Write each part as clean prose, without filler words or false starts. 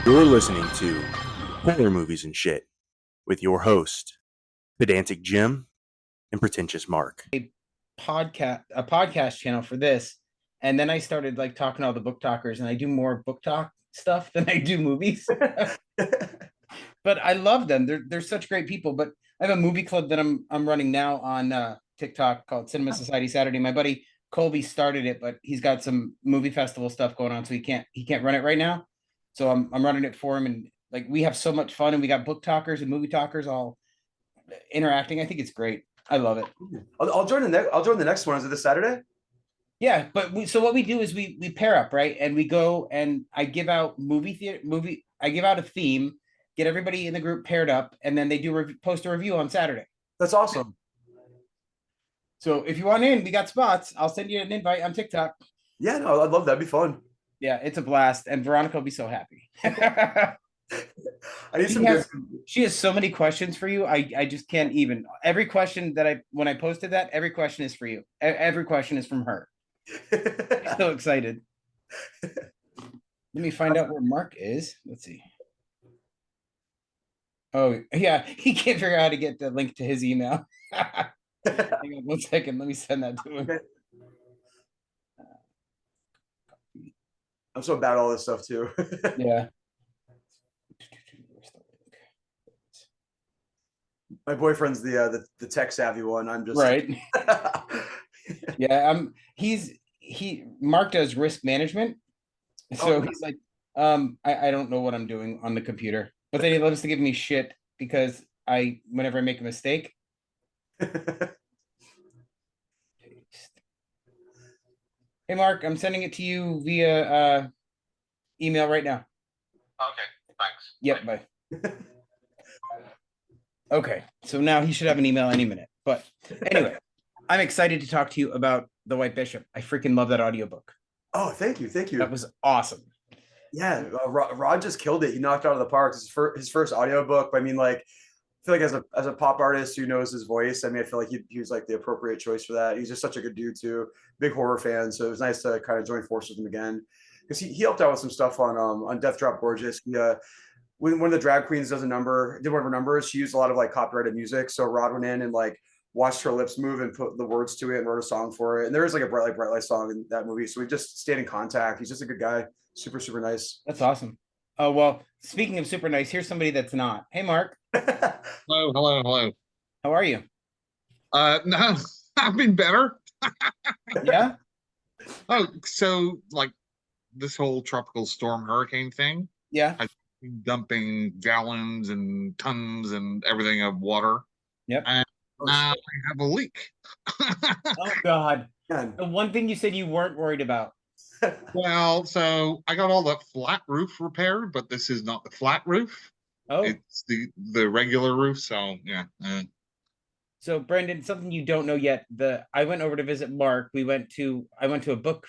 You're listening to Horror Movies and Shit with your host, Pedantic Jim and Pretentious Mark. A podcast channel for this, and then I started like talking to all the book talkers, and I do more book talk stuff than I do movies. But I love them. They're such great people. But I have a movie club that I'm running now on TikTok called Cinema Society Saturday. My buddy Colby started it, but he's got some movie festival stuff going on, so he can't run it right now. So I'm running it for him, and like we have so much fun, and we got book talkers and movie talkers all interacting. I think it's great. I love it. I'll join the next one. Is it this Saturday? Yeah, but so what we do is we pair up, right? And we go and I give out I give out a theme, get everybody in the group paired up, and then they do post a review on Saturday. That's awesome. So if you want in, we got spots. I'll send you an invite on TikTok. Yeah, no, I'd love that. That'd be fun. Yeah, it's a blast, and Veronica will be so happy. I need she has so many questions for you. I just can't even. Every question that when I posted that, every question is for you. Every question is from her. I'm so excited. Let me find out where Mark is. Let's see. Oh, yeah. He can't figure out how to get the link to his email. Hang on 1 second. Let me send that to him. Okay. I'm so bad at all this stuff too. Yeah. My boyfriend's the tech savvy one. I'm just right. Yeah, Mark does risk management. So he's like, I don't know what I'm doing on the computer. But then he loves to give me shit because whenever I make a mistake. Hey Mark, I'm sending it to you via email right now. Okay, thanks. Yep, bye. Okay, so now he should have an email any minute. But anyway, I'm excited to talk to you about The White Bishop. I freaking love that audiobook. Oh, thank you. That was awesome. Yeah, Rod just killed it. He knocked it out of the park. His first audiobook. I mean, like, I feel like as a pop artist who knows his voice, I mean, I feel like he was like the appropriate choice for that. He's just such a good dude too. Big horror fan, so it was nice to kind of join forces with him again, because he helped out with some stuff on Death Drop Gorgeous. When one of the drag queens did one of her numbers, she used a lot of like copyrighted music. So Rod went in and like watched her lips move and put the words to it and wrote a song for it. And there is like a Bright Light song in that movie. So we just stayed in contact. He's just a good guy. Super, super nice. That's awesome. Oh, well, speaking of super nice, here's somebody that's not. Hey, Mark. Hello. How are you? No, I've been better. Yeah? Oh, so like this whole tropical storm hurricane thing? Yeah. I've been dumping gallons and tons and everything of water. Yep. And now I have a leak. Oh, God. The one thing you said you weren't worried about. Well, so I got all the flat roof repaired, but this is not the flat roof. Oh, it's the regular roof. So yeah. So Brendan, something you don't know yet. I went over to visit Mark. I went to a book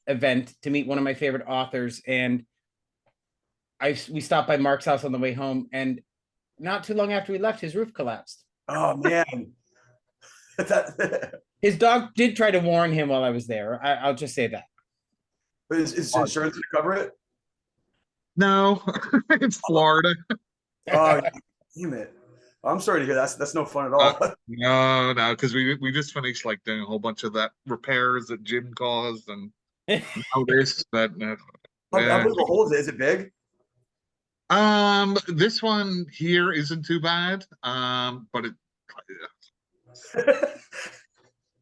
event to meet one of my favorite authors, and we stopped by Mark's house on the way home, and not too long after we left, his roof collapsed. Oh man. His dog did try to warn him while I was there. I'll just say that. But is insurance going to cover it? No, it's Florida. Oh, damn it. I'm sorry to hear that. That's no fun at all. No, because we just finished like doing a whole bunch of that repairs that Jim caused and all this. But how big a hole is it? Is it big? This one here isn't too bad. But it.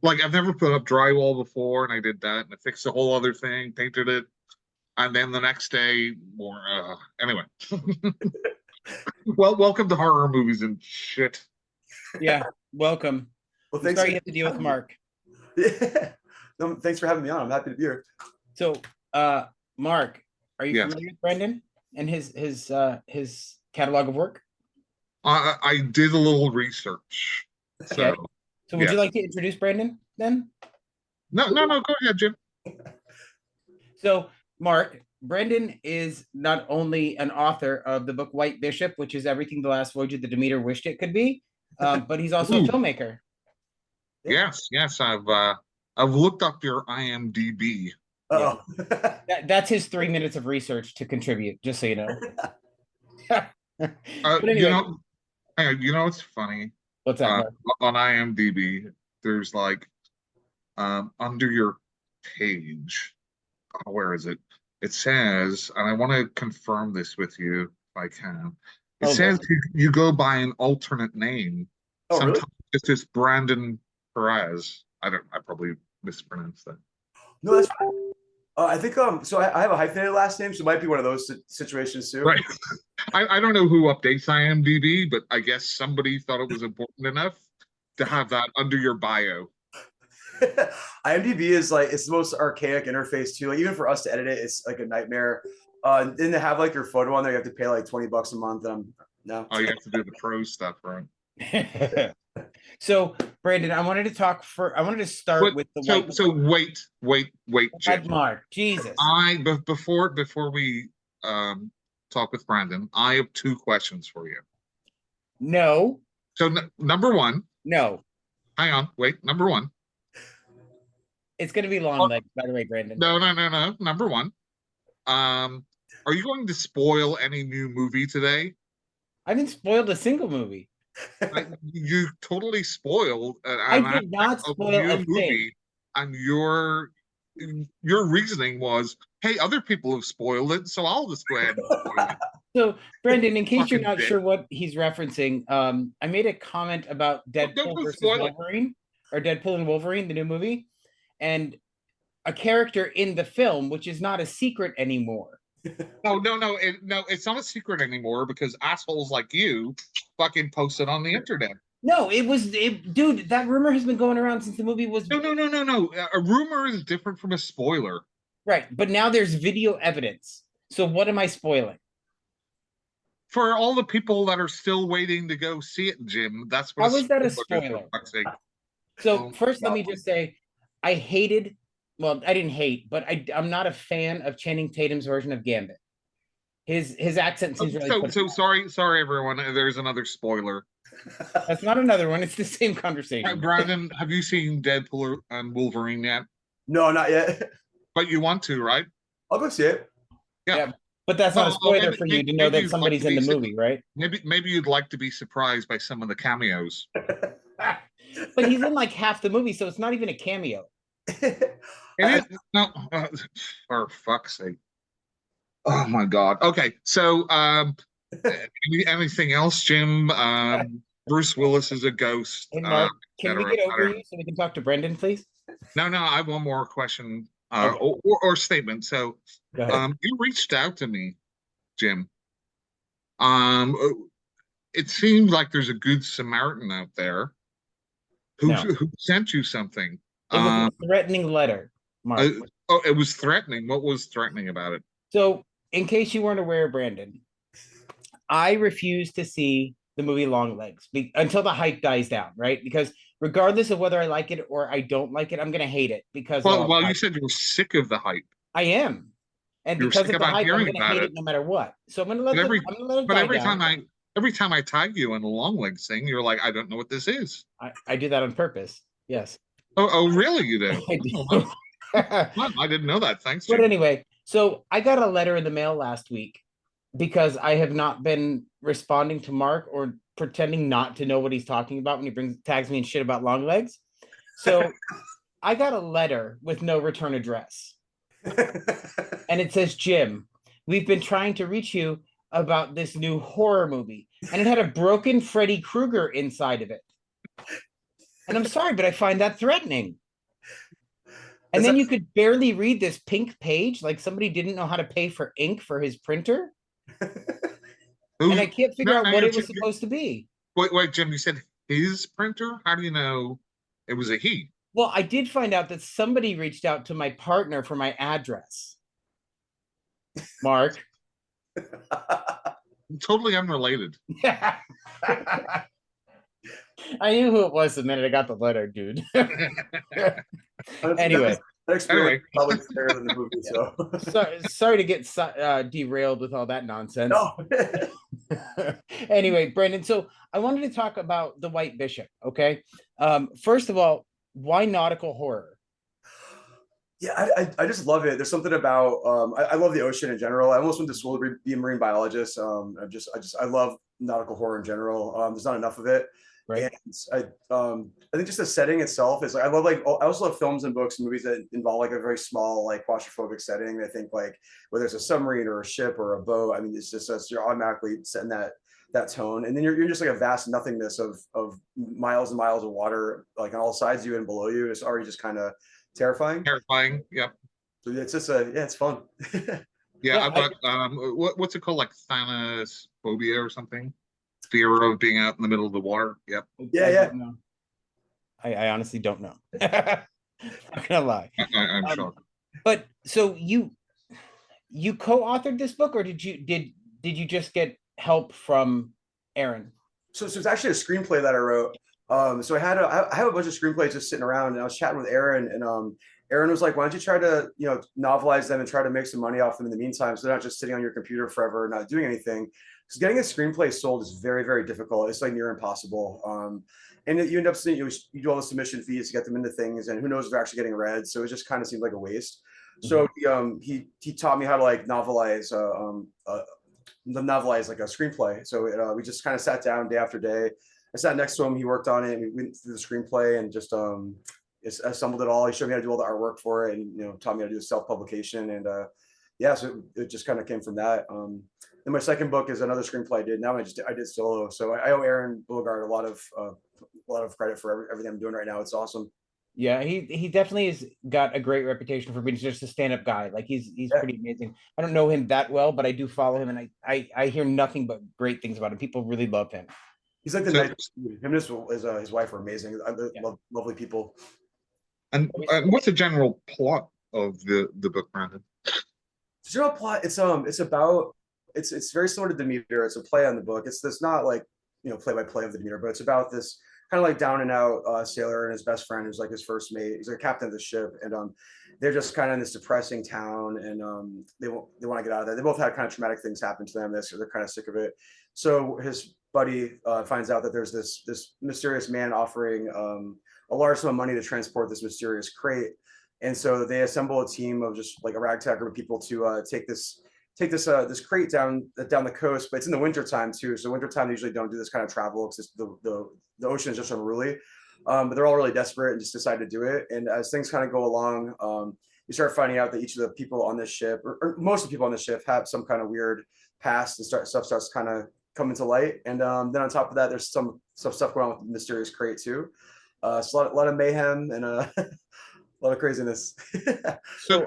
Like I've never put up drywall before, and I did that, and I fixed a whole other thing, painted it, and then the next day, more. Anyway, well, welcome to horror movies and shit. Yeah, welcome. Well, thanks. Sorry you have to deal with Mark. Yeah. No, thanks for having me on. I'm happy to be here. So, Mark, are you familiar with Brendan and his catalog of work? I did a little research. Okay. So would you like to introduce Brendan then? No, go ahead, Jim. So, Mark, Brendan is not only an author of the book White Bishop, which is everything the last voyage of the Demeter wished it could be, but he's also a filmmaker. Yes, I've looked up your IMDb. Uh-oh. That's his 3 minutes of research to contribute, just so you know. But You anyway, know, what's funny? what's that, Mark? On IMDb, there's like under your page, where is it? It says, and I want to confirm this with you if I can. It Oh, says Lord. you go by an alternate name. Oh, really? Sometimes it's just Brandon Perez. I probably mispronounced that. No, that's fine. I think so I have a hyphenated last name, so it might be one of those situations too. Right. I don't know who updates IMDb, but I guess somebody thought it was important enough to have that under your bio. IMDb is like, it's the most archaic interface too. Like even for us to edit it, it's like a nightmare. Then to have like your photo on there, you have to pay like $20 a month. No. Oh, you have to do the pro stuff, right? So, Brandon, I wanted to start with the white. So wait, Jim. Mark, Jesus. Before we talk with Brandon, I have 2 questions for you. No. So number 1. No. Hang on, wait. Number 1. It's going to be long legs, by the way, Brandon. No. Number 1. Are you going to spoil any new movie today? I haven't spoiled a single movie. You totally spoiled. I did not spoil a movie, and your reasoning was, "Hey, other people have spoiled it, so I'll just go ahead and spoil it." So, Brandon, in case you're not Fucking sure what he's referencing, I made a comment about Deadpool versus Wolverine, or Deadpool and Wolverine, the new movie, and a character in the film, which is not a secret anymore. No, it's not a secret anymore because assholes like you fucking post it on the internet. No, dude, that rumor has been going around since the movie was. No. A rumor is different from a spoiler. Right, but now there's video evidence. So what am I spoiling? For all the people that are still waiting to go see it, Jim, that's what. How is that a spoiler? So first, let me just say, I hated. Well, I didn't hate, but I'm not a fan of Channing Tatum's version of Gambit. His accent seems really. So sorry, everyone. There's another spoiler. That's not another one. It's the same conversation. Brandon, have you seen Deadpool and Wolverine yet? No, not yet. But you want to, right? I'll go see it. Yeah. But that's not a spoiler for you to know that somebody's in the movie, right? Maybe you'd like to be surprised by some of the cameos. But he's in like half the movie, so it's not even a cameo. No, for fuck's sake. Oh my God. Okay, so anything else, Jim? Bruce Willis is a ghost. Hey, Mark, can we get over you so we can talk to Brendan, please? No, I have one more question Okay. or statement. So you reached out to me, Jim. It seems like there's a good Samaritan out there who sent you something. It was a threatening letter, Mark. It was threatening. What was threatening about it? So, in case you weren't aware, Brandon, I refuse to see the movie Longlegs until the hype dies down, right? Because regardless of whether I like it or I don't like it, I'm going to hate it because. Well, you said you were sick of the hype. I am, and because of the hype, I'm going to hate it no matter what. So I'm going to let it. Every time I tag you in a Longlegs thing, you're like, I don't know what this is. I do that on purpose. Yes. Oh, really? You do? I do. I didn't know that. Thanks, Jim. But anyway, so I got a letter in the mail last week because I have not been responding to Mark or pretending not to know what he's talking about when he tags me in shit about Longlegs. So I got a letter with no return address. And it says, Jim, we've been trying to reach you about this new horror movie. And it had a broken Freddy Krueger inside of it. And I'm sorry, but I find that threatening. And then you could barely read this pink page, like somebody didn't know how to pay for ink for his printer. And I can't figure out what it was supposed to be. Wait, Jim, you said his printer? How do you know it was a he? Well, I did find out that somebody reached out to my partner for my address. Mark. Totally unrelated. I knew who it was the minute I got the letter, dude. Anyway. That experience probably better than the movie, so. Sorry to get derailed with all that nonsense. No. Anyway, Brandon, so I wanted to talk about the White Bishop, okay? First of all, why nautical horror? Yeah, I just love it. There's something about I love the ocean in general. I almost went to school to be a marine biologist. I love nautical horror in general. There's not enough of it, Right. and I think just the setting itself is like I love like I also love films and books and movies that involve like a very small like claustrophobic setting. I think like whether it's a submarine or a ship or a boat, I mean it's just you're automatically setting that tone, and then you're just like a vast nothingness of miles and miles of water like on all sides of you and below you. It's already just kind of terrifying. Terrifying. Yeah. So it's just yeah, it's fun. Yeah, Yeah, I've got what's it called, like Thanosphobia or something? Fear of being out in the middle of the water. Yep. Yeah, I yeah. don't know. I honestly don't know. Not gonna lie. I'm shocked. But so you co-authored this book, or did you just get help from Aaron? So it's actually a screenplay that I wrote. So I have a bunch of screenplays just sitting around, and I was chatting with Aaron, and Aaron was like, "Why don't you try to novelize them and try to make some money off them in the meantime, so they're not just sitting on your computer forever, not doing anything." Because getting a screenplay sold is very, very difficult. It's like near impossible. And you end up seeing you do all the submission fees to get them into things, and who knows if they're actually getting read. So it just kind of seemed like a waste. So he taught me how to like novelize like a screenplay. So we just kind of sat down day after day. I sat next to him. He worked on it. And we went through the screenplay and just assembled it all. He showed me how to do all the artwork for it, and taught me how to do self publication. And yeah, so it just kind of came from that. Then my second book is another screenplay I did. Now I did solo. So I owe Aaron Bogart a lot of credit for everything I'm doing right now. It's awesome. Yeah, he definitely has got a great reputation for being just a stand-up guy. Like he's pretty amazing. I don't know him that well, but I do follow him, and I hear nothing but great things about him. People really love him. He's like the nicest dude. Him and his wife are amazing. I love lovely people. And what's the general plot of the book, Brandon? The general plot, it's very similar to Demeter. It's a play on the book. It's not like play by play of the Demeter, but it's about this kind of like down and out sailor and his best friend who's like his first mate. He's like a captain of the ship, and they're just kind of in this depressing town, and they want to get out of there. They both had kind of traumatic things happen to them. They're kind of sick of it. So his buddy finds out that there's this mysterious man offering a large sum of money to transport this mysterious crate, and so they assemble a team of just like a ragtag group of people to take this crate down the coast. But it's in the wintertime too, so wintertime they usually don't do this kind of travel because the ocean is just unruly. But they're all really desperate and just decide to do it. And as things kind of go along, you start finding out that each of the people on this ship, or most of the people on the ship, have some kind of weird past, and stuff starts kind of coming to light. And then on top of that, there's some stuff going on with the mysterious crate too. So a lot of mayhem and a lot of craziness. So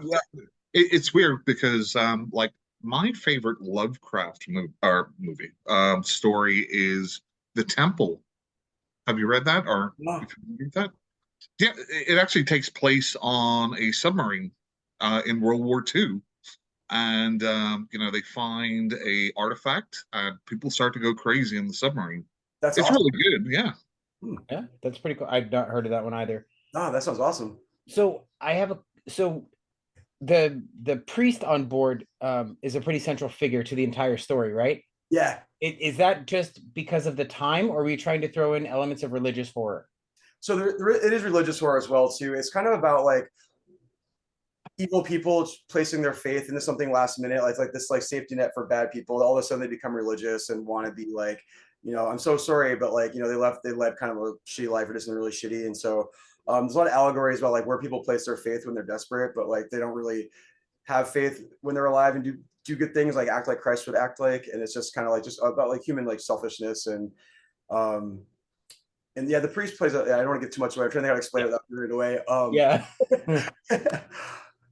it's weird because like my favorite Lovecraft movie story is The Temple. Have you read that, or No. read that? Yeah, it actually takes place on a submarine in World War II, and they find a artifact, and people start to go crazy in the submarine. It's awesome. Really good. Yeah. Yeah, that's pretty cool. I've not heard of that one either. Oh, that sounds awesome. So the priest on board is a pretty central figure to the entire story, right? Yeah. Is that just because of the time, or are we trying to throw in elements of religious horror? So it is religious horror as well too. It's kind of about like evil people placing their faith into something last minute, like this like safety net for bad people. All of a sudden they become religious and want to be like, I'm so sorry, but like they led kind of a shitty life, or just really shitty. And so there's a lot of allegories about like where people place their faith when they're desperate, but like they don't really have faith when they're alive and do good things, like act like Christ would act like. And it's just kind of like just about like human like selfishness and yeah, the priest plays. I don't want to get too much away. I'm trying to think how to explain it without giving it away. Yeah.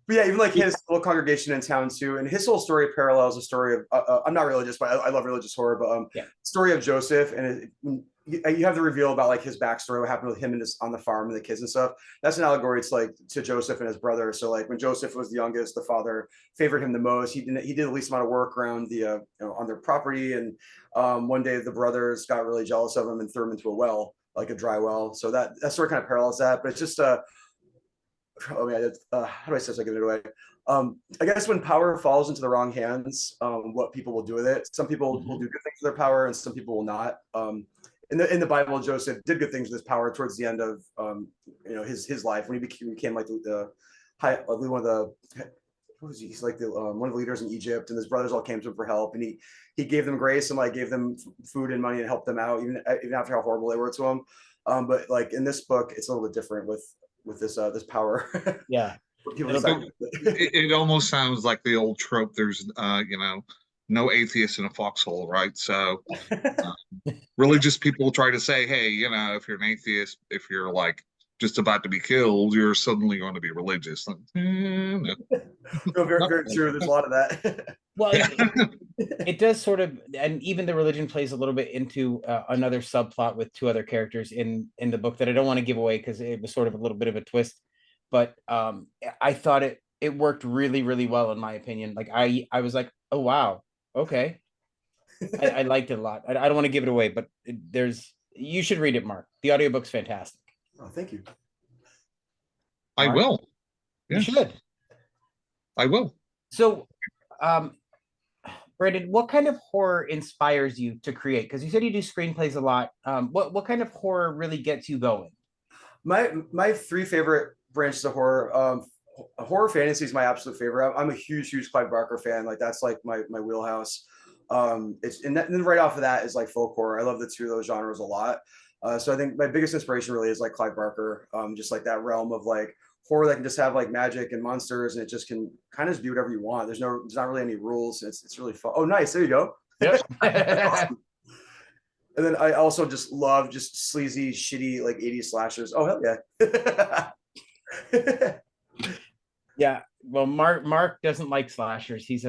But yeah, even like his little congregation in town too, and his whole story parallels the story of. I'm not religious, but I love religious horror. But story of Joseph, and you have the reveal about like his backstory, what happened with him and on the farm and the kids and stuff. That's an allegory. It's like to Joseph and his brother. So like when Joseph was the youngest, the father favored him the most. He did the least amount of work around the on their property, and one day the brothers got really jealous of him and threw him into a well, like a dry well. So that story kind of parallels that, but it's just how do I say so I give it away? I guess when power falls into the wrong hands, what people will do with it. Some people will do good things with their power, and some people will not. In the Bible, Joseph did good things with his power towards the end of his life, when he became like the one of the who was he? He's like the one of the leaders in Egypt, and his brothers all came to him for help, and he gave them grace and like gave them food and money and helped them out even after how horrible they were to him. But like in this book, it's a little bit different with this power. Yeah. People it almost sounds like the old trope. There's no atheist in a foxhole, right? So religious people try to say, hey, if you're an atheist, if you're like just about to be killed, you're suddenly going to be religious. Like, no. No, very, very true. There's a lot of that. Well, it does sort of, and even the religion plays a little bit into another subplot with two other characters in the book that I don't want to give away because it was sort of a little bit of a twist. But I thought it worked really, really well in my opinion. Like I was like, oh wow, okay, I liked it a lot. I don't want to give it away, but you should read it, Mark. The audiobook's fantastic. Oh, thank you. I will. Yes. You should. I will. So, Brandon, what kind of horror inspires you to create? Because you said you do screenplays a lot. What kind of horror really gets you going? My three favorite branches of horror. Horror fantasy is my absolute favorite. I'm a huge Clive Barker fan. Like that's like my wheelhouse. And then right off of that is like folk horror. I love the two of those genres a lot. So I think my biggest inspiration really is like Clive Barker. Just like that realm of like horror that can just have like magic and monsters, and it just can kind of just be whatever you want. There's not really any rules. It's really fun. Oh, nice. There you go. Yep. Awesome. And then I also just love just sleazy, shitty like 80s slashers. Oh hell yeah. Yeah. Well, Mark doesn't like slashers. He's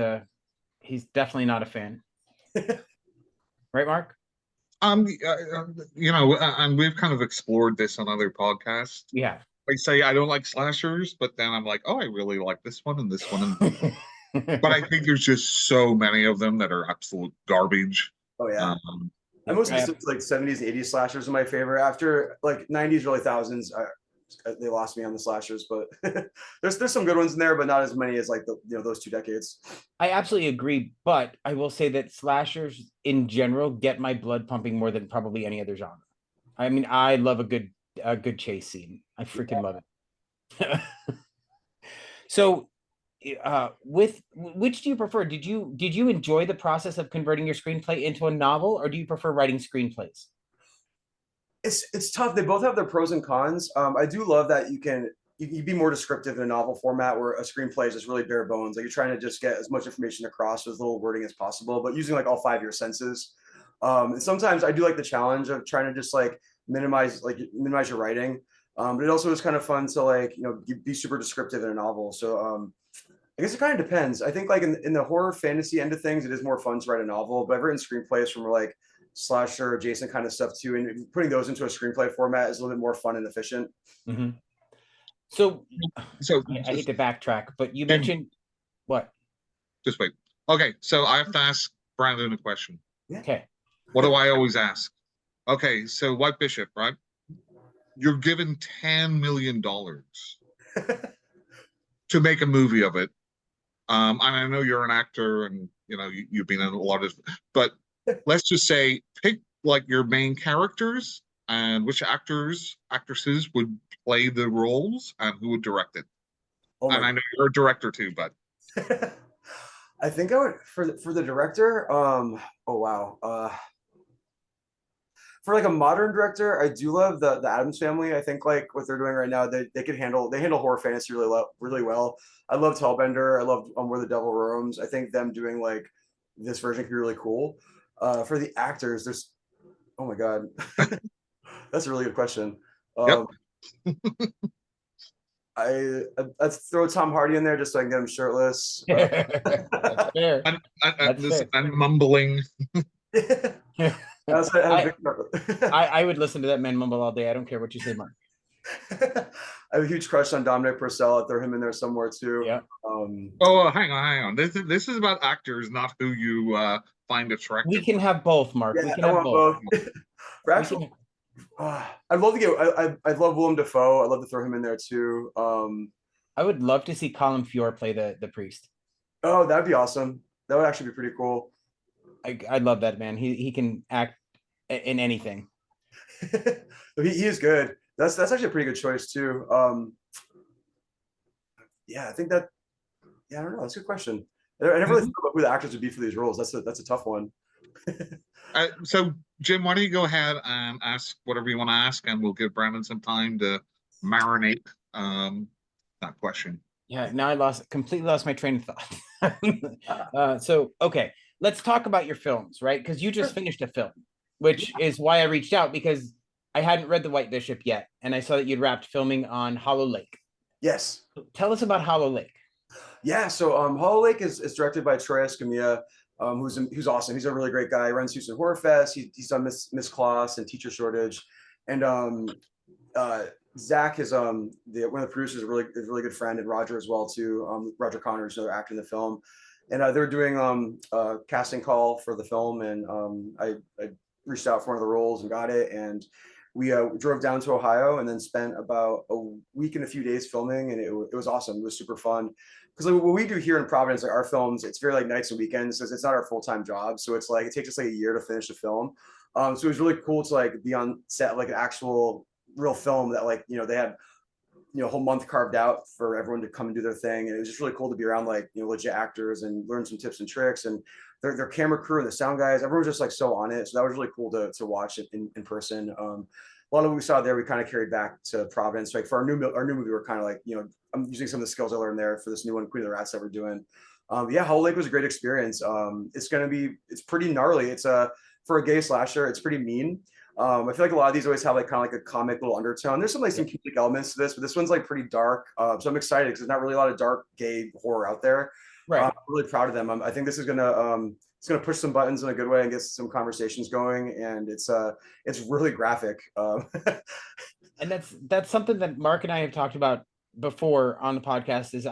definitely not a fan. Right, Mark? And we've kind of explored this on other podcasts. Yeah. I say I don't like slashers, but then I'm like, oh, I really like this one and this one. But I think there's just so many of them that are absolute garbage. Oh yeah. I mostly like 70s and 80s slashers are my favorite. After like 90s, early thousands, they lost me on the slashers. But there's some good ones in there, but not as many as like those 2 decades. I absolutely agree, but I will say that slashers in general get my blood pumping more than probably any other genre. I mean, I love a good chase scene. I freaking love it. So, which do you prefer? Did you enjoy the process of converting your screenplay into a novel, or do you prefer writing screenplays? It's tough. They both have their pros and cons. I do love that you can be more descriptive in a novel format, where a screenplay is just really bare bones. Like you're trying to just get as much information across with as little wording as possible, but using like all 5 of your senses. And sometimes I do like the challenge of trying to just like minimize your writing. But it also is kind of fun to like be super descriptive in a novel. So I guess it kind of depends. I think like in the horror fantasy end of things, it is more fun to write a novel, but I've written screenplays from like slasher adjacent kind of stuff too, and putting those into a screenplay format is a little bit more fun and efficient. Mm-hmm. So I hate to backtrack, but you mentioned what? Just wait. Okay, so I have to ask Brandon a question. Okay. What do I always ask? Okay, so White Bishop, right? You're given $10 million to make a movie of it. And I know you're an actor, and you've been in a lot of, but let's just say pick like your main characters and which actresses would play the roles and who would direct it. And I know you're a director too, but I think I would for the director. Oh wow. For like a modern director, I do love the Addams Family. I think like what they're doing right now, they handle horror fantasy really well. I loved Hellbender. I loved Where the Devil Roams. I think them doing like this version could be really cool. For the actors, there's oh my god, that's a really good question. Yep. I'd throw Tom Hardy in there just so I can get him shirtless. That's fair. And mumbling. I would listen to that man mumble all day. I don't care what you say, Mark. I have a huge crush on Dominic Purcell. I'd throw him in there somewhere too. Yeah. Hang on. This is about actors, not who you find attractive. We can have both, Mark. Yeah, we can have both. For actual, I'd love to get. I'd love Willem Dafoe. I'd love to throw him in there too. I would love to see Colin Feore play the priest. Oh, that'd be awesome. That would actually be pretty cool. I love that man. He can act in anything. He is good. That's actually a pretty good choice too. yeah, I think that. Yeah, I don't know. That's a good question. I never really thought about who the actors would be for these roles. That's a tough one. So, Jim, why don't you go ahead and ask whatever you want to ask, and we'll give Brandon some time to marinate that question. Yeah, now I completely lost my train of thought. So, okay, let's talk about your films, right? Because you just finished a film, which is why I reached out, because I hadn't read The White Bishop yet, and I saw that you'd wrapped filming on Hollow Lake. Yes. Tell us about Hollow Lake. Yeah, so Hollow Lake is directed by Troy Escamilla, who's awesome. He's a really great guy. He runs Houston Horror Fest. He's done Miss Claus and Teacher Shortage, and Zach is one of the producers, is a really good friend, and Roger as well too. Roger Connor is another actor in the film, and they're doing a casting call for the film, and I reached out for one of the roles and got it, and we drove down to Ohio and then spent about a week and a few days filming, and it was awesome. It was super fun. Because like what we do here in Providence, like our films, it's very like nights and weekends, because it's not our full-time job. So it's like it takes us like a year to finish the film. So it was really cool to like be on set, like an actual real film that like, they had, a whole month carved out for everyone to come and do their thing. And it was just really cool to be around like, legit actors and learn some tips and tricks, and their camera crew and the sound guys, everyone was just like so on it. So that was really cool to watch it in person. A lot of what we saw there, we kind of carried back to Providence. Like for our new movie, we're kind of like, I'm using some of the skills I learned there for this new one, Queen of the Rats, that we're doing. Yeah, Hollow Lake was a great experience. It's pretty gnarly. It's for a gay slasher, it's pretty mean. I feel like a lot of these always have like kind of like a comic little undertone. There's some comedic elements to this, but this one's like pretty dark. So I'm excited because there's not really a lot of dark gay horror out there. Right. I'm really proud of them. I think this is it's gonna push some buttons in a good way and get some conversations going. And it's really graphic. And that's something that Mark and I have talked about before on the podcast. Is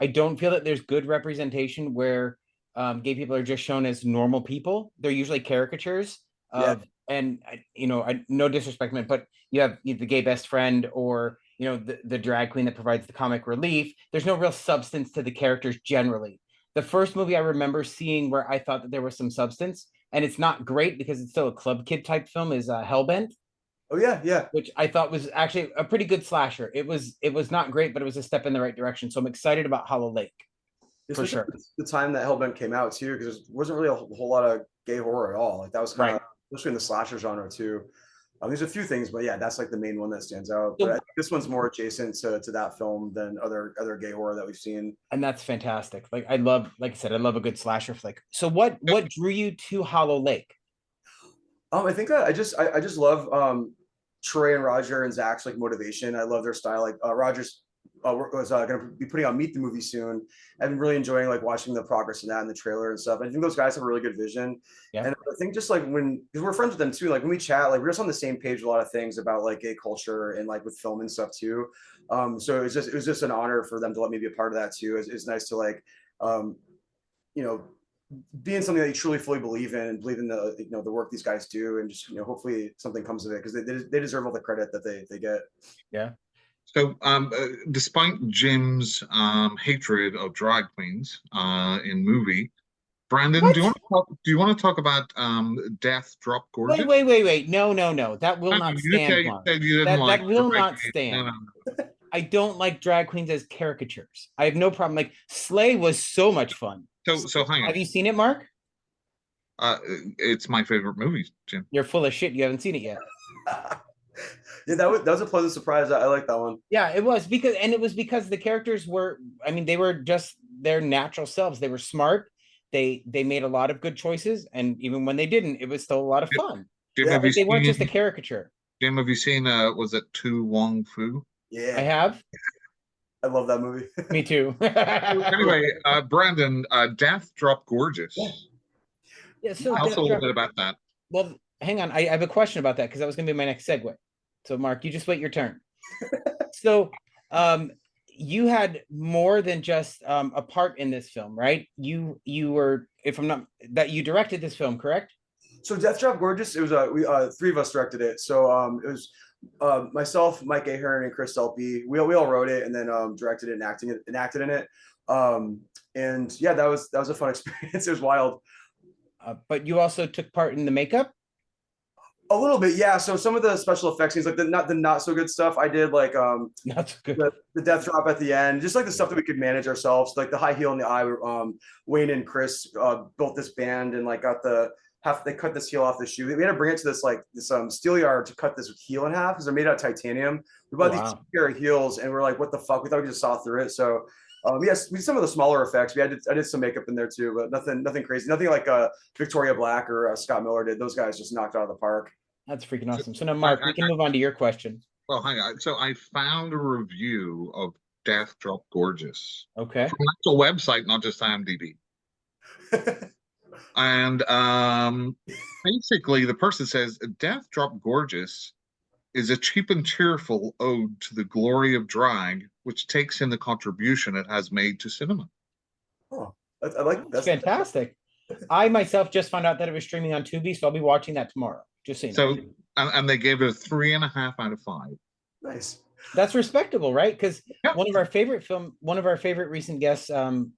I don't feel that there's good representation where gay people are just shown as normal people. They're usually caricatures of. Yeah. And no disrespect, man, but you have the gay best friend, or the drag queen that provides the comic relief. There's no real substance to the characters generally. The first movie I remember seeing where I thought that there was some substance, and it's not great because it's still a club kid type film, is Hellbent. Oh yeah. Which I thought was actually a pretty good slasher. It was not great, but it was a step in the right direction. So I'm excited about Hollow Lake. For sure. The time that Hellbent came out too, because there wasn't really a whole lot of gay horror at all. Like that was kind of especially in the slasher genre too. There's a few things, but yeah, that's like the main one that stands out. But I think this one's more adjacent to that film than other gay horror that we've seen. And that's fantastic. Like I love a good slasher flick. So what drew you to Hollow Lake? I think I just love Troy and Roger and Zach's like motivation. I love their style. Like Roger's was going to be putting out Meet the Movie soon. I've been really enjoying like watching the progress of that in the trailer and stuff. I think those guys have a really good vision. Yeah. And I think just like because we're friends with them too, like when we chat, like we're just on the same page with a lot of things about like gay culture and like with film and stuff too. So it was just an honor for them to let me be a part of that too. It's nice to like, be in something that you truly fully believe in and believe in the work these guys do, and just hopefully something comes of it, because they deserve all the credit that they get. Yeah. So, despite Jim's hatred of drag queens in movie, Brandon, what? do you want to talk about Death Drop Gorgeous? Wait! No! That will not stand. That will not stand. No. I don't like drag queens as caricatures. I have no problem. Like Slay was so much fun. So hang on. Have you seen it, Mark? It's my favorite movie, Jim. You're full of shit. You haven't seen it yet. Yeah, that was a pleasant surprise. I like that one. Yeah, it was because the characters were, they were just their natural selves. They were smart. They made a lot of good choices, and even when they didn't, it was still a lot of fun. Jim, they weren't just a caricature. Jim, have you seen was it Tu Wong Fu? Yeah, I have. I love that movie. Me too. Anyway, Brandon, Death Drop Gorgeous. Yeah, so tell us a little bit about that. Well, hang on. I have a question about that, because that was going to be my next segue. So, Mark, you just wait your turn. So, you had more than just a part in this film, right? You were, if I'm not, that you directed this film, correct? So, Death Drop Gorgeous. It was we three of us directed it. So, it was myself, Mike Ahern, and Chris Delpy. We all wrote it and then directed it and acted in it. And yeah, that was a fun experience. It was wild. But you also took part in the makeup. A little bit, yeah. So some of the special effects scenes, like the not so good stuff, I did like That's good. the death drop at the end, just like the stuff that we could manage ourselves, like the high heel in the eye. Wayne and Chris built this band and like got the half. They cut this heel off the shoe. We had to bring it to this steel yard to cut this heel in half because they're made out of titanium. We bought these pair of heels and we're like, what the fuck? We thought we could just saw through it. So yes, we did some of the smaller effects. I did some makeup in there too, but nothing crazy. Nothing like Victoria Black or Scott Miller did. Those guys just knocked out of the park. That's freaking awesome. So now, Mark, we can move on to your question. Well, hang on. So I found a review of Death Drop Gorgeous. Okay. From an actual website, not just IMDb. And basically, the person says, Death Drop Gorgeous is a cheap and cheerful ode to the glory of drag, which takes in the contribution it has made to cinema. Oh, I like that's fantastic. I myself just found out that it was streaming on Tubi, so I'll be watching that tomorrow. Just so you know. And they gave it a 3.5 out of 5. Nice. That's respectable, right? Because one of our favorite recent guests,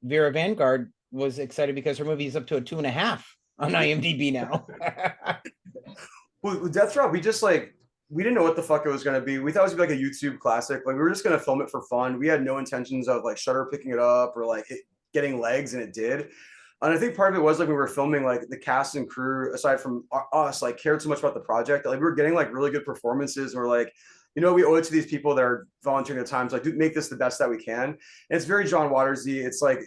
Vera Vanguard, was excited because her movie is up to a 2.5 on IMDb now. Well, with Death Drop, we didn't know what the fuck it was going to be. We thought it was going to be like a YouTube classic. Like we were just going to film it for fun. We had no intentions of like Shudder picking it up or like it getting legs, and it did. And I think part of it was like we were filming, like the cast and crew, aside from us, like cared so much about the project that like we were getting like really good performances. And we're like, we owe it to these people that are volunteering their time to like make this the best that we can. And it's very John Watersy. It's like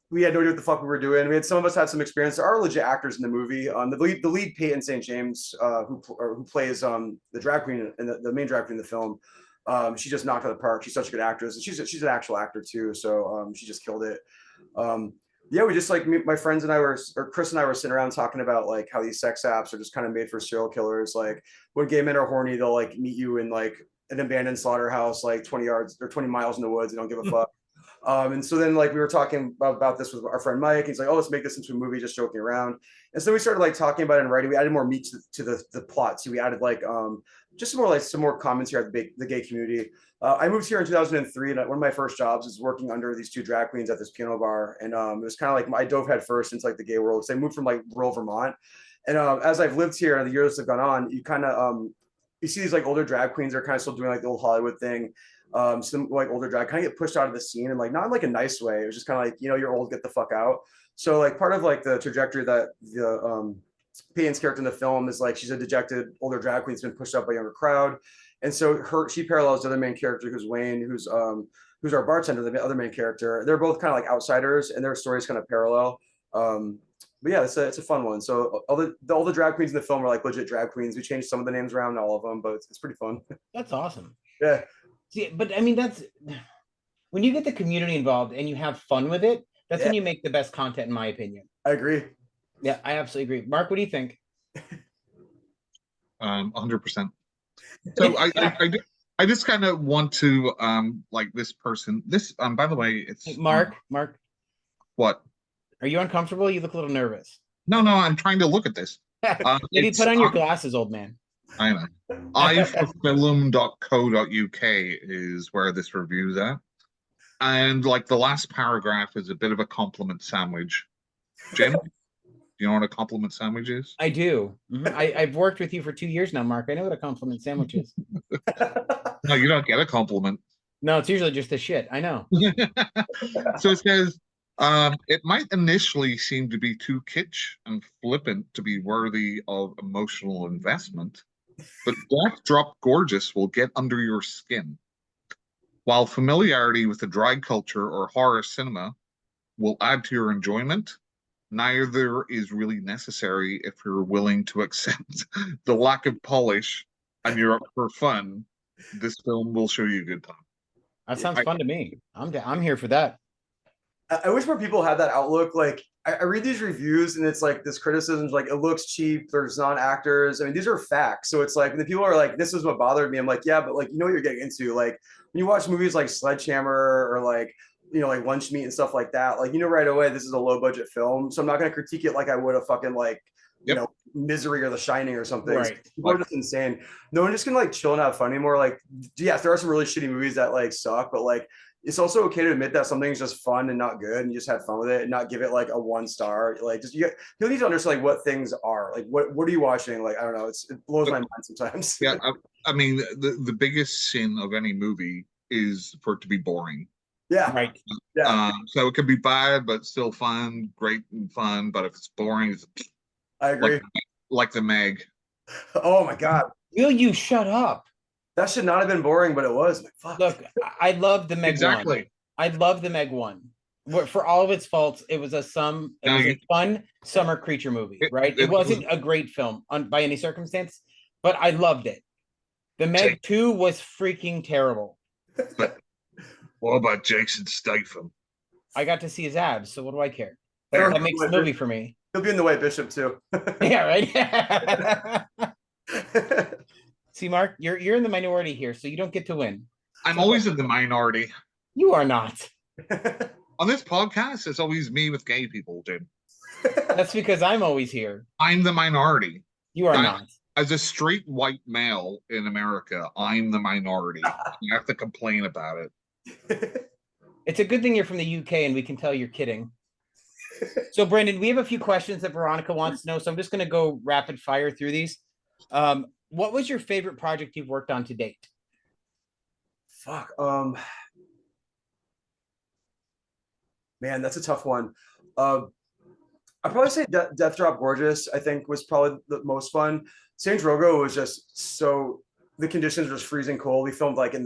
we had no idea what the fuck we were doing. We had some of us had some experience. There are legit actors in the movie. The lead Peyton St. James, who plays the drag queen and the main drag queen in the film. She just knocked out of the park. She's such a good actress, and she's an actual actor too. So she just killed it. Yeah, we just like my friends and I or Chris and I were sitting around talking about like how these sex apps are just kind of made for serial killers. Like when gay men are horny, they'll like meet you in like an abandoned slaughterhouse, like 20 yards or 20 miles in the woods. They don't give a fuck. And so then like we were talking about this with our friend Mike. He's like, oh, let's make this into a movie, just joking around. And so we started like talking about it and writing. We added more meat to the plot too. We added like just some more commentary at the gay community. I moved here in 2003, and one of my first jobs is working under these two drag queens at this piano bar. And it was kind of like I dove head first into like the gay world. So I moved from like rural Vermont. And as I've lived here and the years have gone on, you kind of you see these like older drag queens are kind of still doing like the old Hollywood thing. Some like older drag kind of get pushed out of the scene, and like not in like a nice way. It was just kind of like, you're old, get the fuck out. So like part of like the trajectory that the Peyton's character in the film is like she's a dejected older drag queen that's been pushed up by a younger crowd. And so she parallels the other main character, who's Wayne, who's our bartender, the other main character. They're both kind of like outsiders, and their stories kind of parallel. But yeah, it's a fun one. So all the drag queens in the film are like legit drag queens. We changed some of the names around, not all of them, but it's pretty fun. That's awesome. Yeah. See, but I mean, that's when you get the community involved and you have fun with it. That's when you make the best content, in my opinion. I agree. Yeah, I absolutely agree. Mark, what do you think? 100%. So I just kind of want to like this person. This by the way, it's Mark. What? Are you uncomfortable? You look a little nervous. No, I'm trying to look at this. Maybe put on your glasses, old man. I know. iforfilm.co.uk is where this review's at. And like the last paragraph is a bit of a compliment sandwich. Jim, do you know what a compliment sandwich is? I do. Mm-hmm. I've worked with you for 2 years now, Mark. I know what a compliment sandwich is. No, you don't get a compliment. No, it's usually just a shit. I know. So it says, it might initially seem to be too kitsch and flippant to be worthy of emotional investment, but Death Drop Gorgeous will get under your skin. While familiarity with the drag culture or horror cinema will add to your enjoyment, neither is really necessary if you're willing to accept the lack of polish and you're up for fun. This film will show you a good time. That sounds fun to me. I'm here for that. I wish more people had that outlook. Like I read these reviews and it's like this criticism, like it looks cheap. There's non-actors. I mean, these are facts. So it's like when the people are like, this is what bothered me. I'm like, yeah, but like, you know what you're getting into. Like when you watch movies like Sledgehammer or like, like Lunch Meat and stuff like that, like, right away, this is a low budget film. So I'm not going to critique it like I would a fucking like, Misery or The Shining or something. Right. People are just insane. No one just can like chill and have fun anymore. Like, yes, there are some really shitty movies that like suck, but like, it's also okay to admit that something's just fun and not good, and you just had fun with it, and not give it like a 1 star. Like, just you need to understand like what things are. Like, what are you watching? Like, I don't know. It blows my mind sometimes. Yeah, I mean, the biggest sin of any movie is for it to be boring. Yeah. Right. Yeah. So it could be bad, but still fun, great and fun. But if it's boring, it's I agree. like the Meg. Oh my God. Will you shut up? That should not have been boring, but it was. Like, fuck. Look, I love the Meg one. Exactly. I love the Meg one. For all of its faults, it was a fun summer creature movie, right? It wasn't a great film by any circumstance, but I loved it. The Meg 2 was freaking terrible. But what about Jason Statham? I got to see his abs, so what do I care? Or- That makes the movie for me. He'll be in the White Bishop too. Yeah, right. See, Mark, you're in the minority here, so you don't get to win. I'm always in the minority. You are not. On this podcast, it's always me with gay people, Jim. That's because I'm always here. I'm the minority. You are not. As a straight white male in America, I'm the minority. You have to complain about it. It's a good thing you're from the UK and we can tell you're kidding. So, Brandon, we have a few questions that Veronica wants to know, so I'm just going to go rapid fire through these. What was your favorite project you've worked on to date? Fuck. Man, that's a tough one. I'd probably say Death Drop Gorgeous, I think, was probably the most fun. Saint Drogo was just so, the conditions were just freezing cold. We filmed like in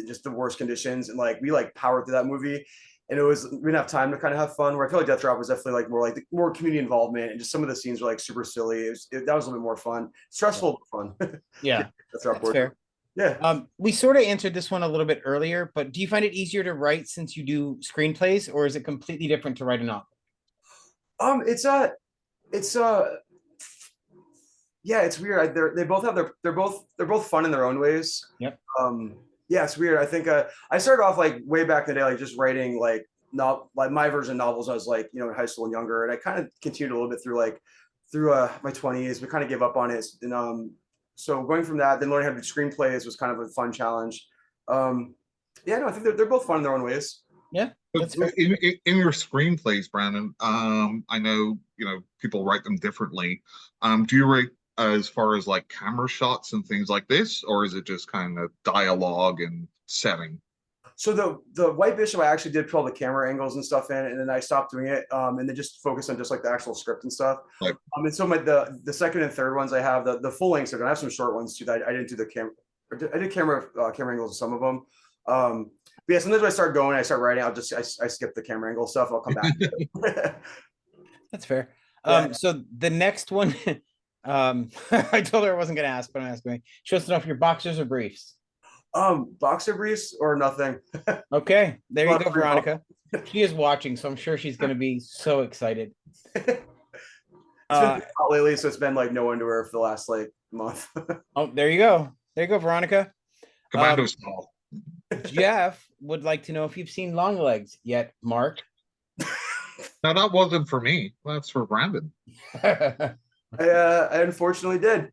just the worst conditions, and like we like powered through that movie, and we didn't have time to kind of have fun. Where I feel like Death Drop was definitely like more community involvement, and just some of the scenes were like super silly. That was a little bit more fun, stressful, but fun. Yeah, Death Drop that's Gorgeous. fair. Yeah. We sort of answered this one a little bit earlier, but do you find it easier to write since you do screenplays, or is it completely different to write a novel? Yeah, it's weird. They're both fun in their own ways. Yep. Yeah, it's weird. I think I started off like way back in the day, like just writing like not like my version of novels. I was like, in high school and younger, and I kind of continued a little bit through my 20s. We kind of gave up on it, and so going from that, then learning how to do screenplays was kind of a fun challenge. Yeah, no, I think they're both fun in their own ways. Yeah. That's fair. In your screenplays, Brandon, I know people write them differently. Do you write as far as like camera shots and things like this, or is it just kind of dialogue and setting? So the White Bishop, I actually did put all the camera angles and stuff in, and then I stopped doing it, and then just focused on just like the actual script and stuff. Right. And so the second and third ones I have the full lengths, and I have some short ones too that I didn't do the camera. I did camera angles in some of them. But yeah, sometimes when I start going, I start writing, I skip the camera angle stuff. I'll come back. That's fair. Yeah. So the next one, I told her I wasn't going to ask, but I'm asking. She wants to know if your boxers or briefs. Boxer briefs or nothing. Okay, there you go, Veronica. She is watching, so I'm sure she's going to be so excited. It's been hot lately, so it's been like no underwear for the last like month. Oh, there you go. There you go, Veronica. Commando style. Jeff would like to know if you've seen Longlegs yet, Mark. No, that wasn't for me. That's for Brandon. I unfortunately did.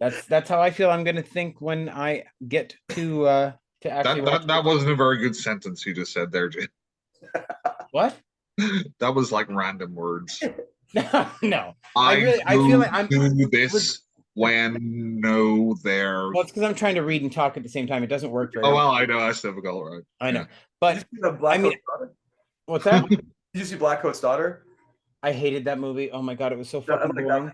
That's how I feel. I'm going to think when I get to actually watch That wasn't a very good sentence you just said there, Jay. What? That was like random words. No. I feel like I'm do this when no there. Well, it's because I'm trying to read and talk at the same time. It doesn't work very Oh well. well, I know that's difficult, right? I know. Yeah. But I mean, what's that? did you see Blackcoat's Daughter? I hated that movie. Oh my god, it was so fucking boring.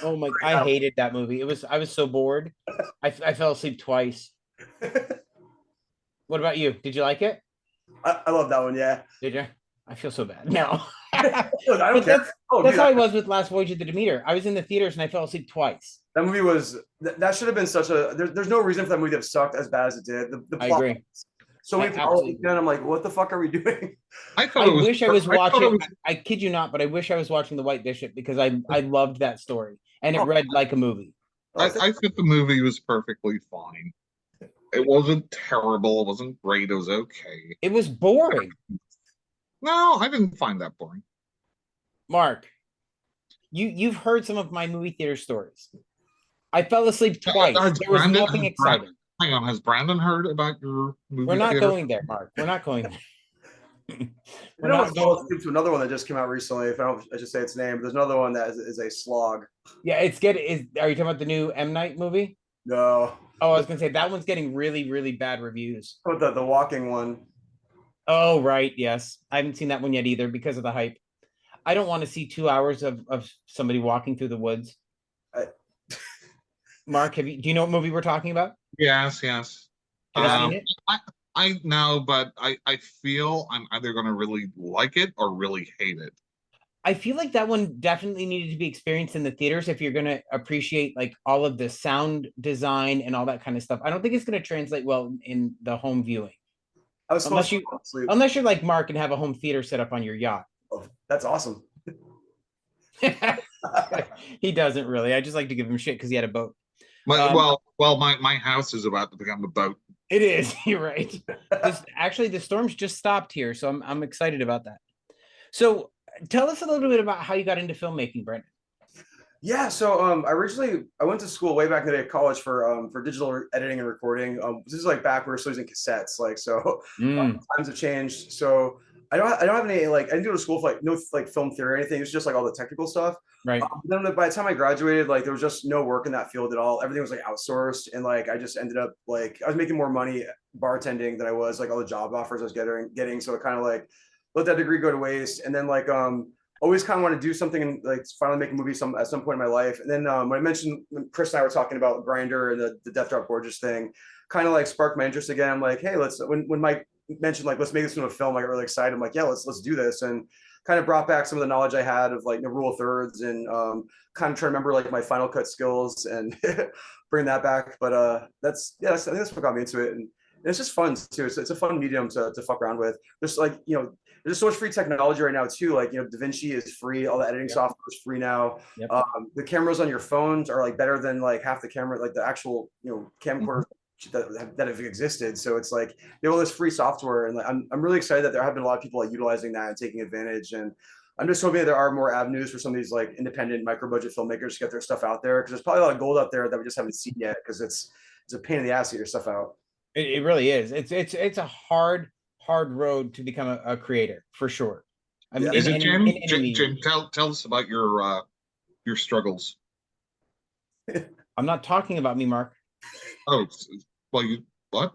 Oh my, I hated that movie. I was so bored. I fell asleep twice. What about you? Did you like it? I love that one. Yeah. Did you? I feel so bad. No. Look, I don't care. That's how I was with Last Voyage of the Demeter. I was in the theaters and I fell asleep twice. That movie was that should have been such a. There's no reason for that movie to have sucked as bad as it did. The I plot, agree. so many politics, and I'm like, what the fuck are we doing? I wish I was watching. I kid you not, but I wish I was watching The White Bishop because I loved that story and it read like a movie. I think the movie was perfectly fine. It wasn't terrible. It wasn't great. It was okay. It was boring. No, I didn't find that boring. Mark, you've heard some of my movie theater stories. I fell asleep twice. There was nothing exciting. Hang on, has Brandon heard about your movie We're not theater? going there, Mark. We're not going there. You We're know not what's going. close to another one that just came out recently. If I should say its name, there's another one that is a slog. Yeah, it's getting. Are you talking about the new M. Night movie? No, Oh, I was gonna say that one's getting really, really bad reviews. what the walking one. Oh, right. Yes. I haven't seen that one yet either because of the hype. I don't want to see 2 hours of somebody walking through the woods. I, Mark, do you know what movie we're talking about? Yes. Have you seen it? I know, but I feel I'm either going to really like it or really hate it. I feel like that one definitely needed to be experienced in the theaters if you're going to appreciate like all of the sound design and all that kind of stuff. I don't think it's going to translate well in the home viewing. I was Unless supposed to fall asleep. Unless you're like Mark and have a home theater set up on your yacht. Oh, that's awesome. He doesn't really. I just like to give him shit because he had a boat. My house is about to become a boat. It is. You're right. Actually, the storms just stopped here, so I'm excited about that. So, tell us a little bit about how you got into filmmaking, Brendan. Yeah, so I went to school way back in the day at college for digital editing and recording. This is like back when we were still using cassettes, like so. Times have changed. So I don't have any like I didn't go to school for like no like film theory or anything. It's just like all the technical stuff. Right. Then by the time I graduated, like there was just no work in that field at all. Everything was like outsourced, and like I just ended up like I was making more money bartending than I was like all the job offers I was getting. So it kind of like let that degree go to waste. And then like always kind of want to do something and like finally make a movie at some point in my life. And then when I mentioned when Chris and I were talking about Grindr and the Death Drop Gorgeous thing, kind of like sparked my interest again. I'm like, hey, when Mike mentioned like let's make this into a film, I got really excited. I'm like, yeah, let's do this, and kind of brought back some of the knowledge I had of like the rule of thirds and kind of try to remember like my Final Cut skills and bring that back. But I think that's what got me into it, and it's just fun too. It's a fun medium to fuck around with. There's like there's so much free technology right now too. Like DaVinci is free, all the editing software is free now. Yep. The cameras on your phones are like better than like half the camera, like the actual camcorder that have existed. So it's like they have all this free software, and like I'm really excited that there have been a lot of people like utilizing that and taking advantage. And I'm just hoping that there are more avenues for some of these like independent micro budget filmmakers to get their stuff out there, because there's probably a lot of gold out there that we just haven't seen yet, because it's a pain in the ass to get your stuff out. It really is. It's a hard road to become a creator for sure. I mean, Is it Jim? Tell us about your struggles. I'm not talking about me, Mark. Oh, well, what?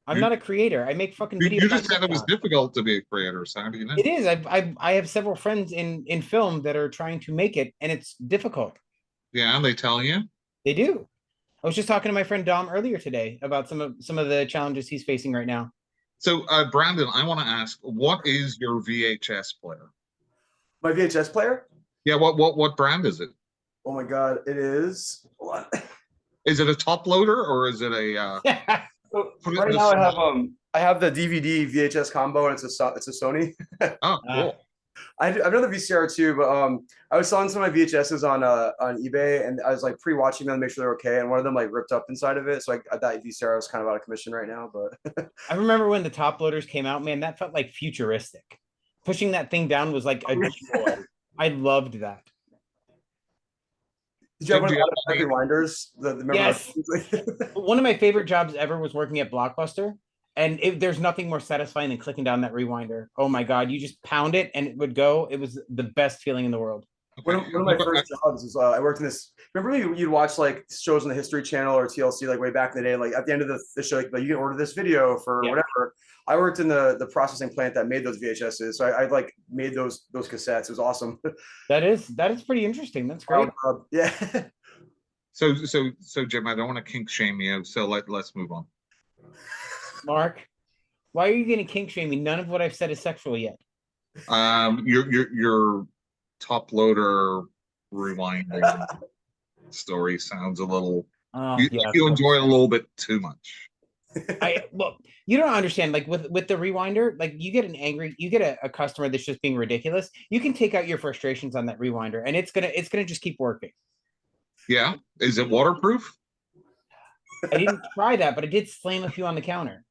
I'm not a creator. I make fucking videos. You just said it was difficult to be a creator, so how do you know? It is. I have several friends in film that are trying to make it, and it's difficult. Yeah, and they tell you? They do. I was just talking to my friend Dom earlier today about some of the challenges he's facing right now. So, Brandon, I want to ask, what is your VHS player? My VHS player? Yeah, what brand is it? Oh my God, it is. Is it a top loader or is it a? Right now, I have the DVD VHS combo, and it's a Sony. Oh, cool. I've done the VCR too, but I was selling some of my VHSs on eBay, and I was like pre-watching them to make sure they're okay, and one of them like ripped up inside of it, so that VCR is kind of out of commission right now. But I remember when the top loaders came out, man, that felt like futuristic. Pushing that thing down was like a joy. I loved that. Did you have one of the rewinders? Yes. One of my favorite jobs ever was working at Blockbuster. And there's nothing more satisfying than clicking down that rewinder. Oh my God, you just pound it and it would go. It was the best feeling in the world. One of my first jobs was I worked in this. Remember you'd watch like shows on the History Channel or TLC like way back in the day. Like at the end of the show, like you can order this video for whatever. I worked in the processing plant that made those VHSs, so I like made those cassettes. It was awesome. That is pretty interesting. That's great. Yeah. So Jim, I don't want to kink shame you, so let's move on. Mark, why are you getting kink shaming? None of what I've said is sexual yet. Your top loader rewinding story sounds a little. You enjoy it a little bit too much. Well, you don't understand. Like with the rewinder, like you get a customer that's just being ridiculous. You can take out your frustrations on that rewinder, and it's gonna just keep working. Yeah, is it waterproof? I didn't try that, but I did slam a few on the counter.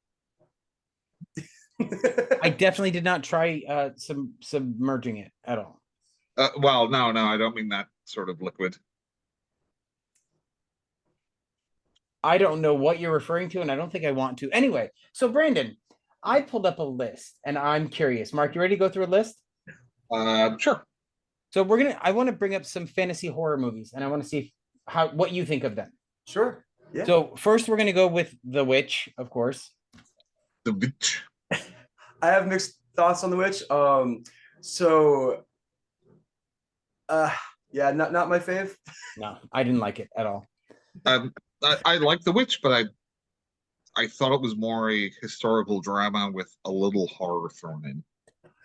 I definitely did not try submerging it at all. Well, no, I don't mean that sort of liquid. I don't know what you're referring to, and I don't think I want to. Anyway, so Brandon, I pulled up a list, and I'm curious. Mark, you ready to go through a list? Sure. So I want to bring up some fantasy horror movies, and I want to see what you think of them. Sure. Yeah. So first, we're gonna go with The Witch, of course. The Witch. I have mixed thoughts on The Witch. Yeah, not my fave. No, I didn't like it at all. I like The Witch, but I thought it was more a historical drama with a little horror thrown in.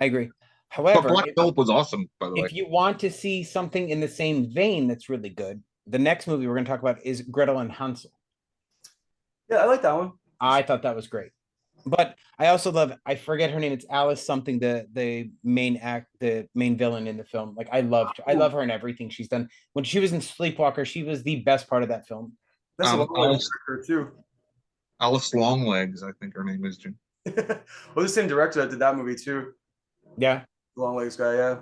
I agree. But However, Black Phillip was awesome, by the way. if you want to see something in the same vein that's really good, the next movie we're going to talk about is Gretel and Hansel. Yeah, I like that one. I thought that was great. But I also love, I forget her name, it's Alice something, the main villain in the film. Like I love her in everything she's done. When she was in Sleepwalker, she was the best part of that film. That's a Alice, director too. Alice Longlegs, I think her name is, Jim. Well, the same director that did that movie too. Yeah. Longlegs guy, yeah.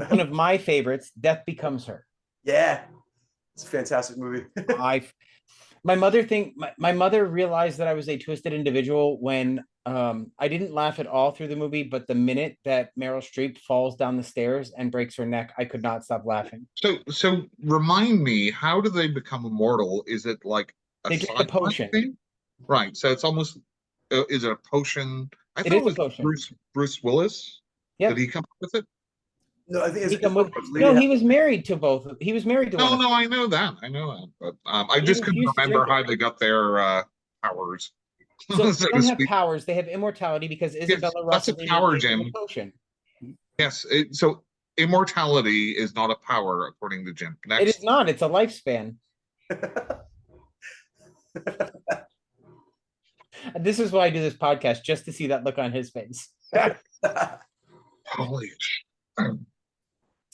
One of my favorites, Death Becomes Her. Yeah. It's a fantastic movie. My mother realized that I was a twisted individual when I didn't laugh at all through the movie, but the minute that Meryl Streep falls down the stairs and breaks her neck, I could not stop laughing. So remind me, how do they become immortal? Is it like they get a potion? Thing? Right. So it's almost is it a potion? I it thought is it was a potion. Bruce Willis. Yeah. Did he come up with it? No, I think he was married to both. He was married to one. No, I know that. But I just couldn't remember how they got their powers. So they don't have powers. They have immortality because Isabella Ross that's a power, Jim. Potion. Yes. So immortality is not a power, according to Jim. Next. It is not. It's a lifespan. This is why I do this podcast, just to see that look on his face. Holy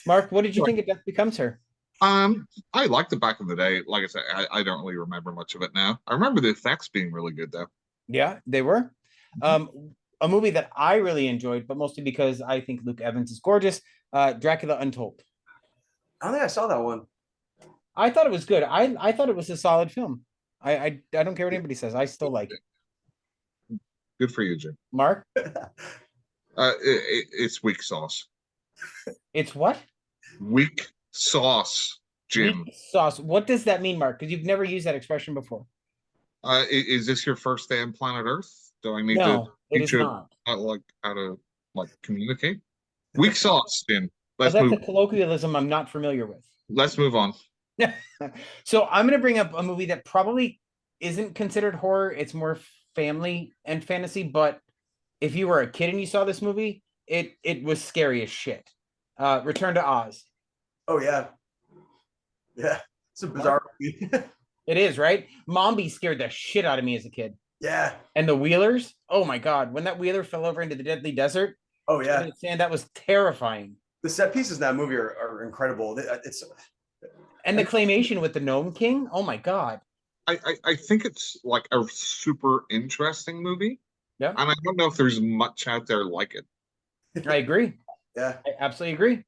Mark, what did you think of Death Becomes Her? I liked it back in the day. Like I said, I don't really remember much of it now. I remember the effects being really good, though. Yeah, they were. A movie that I really enjoyed, but mostly because I think Luke Evans is gorgeous, Dracula Untold. I don't think I saw that one. I thought it was good. I thought it was a solid film. I don't care what anybody says. I still like it. Good for you, Jim. Mark? It's weak sauce. It's what? Weak sauce, Jim. Weak sauce. What does that mean, Mark? Because you've never used that expression before. Is this your first day on planet Earth? Do I need to teach you not. Like how to communicate? Weak sauce, Jim. That's a colloquialism I'm not familiar with. Let's move on. So I'm going to bring up a movie that probably isn't considered horror. It's more family and fantasy. But if you were a kid and you saw this movie, it was scary as shit. Return to Oz. Oh yeah. Yeah. It's a bizarre movie. It is, right? Mombi scared the shit out of me as a kid. Yeah. And the Wheelers, oh my God. When that Wheeler fell over into the deadly desert. Oh yeah. That was terrifying. The set pieces in that movie are incredible. And the claymation with the Gnome King. Oh my God. I think it's like a super interesting movie. Yeah. And I don't know if there's much out there like it. I agree. Yeah. I absolutely agree.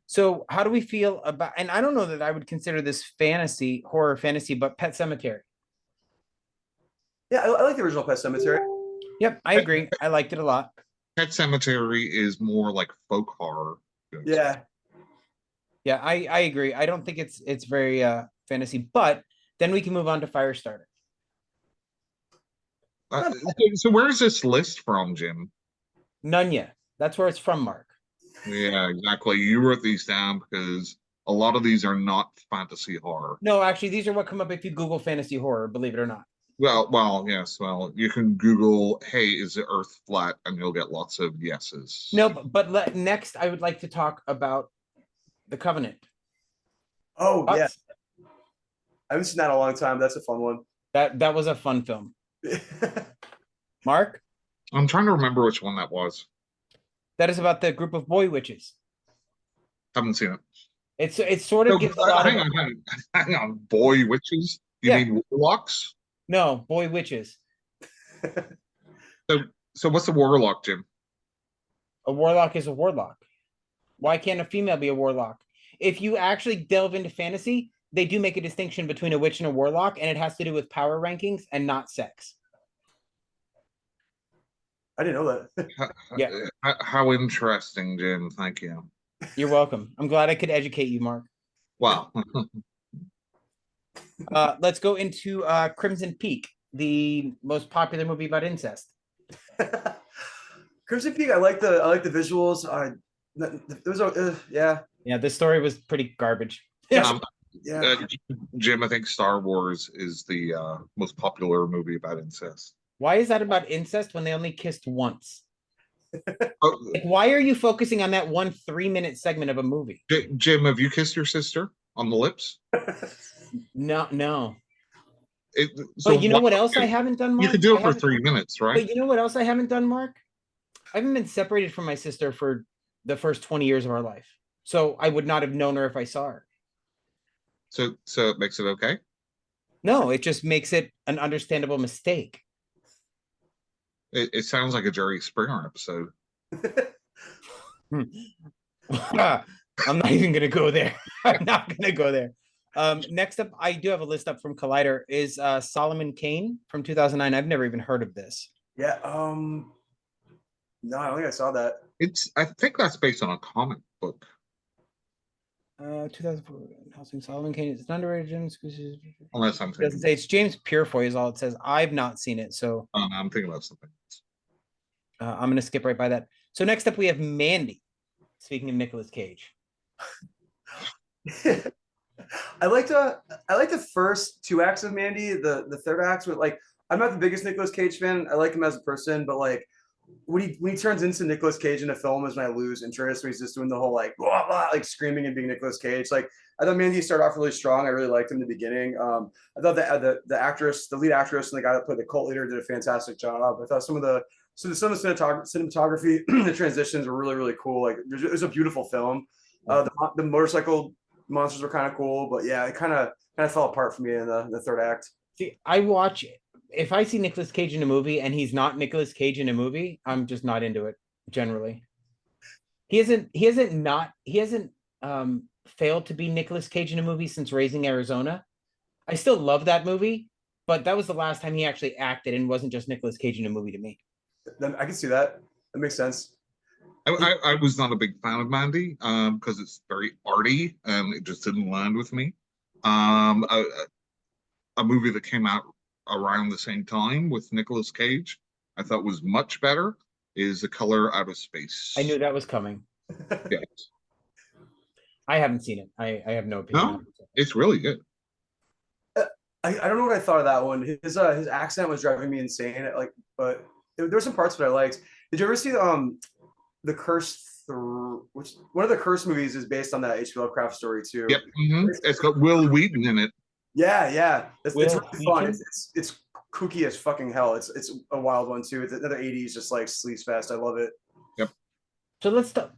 So how do we feel about, and I don't know that I would consider this horror fantasy, but Pet Sematary. Yeah, I like the original Pet Sematary. Yep, I agree. I liked it a lot. Pet Sematary is more like folk horror. Yeah. Yeah, I agree. I don't think it's very fantasy, but then we can move on to Firestarter. So where's this list from, Jim? None yet. That's where it's from, Mark. Yeah, exactly. You wrote these down because a lot of these are not fantasy horror. No, actually, these are what come up if you Google fantasy horror, believe it or not. Well, yes. Well, you can Google, hey, is the Earth flat? And you'll get lots of yeses. No, but next I would like to talk about The Covenant. Oh, yeah. I haven't seen that in a long time. That's a fun one. That was a fun film. Mark? I'm trying to remember which one that was. That is about the group of boy witches. Haven't seen it. It sort of gives a lot of... Hang on. Boy witches? You mean warlocks? No, boy witches. So what's a warlock, Jim? A warlock is a warlock. Why can't a female be a warlock? If you actually delve into fantasy, they do make a distinction between a witch and a warlock, and it has to do with power rankings and not sex. I didn't know that. Yeah. How interesting, Jim. Thank you. You're welcome. I'm glad I could educate you, Mark. Wow. Let's go into Crimson Peak, the most popular movie about incest. Crimson Peak. I like the visuals. Yeah. Yeah, this story was pretty garbage. Yeah. Yeah. Jim, I think Star Wars is the most popular movie about incest. Why is that about incest when they only kissed once? Oh, Like, why are you focusing on that 1 3-minute segment of a movie? Jim, have you kissed your sister on the lips? No. So But you know what else I haven't done, Mark? You could do it for 3 minutes, right? But you know what else I haven't done, Mark? I haven't been separated from my sister for the first 20 years of our life. So I would not have known her if I saw her. So it makes it okay? No, it just makes it an understandable mistake. It sounds like a Jerry Springer episode. I'm not even going to go there. I'm not going to go there. Next up, I do have a list up from Collider, is Solomon Kane from 2009. I've never even heard of this. Yeah. No, I don't think I saw that. I think that's based on a comic book. 2004, Housing Solomon Kane. It's an underrated. Unless I'm It doesn't thinking. say. It's James Purefoy is all it says. I've not seen it, so I'm thinking about something else. I'm going to skip right by that. So next up, we have Mandy. Speaking of Nicolas Cage. I like the first 2 acts of Mandy. The third act with I'm not the biggest Nicolas Cage fan. I like him as a person, but when he turns into Nicolas Cage in a film is when I lose interest. When he's just doing the whole blah, blah, screaming and being Nicolas Cage. I thought Mandy started off really strong. I really liked him in the beginning. I thought the actress, the lead actress, and the guy that played the cult leader did a fantastic job. I thought some of the cinematography, the transitions were really, really cool. It was a beautiful film. The motorcycle monsters were kind of cool, but yeah, it kind of fell apart for me in the third act. See, if I see Nicolas Cage in a movie and he's not Nicolas Cage in a movie, I'm just not into it generally. He hasn't failed to be Nicolas Cage in a movie since Raising Arizona. I still love that movie, but that was the last time he actually acted and wasn't just Nicolas Cage in a movie to me. I can see that. That makes sense. I was not a big fan of Mandy because it's very arty and it just didn't land with me. A movie that came out around the same time with Nicolas Cage I thought was much better is The Color Out of Space. I knew that was coming. Yes. I haven't seen it. I have no opinion. No, it's really good. I don't know what I thought of that one. His accent was driving me insane. But there were some parts that I liked. Did you ever see the Curse? Which one of the Curse movies is based on that H.P. Lovecraft story too? Yep, it's got Will Wheaton in it. Yeah. It's really fun. Wheaton? It's kooky as fucking hell. It's a wild one too. It's another 80s just sleaze fest. I love it. Yep. So let's stop.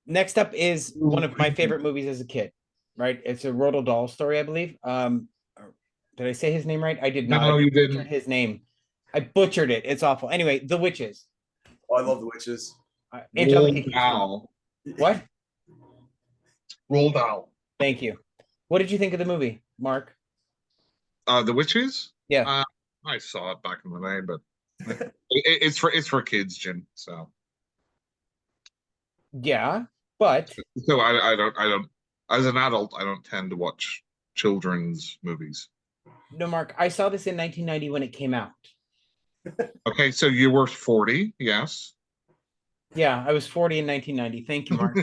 Next up is one of my favorite movies as a kid. Right? It's a Roald Dahl story, I believe. Did I say his name right? I did not. No, you didn't. His name. I butchered it. It's awful. Anyway, The Witches. Oh, I love The Witches. Angelica. Roald What? Dahl. Thank you. What did you think of the movie, Mark? The Witches? Yeah. I saw it back in the day, but it's for kids, Jim. So Yeah, but I don't as an adult I don't tend to watch children's movies. no, Mark, I saw this in 1990 when it came out. Okay, so you were 40, yes. Yeah, I was 40 in 1990. Thank you, Mark.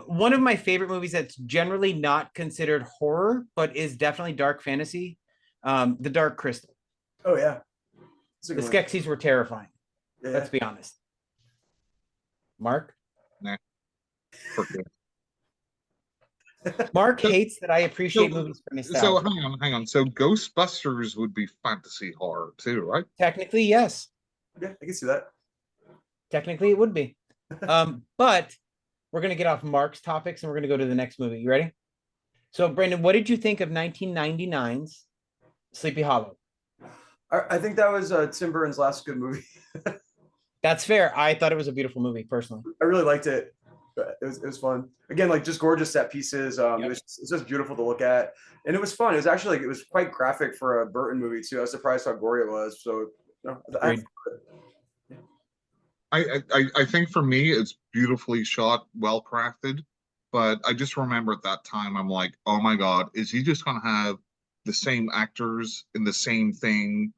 One of my favorite movies that's generally not considered horror, but is definitely dark fantasy, The Dark Crystal. Oh yeah. The Skeksis were terrifying. Yeah. Let's be honest. Mark? Nah. Forget. Mark hates that I appreciate movies for nostalgia. So hang on. So Ghostbusters would be fantasy horror too, right? Technically, yes. Yeah, I can see that. Technically, it would be. But we're going to get off Mark's topics and we're going to go to the next movie. You ready? So, Brandon, what did you think of 1999's Sleepy Hollow? I think that was Tim Burton's last good movie. That's fair. I thought it was a beautiful movie, personally. I really liked it. it was fun. Again, like just gorgeous set pieces. It's just beautiful to look at, and it was fun. It was actually like it was quite graphic for a Burton movie too. I was surprised how gory it was. So, you know, I think for me it's beautifully shot, well crafted, but I just remember at that time I'm like, oh my god, is he just gonna have the same actors in the same thing,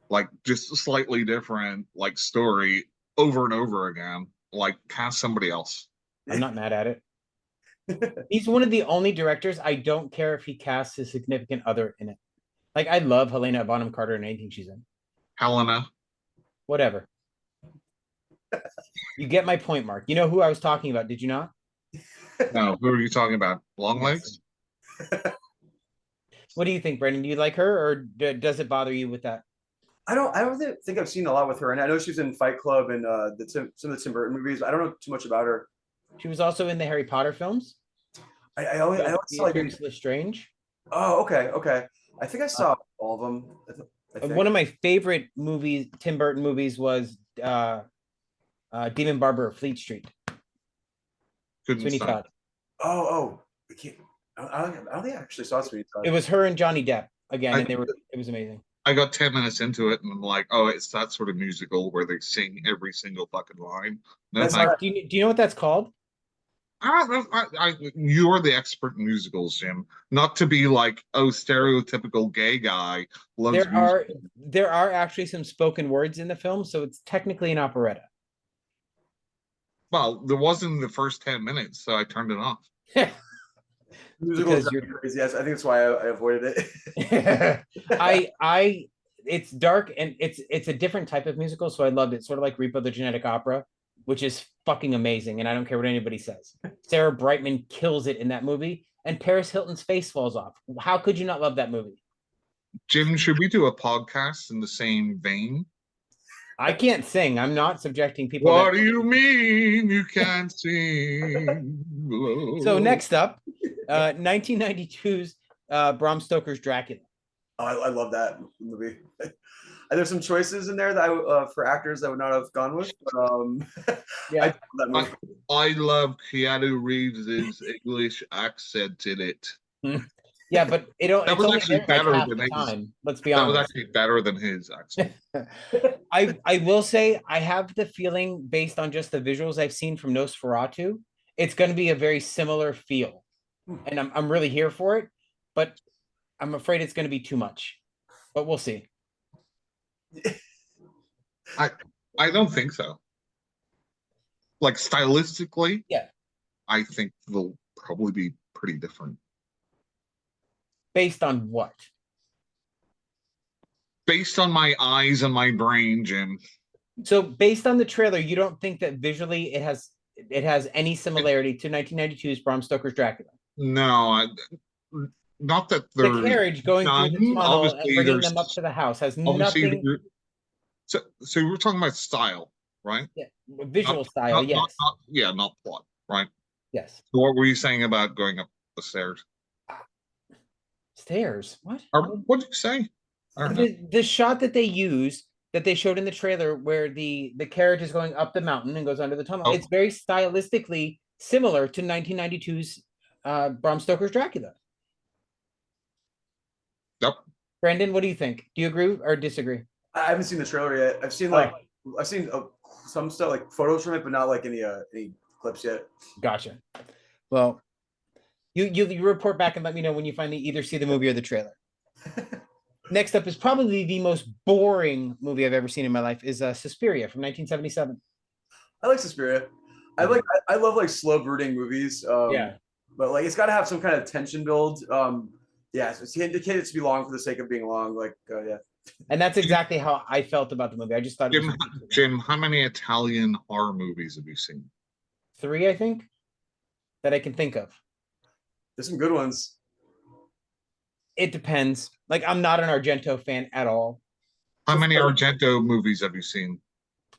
like just slightly different like story over and over again? Like cast somebody else. I'm not mad at it. He's one of the only directors I don't care if he casts his significant other in it. Like I love Helena Bonham Carter in anything she's in. Helena. Whatever. You get my point, Mark. You know who I was talking about, did you not? No, who are you talking about? Longlegs? What do you think, Brendan? Do you like her, or does it bother you with that? I don't think I've seen a lot with her, and I know she was in Fight Club and some of the Tim Burton movies. I don't know too much about her. She was also in the Harry Potter films. I always saw like Lestrange. Oh, okay. I think I saw all of them. One of my favorite movies, Tim Burton movies, was Demon Barber of Fleet Street. Sweeney Todd. Oh, I don't think I actually saw Sweeney Todd. It was her and Johnny Depp again, and it was amazing. I got 10 minutes into it and I'm like, oh, it's that sort of musical where they sing every single fucking line. No, do you know what that's called? You're the expert in musicals, Jim. Not to be like, oh, stereotypical gay guy loves there are actually some spoken words in the film, so it's technically an operetta. Well, there wasn't in the first 10 minutes, so I turned it off. Musicals are crazy. Yes, I think that's why I avoided it. It's dark and it's a different type of musical, so I loved it. Sort of like Repo the Genetic Opera, which is fucking amazing, and I don't care what anybody says. Sarah Brightman kills it in that movie, and Paris Hilton's face falls off. How could you not love that movie? Jim, should we do a podcast in the same vein? I can't sing. I'm not subjecting people. What do you mean you can't sing? So next up, 1992's Bram Stoker's Dracula. Oh, I love that movie. There's some choices in there that for actors I would not have gone with. But, yeah, I love Keanu Reeves' English accent in it. Yeah, but that was actually better than his. Time. Let's be honest. That was actually better than his accent. I will say I have the feeling, based on just the visuals I've seen from Nosferatu, it's going to be a very similar feel, and I'm really here for it. But I'm afraid it's going to be too much. But we'll see. I don't think so. Like stylistically, yeah, I think they'll probably be pretty different. Based on what? Based on my eyes and my brain, Jim. So based on the trailer, you don't think that visually it has any similarity to 1992's Bram Stoker's Dracula? No, not that the carriage going through the tunnel and bringing them up to the house has nothing. So we're talking about style, right? Yeah, visual style. Yes. Not plot, right? Yes. So what were you saying about going up the stairs? Stairs? What? What did you say? The shot that they showed in the trailer where the carriage is going up the mountain and goes under the tunnel. It's very stylistically similar to 1992's Bram Stoker's Dracula. Yep. Brandon, what do you think? Do you agree or disagree? I haven't seen the trailer yet. I've seen some stuff, like photos from it, but not like any clips yet. Gotcha. Well, you report back and let me know when you finally either see the movie or the trailer. Next up is probably the most boring movie I've ever seen in my life, is Suspiria from 1977. I like Suspiria. I love like slow brooding movies. But like it's got to have some kind of tension build. So it's indicated to be long for the sake of being long. Yeah. And that's exactly how I felt about the movie. I just thought Jim, how many Italian horror movies have you seen? 3, I think, that I can think of. There's some good ones. It depends. Like, I'm not an Argento fan at all. How many Argento movies have you seen?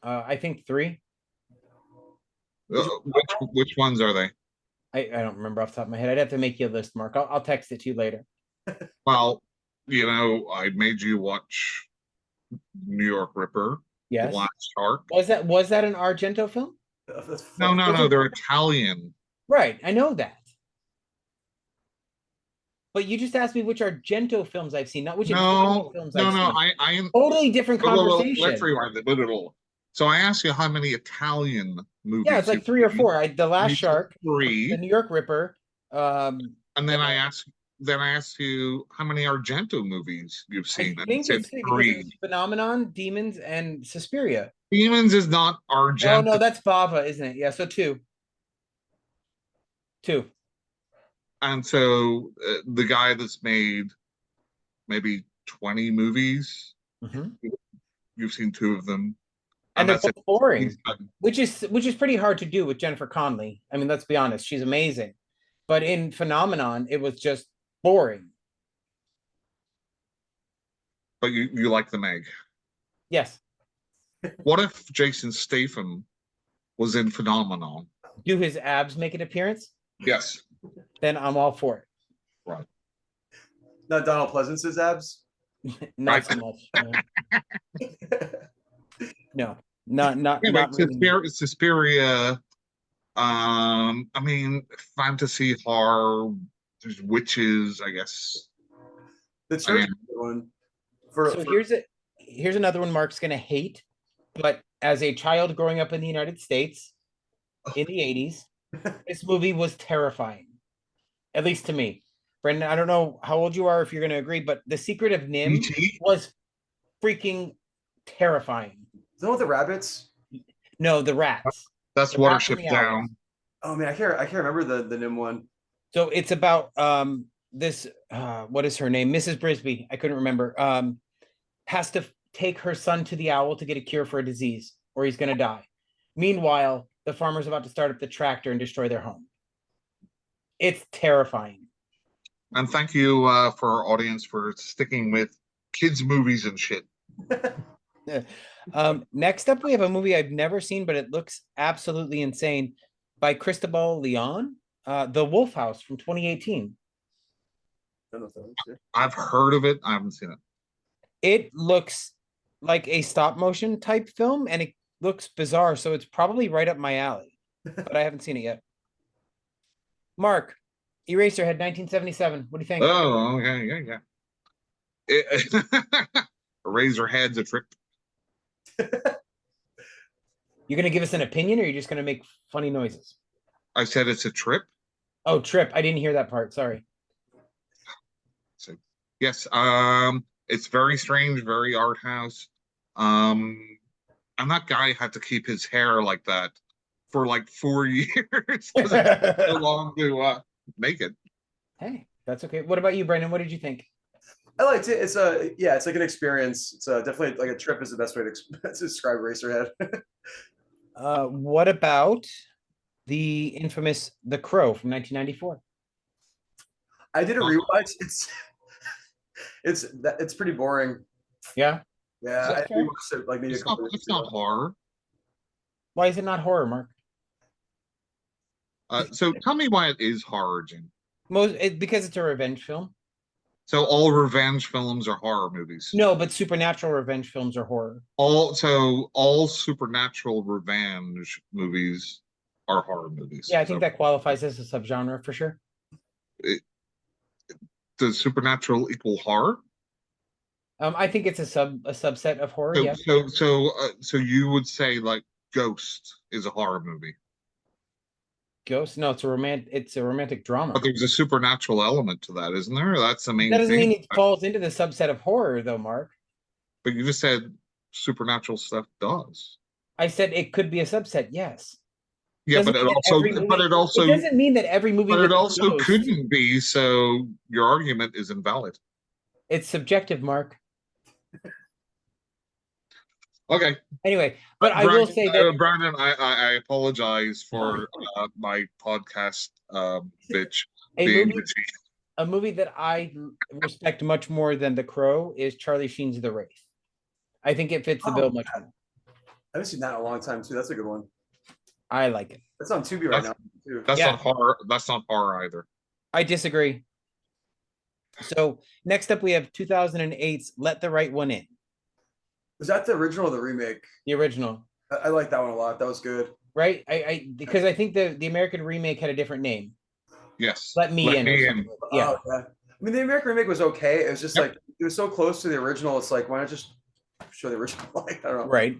I think 3. Which ones are they? I don't remember off the top of my head. I'd have to make you a list, Mark. I'll text it to you later. Well, I made you watch New York Ripper. Yes. Last Shark. Was that an Argento film? No, they're Italian. Right, I know that. But you just asked me which Argento films I've seen, not which Italian No, films no, I've no. seen. I am. Totally different Let's conversation. rewind it. So I asked you how many Italian Yeah, it's movies like you've 3 or seen. 4. The Last You said Shark, the 3, New York Ripper, and then the I asked you how many Argento movies you've I seen, and you think said it's 3 because three. it's Phenomenon, Demons, and Suspiria. Demons is not Oh no, Argento, that's Bava, isn't it? Yeah, so 2. 2. and so the guy that's made maybe 20 movies, Mhm. you've seen 2 of them, And and they're that's it. both boring, He's done. which is pretty hard to do with Jennifer Connelly. I mean, let's be honest, she's amazing. But in Phenomenon, it was just boring. But you like the Meg. Yes. What if Jason Statham was in Phenomenon? Do his abs make an appearance? Yes. Then I'm all for it. Right. Not Donald Pleasance's abs. Not Right. so much. No, not Anyway, really. Suspiria. I mean, fantasy horror. There's witches, I guess. The church is a good one. So here's another one Mark's gonna hate, but as a child growing up in the United States in the 80s, this movie was terrifying. At least to me. Brendan, I don't know how old you are if you're gonna agree, but The Secret of Nim E.T.? was freaking terrifying. Is that with the rabbits? No, the rats. That's The rats Watership and the owls. Down. Oh man, I can't remember the Nim one. So it's about this what is her name? Mrs. Brisby. I couldn't remember. Has to take her son to the owl to get a cure for a disease, or he's gonna die. Meanwhile, the farmer's about to start up the tractor and destroy their home. It's terrifying. And thank you for our audience for sticking with kids' movies and shit. Next up, we have a movie I've never seen, but it looks absolutely insane by Cristobal Leon, The Wolf House from 2018. I don't know if that was it. I've heard of it. I haven't seen it. It looks like a stop motion type film, and it looks bizarre, so it's probably right up my alley, but I haven't seen it yet. Mark, Eraserhead 1977. What do you think? Oh, okay, yeah. Razorhead's a trip. You're gonna give us an opinion, or you're just gonna make funny noises? I said it's a trip. Oh, trip. I didn't hear that part. Sorry. So yes, it's very strange, very art house. And that guy had to keep his hair like that for like 4 years because it took so long to make it. Hey, that's okay. What about you, Brendan? What did you think? I liked it. It's like an experience. It's definitely like a trip is the best way to describe Racerhead. What about the infamous The Crow from 1994? I did a rewatch. It's pretty boring. Yeah. Yeah, I rewatched it like maybe a couple It's not horror. Why is it not horror, Mark? So tell me why it is horror, Jim. Because it's a revenge film. So all revenge films are horror movies. No, but supernatural revenge films are horror. All supernatural revenge movies are horror movies. Yeah, I think that qualifies as a subgenre for sure. Does supernatural equal horror? I think it's a subset of horror. So, Yeah. So you would say like Ghost is a horror movie? Ghost? No, it's a romantic drama. But there's a supernatural element to that, isn't there? That's the main That doesn't thing. mean it falls into the subset of horror, though, Mark. But you just said supernatural stuff does. I said it could be a subset. Yes. Yeah, Doesn't but mean it also doesn't mean that every movie. But with it also ghost, couldn't be. So your argument is invalid. It's subjective, Mark. Okay. Anyway, but I will say that Brandon, I apologize for my podcast bitch being bitchy. A movie that I respect much more than The Crow is Charlie Sheen's The Wraith. I think it fits the bill much more. I haven't seen that in a long time too. That's a good one. I like it. That's on Tubi right now too. That's not horror. That's not horror either. I disagree. So next up, we have 2008's Let the Right One In. Was that the original or the remake? The original. I like that one a lot. That was good. right? Because I think the American remake had a different name. Yes. Let Me In or something. Yeah. Oh, yeah. I mean, the American remake was okay. It was just Yep. like it was so close to the original. It's like, why not just show the original? Like, I don't know. Right.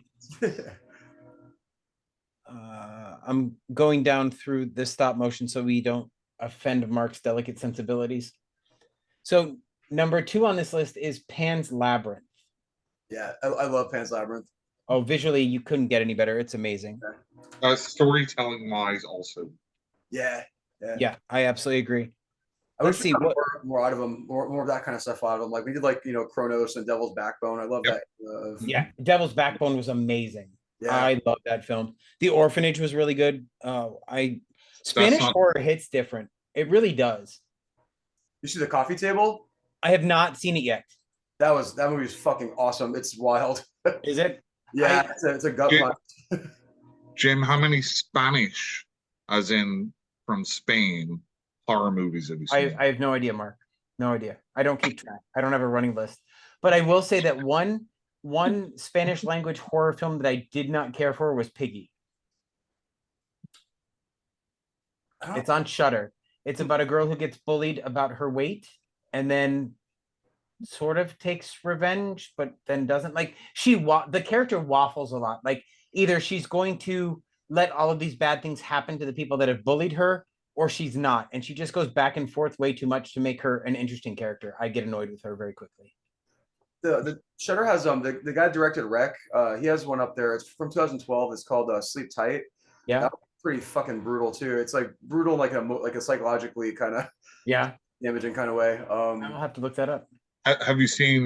I'm going down through the stop motion so we don't offend Mark's delicate sensibilities. So number 2 on this list is Pan's Labyrinth. Yeah, I love Pan's Labyrinth. Oh, visually, you couldn't get any better. It's amazing. Storytelling wise, also. Yeah. Yeah, I absolutely agree. I Let's wish see we got what. more out of them, more of that kind of stuff out of them. Like we did, like Kronos and Devil's Backbone. I love Yep. that. Yeah, Devil's Backbone was amazing. Yeah. I love that film. The Orphanage was really good. Spanish horror hits different. It really does. You see The Coffee Table? I have not seen it yet. That movie is fucking awesome. It's wild. Is it? Yeah, it's a gut punch. Jim, how many Spanish, as in from Spain, horror movies have you seen? I have no idea, Mark. No idea. I don't keep track. I don't have a running list. But I will say that one Spanish language horror film that I did not care for was Piggy. It's on Shudder. It's about a girl who gets bullied about her weight and then sort of takes revenge, but then doesn't. Like the character waffles a lot. Like either she's going to let all of these bad things happen to the people that have bullied her, or she's not. And she just goes back and forth way too much to make her an interesting character. I get annoyed with her very quickly. The Shudder has the guy directed Wreck. He has one up there. It's from 2012. It's called Sleep Tight. Yeah. That was pretty fucking brutal too. It's like brutal, like a psychologically kind of damaging kind of way. I'll have to look that up. Have you seen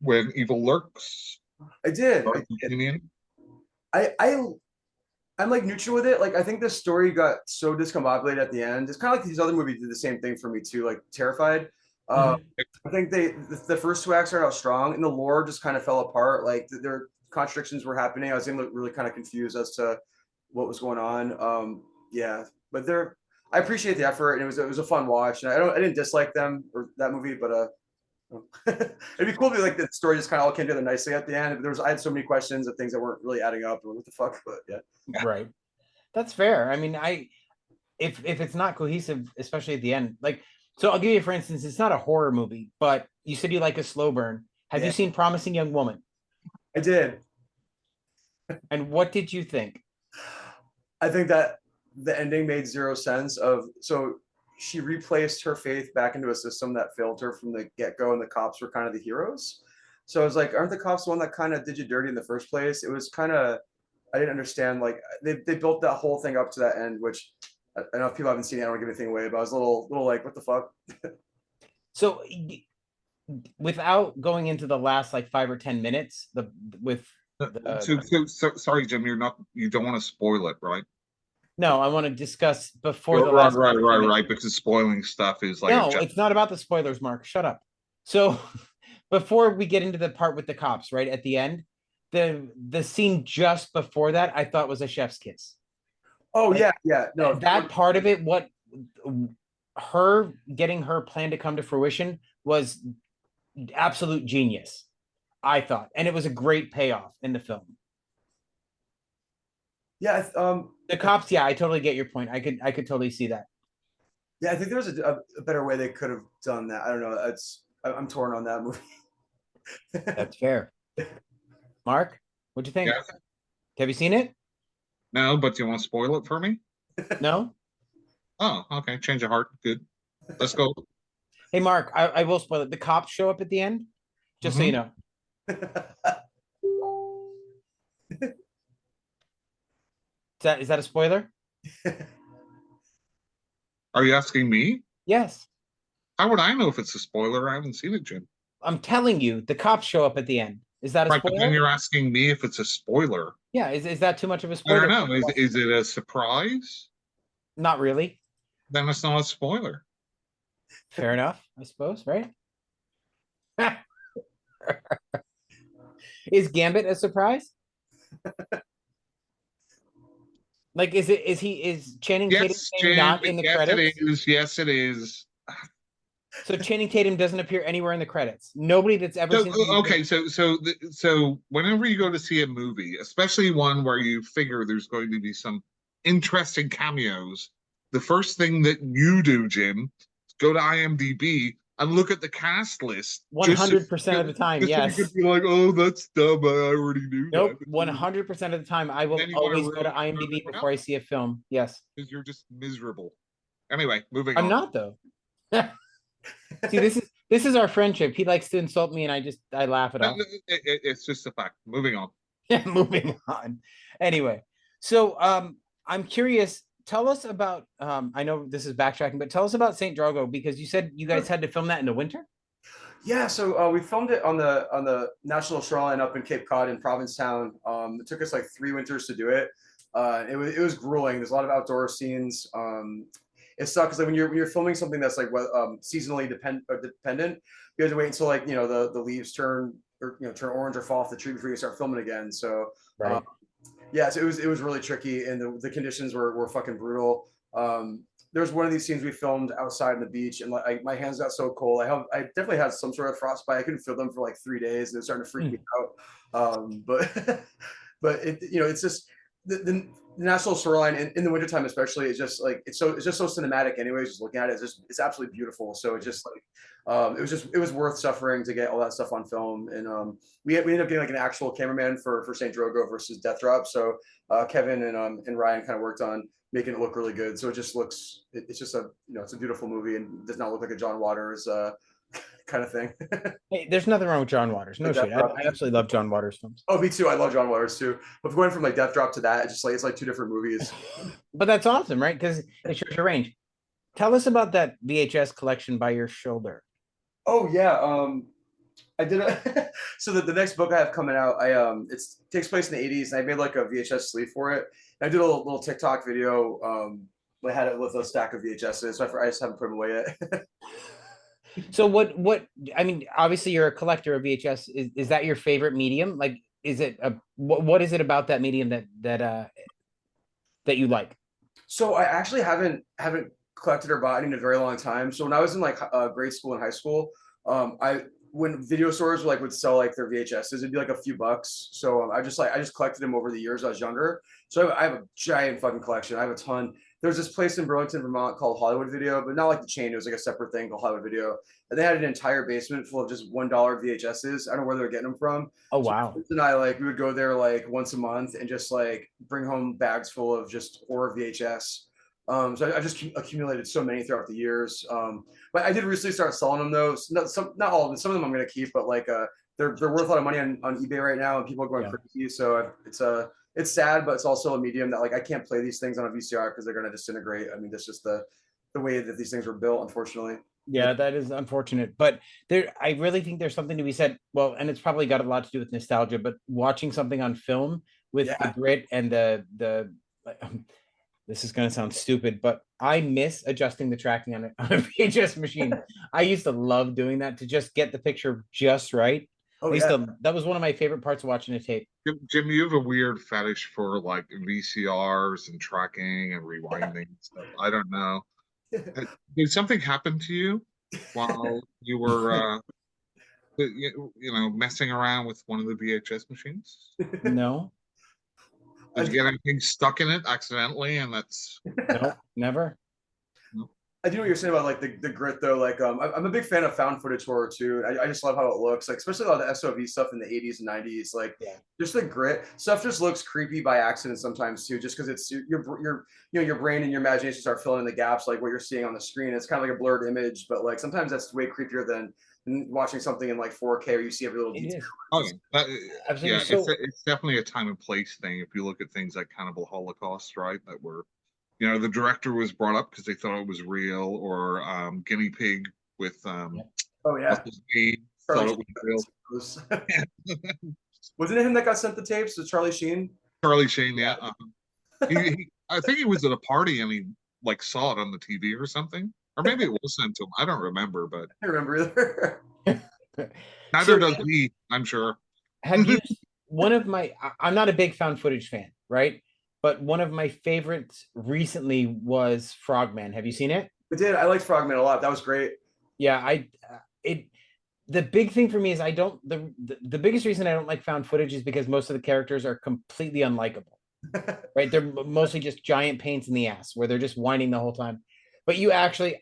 When Evil Lurks? I did. I'm like neutral with it. Like I think the story got so discombobulated at the end. It's kind of like these other movies did the same thing for me too. Like Terrified. I think the first 2 acts started out strong, and the lore just kind of fell apart. Like their contradictions were happening. I was getting really kind of confused as to what was going on. Yeah, but I appreciate the effort, and it was a fun watch. And I didn't dislike them or that movie, but it'd be cool if like the story just kind of all came together nicely at the end. I had so many questions of things that weren't really adding up. What the fuck? But yeah, right. That's fair. I mean, if it's not cohesive, especially at the end, like. So I'll give you, for instance, it's not a horror movie, but you said you like a slow burn. Have you seen Promising Young Woman? I did. And what did you think? I think that the ending made zero sense. So she replaced her faith back into a system that failed her from the get-go, and the cops were kind of the heroes. So I was like, aren't the cops the one that kind of did you dirty in the first place? It was kind of, I didn't understand. Like they built that whole thing up to that end, which I know if people haven't seen it, I don't want to give anything away, but I was a little like, what the fuck? So without going into the last like 5 or 10 minutes, sorry, Jim, you don't want to spoil it, right? No, I want to discuss before the right, last. Right. Because spoiling stuff is like. No, it's not about the spoilers, Mark. Shut up. So before we get into the part with the cops, right at the end, the scene just before that, I thought was a chef's kiss. Oh yeah. No, that part of it, what her getting her plan to come to fruition was absolute genius, I thought, and it was a great payoff in the film. Yeah, the cops. Yeah, I totally get your point. I could totally see that. Yeah, I think there was a better way they could have done that. I don't know. I'm torn on that movie. That's fair. Mark, what'd you think? Yeah. Have you seen it? No, but do you want to spoil it for me? No. Oh, okay. Change of heart. Good. Let's go. Hey, Mark, I will spoil it. The cops show up at the end, just so you know. Is that a spoiler? Are you asking me? Yes. How would I know if it's a spoiler? I haven't seen it, Jim. I'm telling you, the cops show up at the end. Is that a spoiler? But then you're asking me if it's a spoiler. Yeah, is that too much of a spoiler? I don't know. Is it a surprise? Not really. Then it's not a spoiler. Fair enough, I suppose, right? Is Gambit a surprise? Like, is Channing Tatum not in the credits? Yes, it is. So Channing Tatum doesn't appear anywhere in the credits. Nobody that's ever So, seen the okay, so whenever you go to see a movie, especially one where you figure there's going to be some interesting cameos, the first thing that you do, Jim, is go to IMDb and look at the cast list. 100% of the time, just so you yes. could be like, oh, that's dumb. I already knew Nope, that. 100% of the time, I will Then you want to always go to ruin it for IMDb everyone before I else see a film. Yes, because you're just miserable. Anyway, moving I'm on. not though. See, this is our friendship. He likes to insult me, and I laugh it off. It's just a fact. Moving on. Moving on. Anyway, so I'm curious. Tell us about. I know this is backtracking, but tell us about Saint Drogo because you said you guys had to film that in the winter. Yeah, so we filmed it on the national shoreline up in Cape Cod in Provincetown. It took us like 3 winters to do it. It was grueling. There's a lot of outdoor scenes. It sucks because like when you're filming something that's like seasonally dependent, you have to wait until like the leaves turn or turn orange or fall off the tree before you start filming again. So Right. yeah, so it was really tricky, and the conditions were fucking brutal. There's one of these scenes we filmed outside on the beach, and like my hands got so cold. I definitely had some sort of frostbite. I couldn't feel them for like 3 days, and it was starting to freak me out. But but it's just the national shoreline in the wintertime especially is just like it's just so cinematic anyways. Just looking at it, it's absolutely beautiful. So it's just like it was worth suffering to get all that stuff on film. And we ended up getting like an actual cameraman for Saint Drogo versus Death Drop. So Kevin and Ryan kind of worked on making it look really good. So it just looks it's just it's a beautiful movie and does not look like a John Waters kind of thing. Hey, there's nothing wrong with John Waters. No shit. I absolutely love John Waters films. Oh, me too. I love John Waters too. But going from like Death Drop to that, it's like two different movies. But that's awesome, right? Because it shows your range. Tell us about that VHS collection by your shoulder. Oh yeah. I did so the next book I have coming out, it takes place in the 80s, and I made like a VHS sleeve for it. And I did a little TikTok video. I had it with a stack of VHSs, so I just haven't put them away yet. So what I mean, obviously you're a collector of VHS. Is that your favorite medium? Like, is it what is it about that medium that you like? So I actually haven't collected or bought in a very long time. So when I was in like grade school and high school, when video stores would sell like their VHSs, it'd be like a few bucks. So I just collected them over the years I was younger. So I have a giant fucking collection. I have a ton. There's this place in Burlington, Vermont called Hollywood Video, but not like the chain. It was like a separate thing called Hollywood Video. And they had an entire basement full of just $1 VHSs. I don't know where they're getting them from. Oh wow. So and I we would go there like once a month and just like bring home bags full of just horror VHS. So I just accumulated so many throughout the years. But I did recently start selling them though. Not all of them. Some of them I'm gonna keep, but like they're worth a lot of money on eBay right now, and people are going crazy. So it's sad, but it's also a medium that like I can't play these things on a VCR because they're gonna disintegrate. I mean, that's just the way that these things were built, unfortunately. Yeah, that is unfortunate. But I really think there's something to be said. Well, and it's probably got a lot to do with nostalgia, but watching something on film with the grit and the this is going to sound stupid, but I miss adjusting the tracking on a VHS machine. I used to love doing that to just get the picture just right. Oh, that was one of my favorite parts of watching a tape. Jim, you have a weird fetish for like VCRs and tracking and rewinding stuff. I don't know. Did something happen to you while you were, messing around with one of the VHS machines? No. Did you get anything stuck in it accidentally? And that's no, never. I do know what you're saying about like the grit though. Like I'm a big fan of found footage horror too. I just love how it looks. Like especially a lot of the SOV stuff in the 80s and 90s. Like just the grit stuff just looks creepy by accident sometimes too. Just because it's your brain and your imagination start filling in the gaps like what you're seeing on the screen. It's kind of like a blurred image, but like sometimes that's way creepier than watching something in like 4K where you see every little detail. Absolutely. Yeah, it's definitely a time and place thing. If you look at things like Cannibal Holocaust, right, that were, the director was brought up because they thought it was real, or Guinea Pig with Wasn't it him that got sent the tapes? Was Charlie Sheen? Charlie Sheen, yeah. I think he was at a party and he like saw it on the TV or something. Or maybe it was sent to him. I don't remember, but I don't remember either. Neither does he, I'm sure. Have you I'm not a big found footage fan, right? But one of my favorites recently was Frogman. Have you seen it? I did. I liked Frogman a lot. That was great. Yeah, the big thing for me is I don't the biggest reason I don't like found footage is because most of the characters are completely unlikable. Right? They're mostly just giant pains in the ass where they're just whining the whole time. But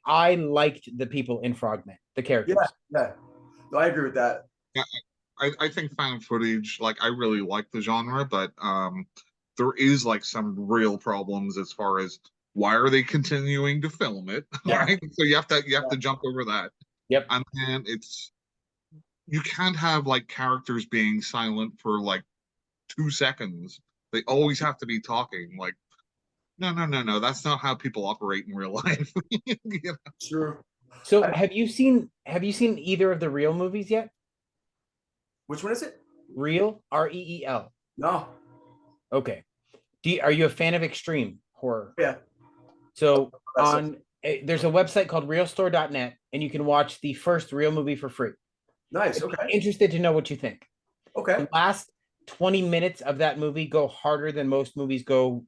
I liked the people in Frogman, the characters. Yeah. No, I agree with that. Yeah, I think found footage, like I really like the genre, but there is like some real problems as far as why are they continuing to film it? Yeah. Right? So you have to jump over that. Yep. And then you can't have like characters being silent for like 2 seconds. They always have to be talking. Like, no. That's not how people operate in real life. You know? True. So have you seen either of the Real movies yet? Which one is it? Real, Reel. No. Okay. Are you a fan of extreme horror? Yeah. So there's a website called realstore.net and you can watch the first Real movie for free. Nice. I'd be Okay. interested to know what you think. Okay. The last 20 minutes of that movie go harder than most movies go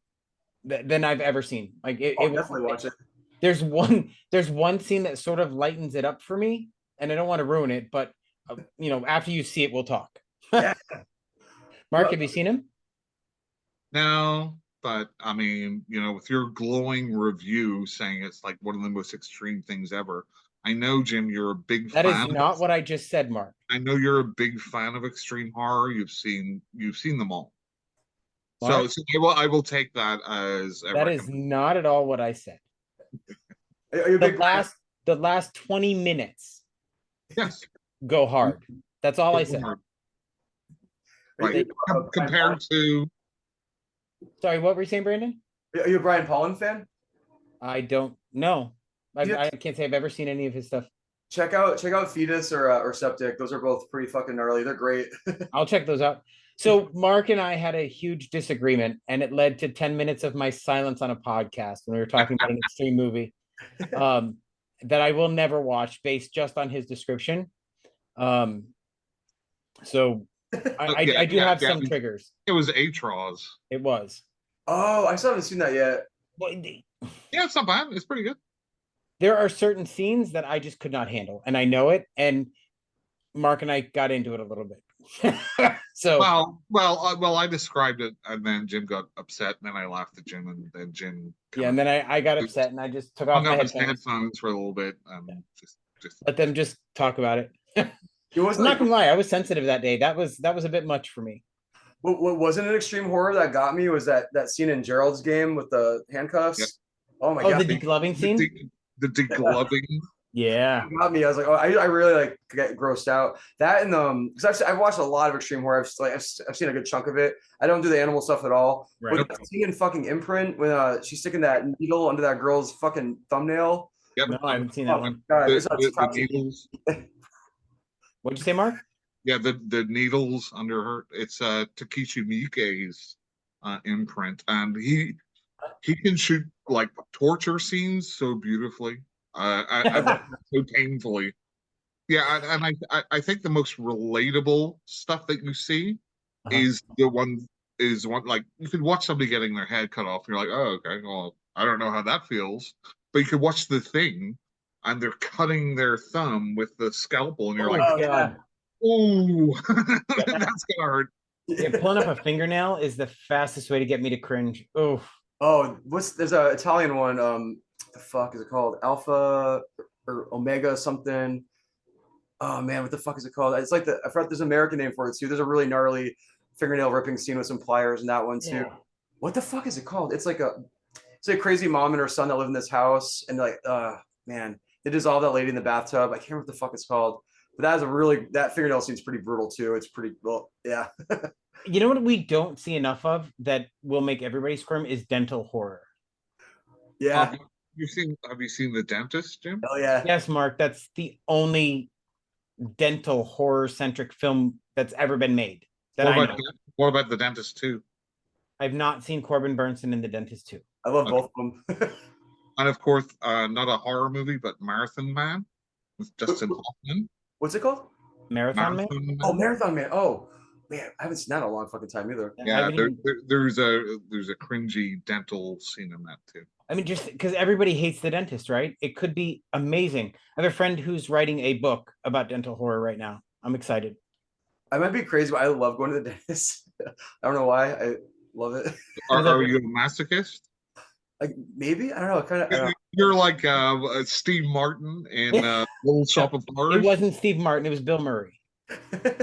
than I've ever seen. Like I'll definitely watch it. There's one scene that sort of lightens it up for me, and I don't want to ruin it, but after you see it, we'll talk. Yeah. Mark, have you seen him? No, but I mean, with your glowing review saying it's like one of the most extreme things ever, I know, Jim, you're a big That fan. is not what I just said, Mark. I know you're a big fan of extreme horror. You've seen them all. Mark? So I will take that as that is not at all what I said. Are you a big The last 20 minutes yes go hard. That's all I said. Right. Compared to. Sorry, what were you saying, Brandon? Are you a Brian Pollan fan? I don't know. Yes. I can't say I've ever seen any of his stuff. Check out Fetus or Septic. Those are both pretty fucking gnarly. They're great. I'll check those out. So Mark and I had a huge disagreement, and it led to 10 minutes of my silence on a podcast when we were talking about an extreme movie that I will never watch based just on his description. So I do have some triggers. It was Atroz. It was. Oh, I still haven't seen that yet. Well, yeah, it's not bad. It's pretty good. There are certain scenes that I just could not handle, and I know it. And Mark and I got into it a little bit. So well, I described it, and then Jim got upset, and then I laughed at Jim, and then Jim. And then I got upset, and I just took off my headphones for a little bit. Just let them just talk about it. I'm not gonna lie, I was sensitive that day. That was a bit much for me. What wasn't an extreme horror that got me was that scene in Gerald's game with the handcuffs. Yep. Oh my god! The degloving scene. The degloving. Yeah, it got me. I was like, oh, I really get grossed out. That and because I've watched a lot of extreme horror. I've seen a good chunk of it. I don't do the animal stuff at all. Right. But that scene in fucking Imprint when she's sticking that needle under that girl's fucking thumbnail. Yep. No, I haven't seen that one. God, the needles. What'd you say, Mark? Yeah, the needles under her. It's Takeshi Miike's imprint, and he can shoot like torture scenes so beautifully, so painfully. Yeah, and I think the most relatable stuff that you see is one like you could watch somebody getting their head cut off, and you're like, oh, okay, well, I don't know how that feels, but you could watch The Thing, and they're cutting their thumb with the scalpel, and you're like, God. Ooh, that's gonna hurt. Yeah, pulling up a fingernail is the fastest way to get me to cringe. Oh, there's a Italian one. The fuck is it called? Alpha or Omega something. Oh man, what the fuck is it called? It's like I forgot. There's an American name for it too. There's a really gnarly fingernail ripping scene with some pliers in that one too. Yeah. What the fuck is it called? It's like a crazy mom and her son that live in this house, and man, they dissolve that lady in the bathtub. I can't remember what the fuck it's called. But that fingernail scene's pretty brutal too. It's pretty yeah. You know what we don't see enough of that will make everybody squirm is dental horror. Yeah. Have you seen The Dentist, Jim? Oh yeah. Yes, Mark. That's the only dental horror centric film that's ever been made. What about The Dentist 2? I've not seen Corbin Burnson in The Dentist 2. I love both of them. And of course, not a horror movie, but Marathon Man with Justin Hoffman. What's it called? Marathon Man? Oh, Marathon Man. Oh, man, I haven't seen that in a long fucking time either. Yeah, there's a cringy dental scene in that too. I mean, just because everybody hates the dentist, right? It could be amazing. I have a friend who's writing a book about dental horror right now. I'm excited. I might be crazy, but I love going to the dentist. I don't know why. I love it. Are you a masochist? Like maybe I don't know. Kind of. I don't know. You're like Steve Martin in Little Shop of It Horrors. wasn't Steve Martin, it was Bill Murray.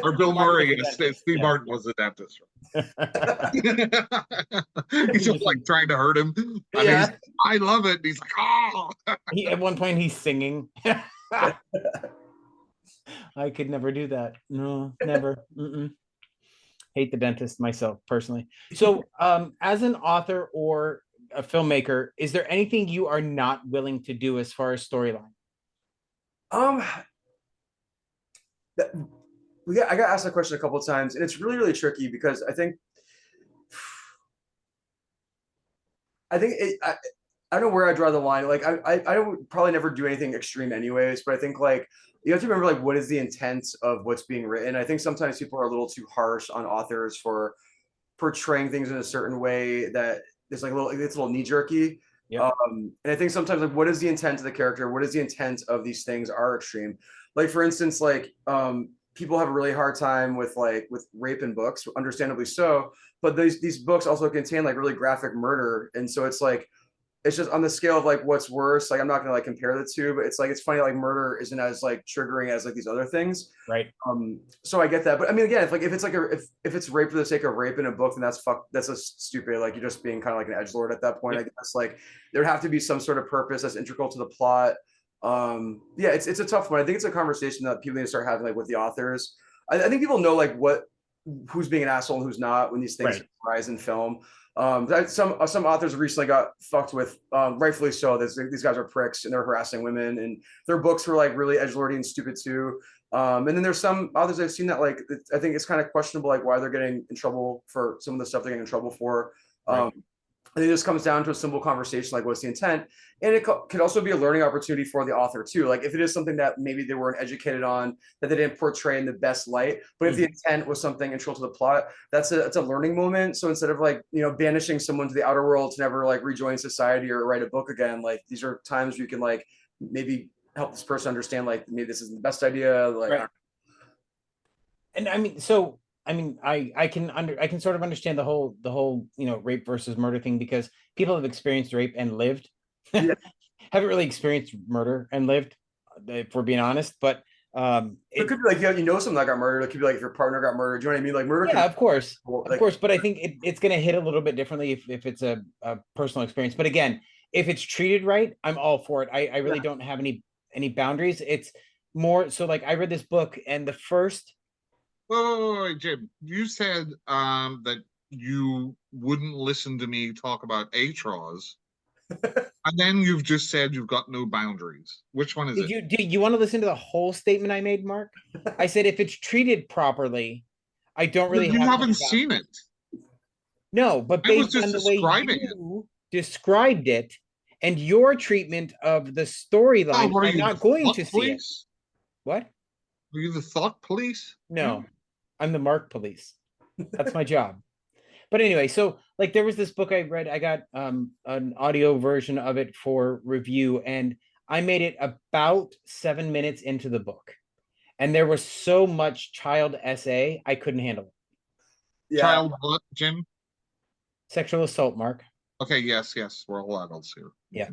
Or Bill Murray. was Yes, the dentist, Steve yeah. Martin was the dentist. He's just like trying to hurt him. And Yeah. I love it. He's like, oh. At one point he's singing. I could never do that. No, never. Mm-mm. Hate the dentist myself personally. So, as an author or a filmmaker, is there anything you are not willing to do as far as storyline? I got asked that question a couple of times, and it's really tricky because I think I don't know where I draw the line. Like I would probably never do anything extreme anyways, but I think like you have to remember like what is the intent of what's being written. I think sometimes people are a little too harsh on authors for portraying things in a certain way that it's like it's a little knee jerky. Yeah. And I think sometimes like what is the intent of the character? What is the intent of these things are extreme. Like for instance, like people have a really hard time with rape in books, understandably so. But these books also contain like really graphic murder, and so it's like it's just on the scale of like what's worse. Like I'm not gonna like compare the two, but it's like it's funny like murder isn't as like triggering as like these other things. Right. So I get that, but I mean again, if it's like if it's rape for the sake of rape in a book, then that's just stupid. Like you're just being kind of like an edgelord at that point. Yeah. I guess like there'd have to be some sort of purpose that's integral to the plot. Yeah, it's a tough one. I think it's a conversation that people need to start having like with the authors. I think people know like who's being an asshole and who's not when these things rise in film. Some authors recently got fucked with, rightfully so. These guys are pricks and they're harassing women, and their books were like really edgelordy and stupid too. And then there's some authors I've seen that like I think it's kind of questionable like why they're getting in trouble for some of the stuff they're getting in trouble for. I think it just comes down to a simple conversation like what's the intent, and it could also be a learning opportunity for the author too. Like if it is something that maybe they weren't educated on, that they didn't portray in the best light, but if the intent was something integral to the plot, that's a learning moment. So instead of like banishing someone to the outer world to never like rejoin society or write a book again, like these are times where you can like maybe help this person understand like maybe this isn't the best idea. Like, and I mean, so I can sort of understand the whole rape versus murder thing, because people have experienced rape and lived. Yeah. Haven't really experienced murder and lived, if we're being honest. But it could be like someone that got murdered. It could be like if your partner got murdered. Do you know what I mean? Like murder. Yeah, of course. But I think it's going to hit a little bit differently if it's a personal experience. But again, if it's treated right, I'm all for it. I really don't have any boundaries. It's more so like I read this book and the first. Wait, Jim, you said that you wouldn't listen to me talk about ATRAs, and then you've just said you've got no boundaries. Which one is it? Do you want to listen to the whole statement I made, Mark? I said if it's treated properly, I don't really. You haven't seen it. No, but based on the way you described it and your treatment of the storyline, I'm not going to see it. What? Are you the thought police? No. I'm the Mark police. That's my job. But anyway, so like there was this book I read. I got an audio version of it for review, and I made it about 7 minutes into the book. And there was so much child SA, I couldn't handle it. Yeah. Child what, Jim? Sexual assault, Mark. Okay, yes. We're all adults here. Yeah.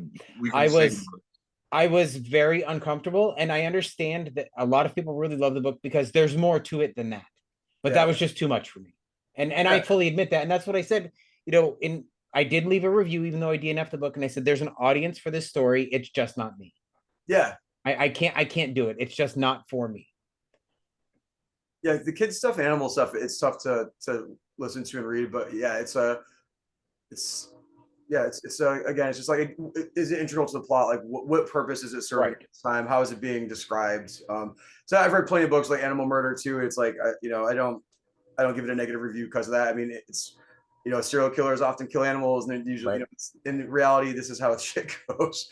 I was very uncomfortable, and I understand that a lot of people really love the book because there's more to it than that. But that was just too much for me. And I fully admit that. And that's what I said, I did leave a review, even though I DNF'd the book. And I said, there's an audience for this story. It's just not me. Yeah. I can't do it. It's just not for me. Yeah. The kids stuff, animal stuff, it's tough to listen to and read, but yeah, it's again, it's just like, is it integral to the plot? Like what purpose is it serving at this time? How is it being described? So I've read plenty of books like Animal Murder too. It's like, I don't give it a negative review because of that. I mean, it's, serial killers often kill animals, and then usually, in reality, this is how the shit goes.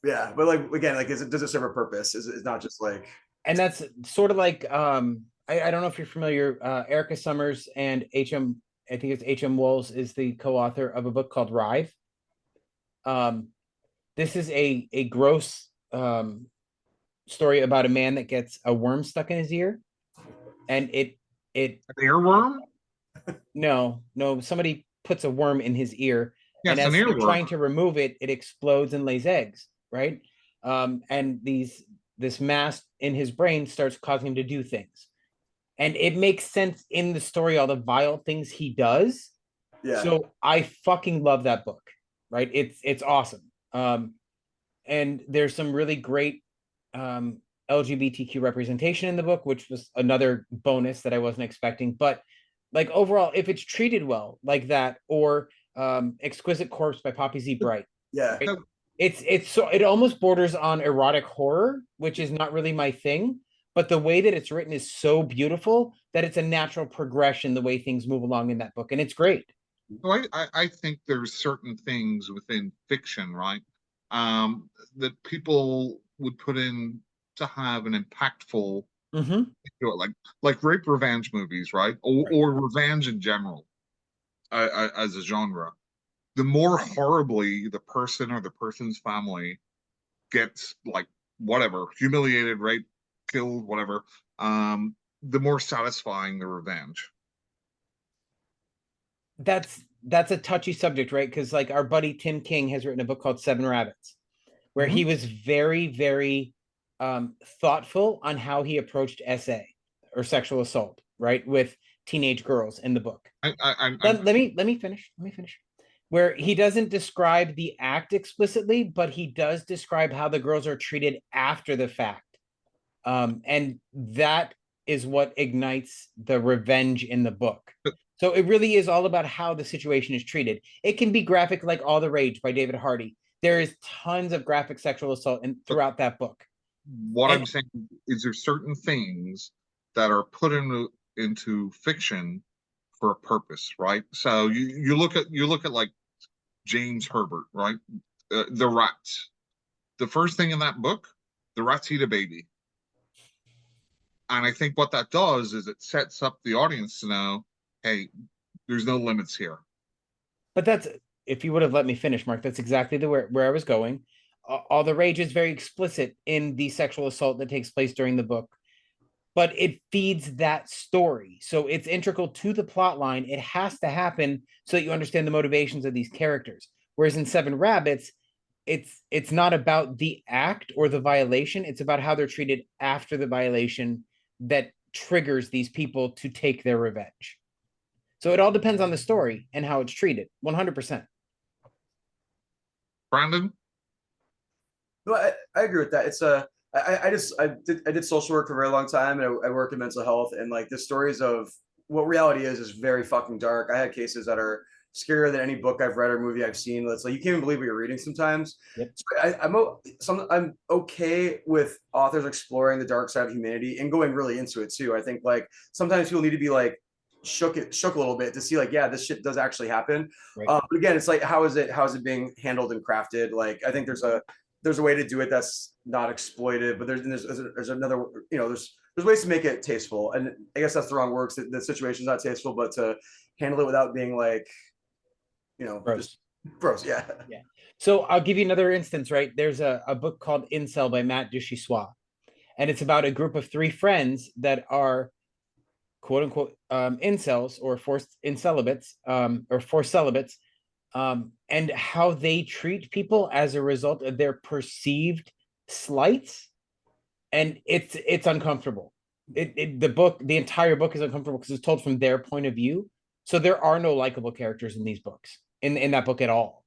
Yeah. But like, again, like, does it serve a purpose? Is it not just like, and that's sort of like, I don't know if you're familiar, Erica Summers and I think it's H.M. Wells is the co-author of a book called Rive. This is a gross story about a man that gets a worm stuck in his ear, and it An earworm? no, somebody puts a worm in his ear, and Yes, an as they're earworm. trying to remove it, it explodes and lays eggs, right? And this mass in his brain starts causing him to do things, and it makes sense in the story, all the vile things he does. Yeah. So I fucking love that book, right? It's awesome. And there's some really great LGBTQ representation in the book, which was another bonus that I wasn't expecting. But like overall, if it's treated well, like that, or Exquisite Corpse by Poppy Z. Bright, Yeah. right? It's so it almost borders on erotic horror, which is not really my thing. But the way that it's written is so beautiful that it's a natural progression the way things move along in that book, and it's great. So I think there's certain things within fiction, right, that people would put in to have an impactful, Mm-hmm. like rape revenge movies, right, Right. or revenge in general, as a genre. The more horribly the person or the person's family gets, like, whatever, humiliated, raped, killed, whatever, the more satisfying the revenge. That's a touchy subject, right? Because like our buddy Tim King has written a book called Seven Rabbits, where he was very, very thoughtful on how he approached SA or sexual assault, right, with teenage girls in the book. Let me finish. Let me finish. Where he doesn't describe the act explicitly, but he does describe how the girls are treated after the fact, and that is what ignites the revenge in the book. So it really is all about how the situation is treated. It can be graphic, like All the Rage by David Hardy. There is tons of graphic sexual assault throughout that book. What And I'm saying is there's certain things that are put into fiction for a purpose, right? So you look at like James Herbert, right? The rats. The first thing in that book, the rats eat a baby. And I think what that does is it sets up the audience to know, hey, there's no limits here. But that's, if you would have let me finish, Mark, that's exactly where I was going. All the Rage is very explicit in the sexual assault that takes place during the book, but it feeds that story. So it's integral to the plot line. It has to happen so that you understand the motivations of these characters. Whereas in Seven Rabbits, it's not about the act or the violation. It's about how they're treated after the violation that triggers these people to take their revenge. So it all depends on the story and how it's treated. 100%. Brandon? No, I agree with that. It's I did social work for a very long time, and I work in mental health, and like the stories of what reality is very fucking dark. I had cases that are scarier than any book I've read or movie I've seen. It's like you can't even believe what you're reading sometimes. Yep. So I'm okay with authors exploring the dark side of humanity and going really into it too. I think like sometimes people need to be like shook a little bit to see like, yeah, this shit does actually happen. Right. But again, it's like how is it being handled and crafted? Like I think there's a way to do it that's not exploitive, but there's another, there's ways to make it tasteful, and I guess that's the wrong words. The situation's not tasteful, but to handle it without being like, Gross. just gross. Yeah. Yeah. So I'll give you another instance, right? There's a book called Incel by Matt Duchessois, and it's about a group of three friends that are quote unquote incels or forced incelibates, or forced celibates, and how they treat people as a result of their perceived slights, and it's uncomfortable. The entire book is uncomfortable because it's told from their point of view. So there are no likable characters in these books, in that book at all.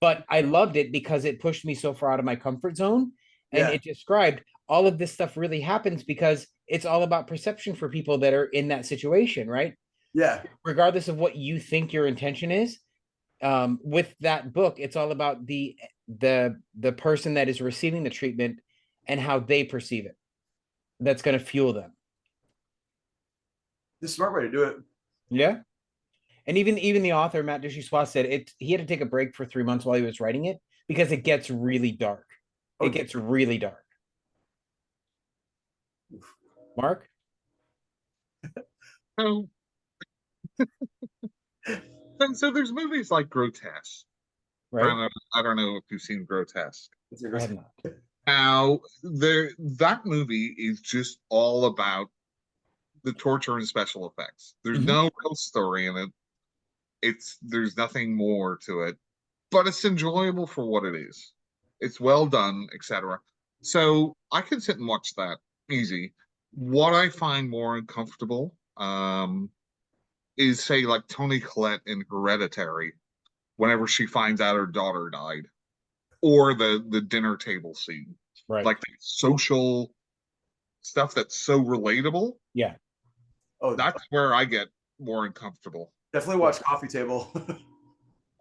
But I loved it because it pushed me so far out of my comfort zone, and Yeah. it described all of this stuff really happens because it's all about perception for people that are in that situation, right? Yeah. Regardless of what you think your intention is, with that book, it's all about the person that is receiving the treatment and how they perceive it. That's going to fuel them. The smart way to do it. Yeah. And even the author, Matt Duchessois, said he had to take a break for 3 months while he was writing it because it gets really dark. It gets really dark. Mark? So there's movies like Grotesque, Right. Brandon, I don't know if you've seen Grotesque. I have not. Now, that movie is just all about the torture and special effects. There's Mhm. no real story in it. There's nothing more to it, but it's enjoyable for what it is. It's well done, etc. So I can sit and watch that easy. What I find more uncomfortable is, say, like Toni Collette in Hereditary, whenever she finds out her daughter died, or the dinner table scene, Right. like the social stuff that's so relatable. Yeah. Oh, That's where I get more uncomfortable. definitely watch Coffee Table.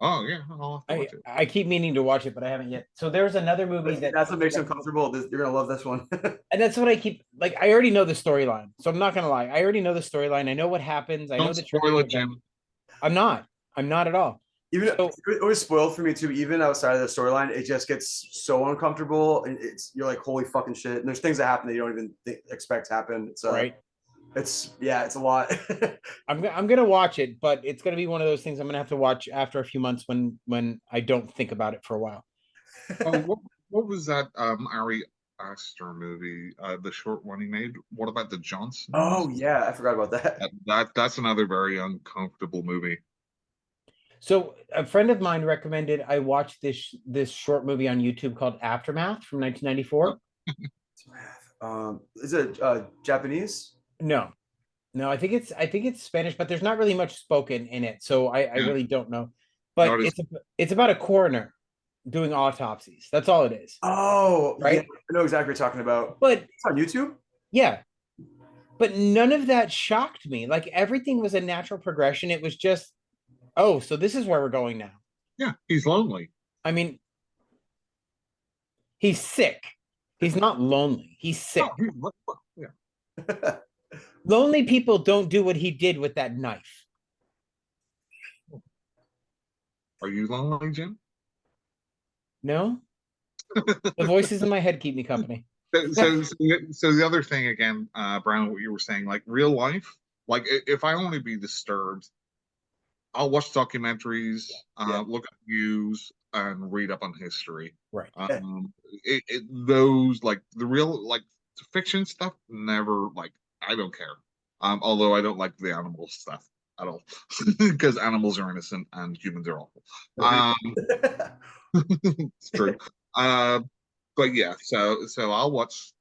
Oh yeah, I'll have to watch it. I keep meaning to watch it, but I haven't yet. So there's another movie That's what makes them comfortable. You're gonna love this one. and that's what I keep like. I already know the storyline, so I'm not gonna lie. I already know the storyline. I know what happens. I know Don't the spoil it, Jim. I'm not. I'm not at all. Even So- it was spoiled for me too. Even outside of the storyline, it just gets so uncomfortable, and you're like, holy fucking shit. And there's things that happen that you don't even expect to happen. It's Right. It's a lot. I'm gonna watch it, but it's gonna be one of those things I'm gonna have to watch after a few months when I don't think about it for a while. Oh, what was that Ari Aster movie? The short one he made. What about the Johnsons? Oh yeah, I forgot about that. That's another very uncomfortable movie. So a friend of mine recommended I watch this short movie on YouTube called Aftermath from 1994. Is it Japanese? No, I think it's Spanish, but there's not really much spoken in it, so I really don't know. But it's about a coroner doing autopsies. That's all it is. Oh, right. Yeah, I know exactly what you're talking about. But It's on YouTube. yeah, but none of that shocked me. Like everything was a natural progression. It was just, oh, so this is where we're going now. Yeah, he's lonely. I mean, he's sick. He's not lonely. He's sick. Oh, yeah. Lonely people don't do what he did with that knife. Are you lonely, Jim? No? The voices in my head keep me company. So the other thing again, Brown, what you were saying, like real life, like if I want to be disturbed, I'll watch documentaries, look at news, and read up on history. Right. Those like the real like fiction stuff, never like I don't care. Although I don't like the animal stuff at all, because animals are innocent and humans are awful. It's true. But yeah, so I'll watch,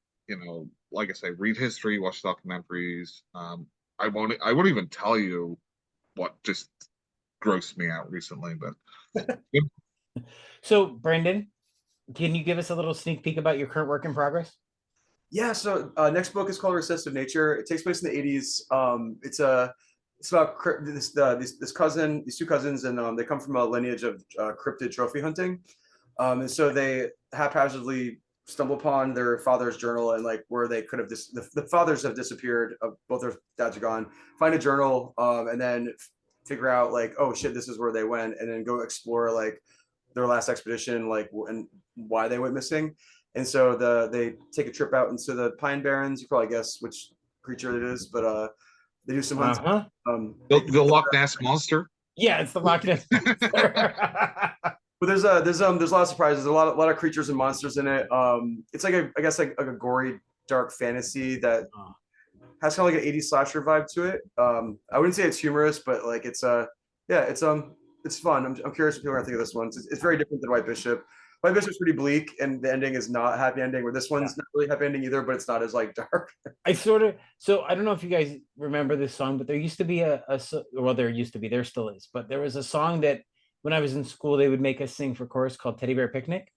like I say, read history, watch documentaries. I won't even tell you what just grossed me out recently, but So, Brandon, can you give us a little sneak peek about your current work in progress? Yeah, so next book is called Recessive Nature. It takes place in the 80s. It's about these two cousins, and they come from a lineage of cryptid trophy hunting. And so they haphazardly stumble upon their father's journal, and like where they could have the fathers have disappeared. Both their dads are gone. Find a journal, and then figure out like, oh shit, this is where they went, and then go explore like their last expedition, like and why they went missing. And so they take a trip out into the Pine Barrens. You probably guess which creature it is, but they do some hunting. The Loch Ness monster. Yeah, it's the Loch Ness monster. But there's a lot of surprises. There's a lot of creatures and monsters in it. It's like I guess like a gory, dark fantasy that has kind of like an 80s slasher vibe to it. I wouldn't say it's humorous, but like it's fun. I'm curious what people are gonna think of this one. It's very different than White Bishop. White Bishop's pretty bleak, and the ending is not a happy ending. Where this one's not really happy ending either, but it's not as like dark. So I don't know if you guys remember this song, but there used to be there still is, but there was a song that when I was in school, they would make us sing for chorus called Teddy Bear Picnic.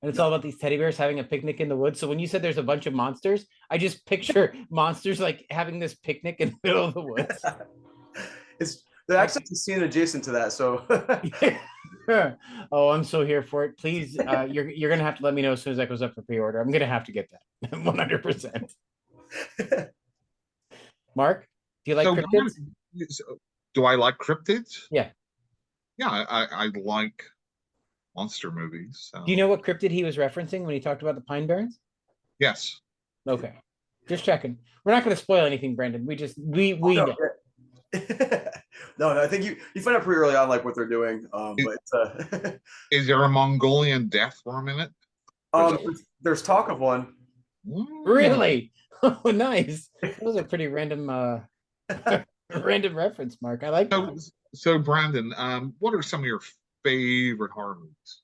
And it's all about these teddy bears having a picnic in the woods. So when you said there's a bunch of monsters, I just picture monsters like having this picnic in the middle of the woods. They're actually a scene adjacent to that. So oh, I'm so here for it. Please, you're gonna have to let me know as soon as that goes up for pre-order. I'm gonna have to get that 100%. Mark, do you like cryptids? Do I like cryptids? Yeah. Yeah, I like monster movies. So. Do you know what cryptid he was referencing when he talked about the Pine Barrens? Yes. Okay. Just checking. We're not going to spoil anything, Brendan. We know. No, I think you find out pretty early on like what they're doing. Is, But is there a Mongolian death worm in it? um, there's talk of one. Really? Oh, nice. That was a pretty random random reference, Mark. I like So, that. so Brandon, what are some of your favorite horror movies?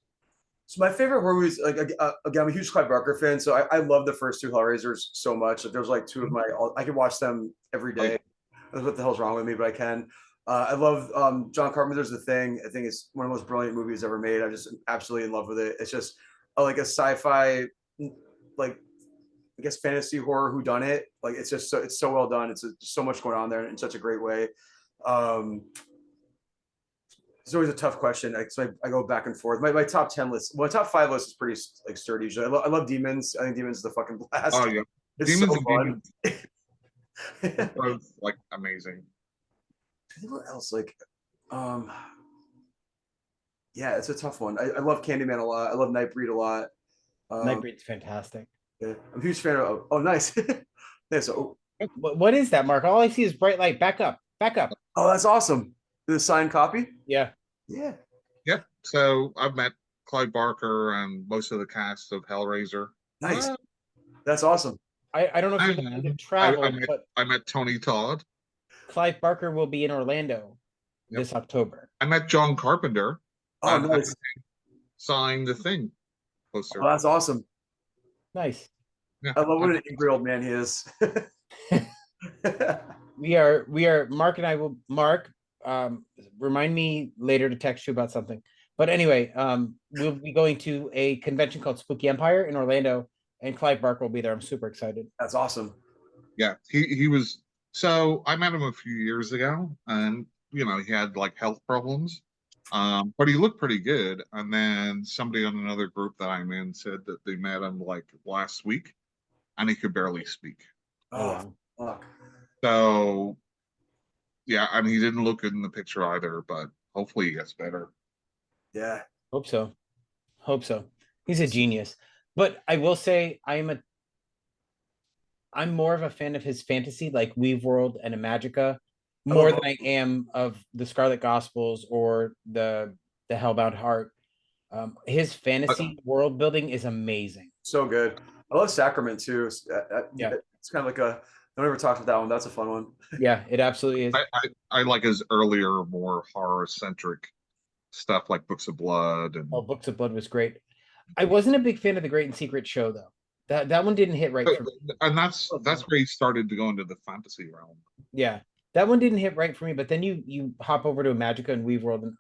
So my favorite horror movies, like again, I'm a huge Clive Barker fan, so I love the first two Hellraisers so much. Like, there's like two of my, I can watch them every Oh, day. What the hell's wrong with me? But I can. I love John Carpenter's The Thing. I think it's one of the most brilliant movies ever made. I'm just absolutely in love with it. It's just like a sci-fi, like I guess fantasy horror whodunit. Like it's just it's so well done. So much going on there in such a great way. Um, it's always a tough question. So I go back and forth. My top 10 list, my top 5 list is pretty like sturdy usually. I love Demons. I think Demons is the fucking blast. oh yeah, It's Demons so and fun. Demons are both like amazing. I think what else? Like, yeah, it's a tough one. I love Candyman a lot. I love Nightbreed a lot. Nightbreed's fantastic. Yeah, I'm a huge fan of. Oh, nice. Yeah, so, What is that, Mark? All I see is bright light. Back up. Back up. oh, that's awesome. The signed copy. Yeah. Yeah, Yep. So I've met Clive Barker and most of the cast of Hellraiser. nice. Uh, That's awesome. I don't know if you're going to travel, but I met Tony Todd. Clive Barker will be in Orlando this October. I met John Carpenter. Oh, nice. Signed the Thing poster. Oh, that's awesome. Nice. Yeah. I love what an angry old man he is. We are Mark and I will remind me later to text you about something. But anyway, we'll be going to a convention called Spooky Empire in Orlando, and Clive Barker will be there. I'm super excited. That's awesome. Yeah, he was. So I met him a few years ago, and he had like health problems, but he looked pretty good. And then somebody on another group that I'm in said that they met him like last week, and he could barely speak. Oh, fuck. So yeah, I mean, he didn't look good in the picture either, but hopefully he gets better. Yeah. Hope so. He's a genius. But I will say I'm more of a fan of his fantasy, like Weave World and Imagica, more than I am of the Scarlet Gospels or the Hellbound Heart. His fantasy world building is amazing. So good. I love Sacrament too. Yeah. It's kind of like a. I never talked about that one. That's a fun one. Yeah, it absolutely is. I like his earlier, more horror-centric stuff like Books of Blood and Books of Blood was great. I wasn't a big fan of the Great and Secret Show though. That one didn't hit right for me. And that's where he started to go into the fantasy realm. Yeah. That one didn't hit right for me, but then you hop over to Magica and Weave World, and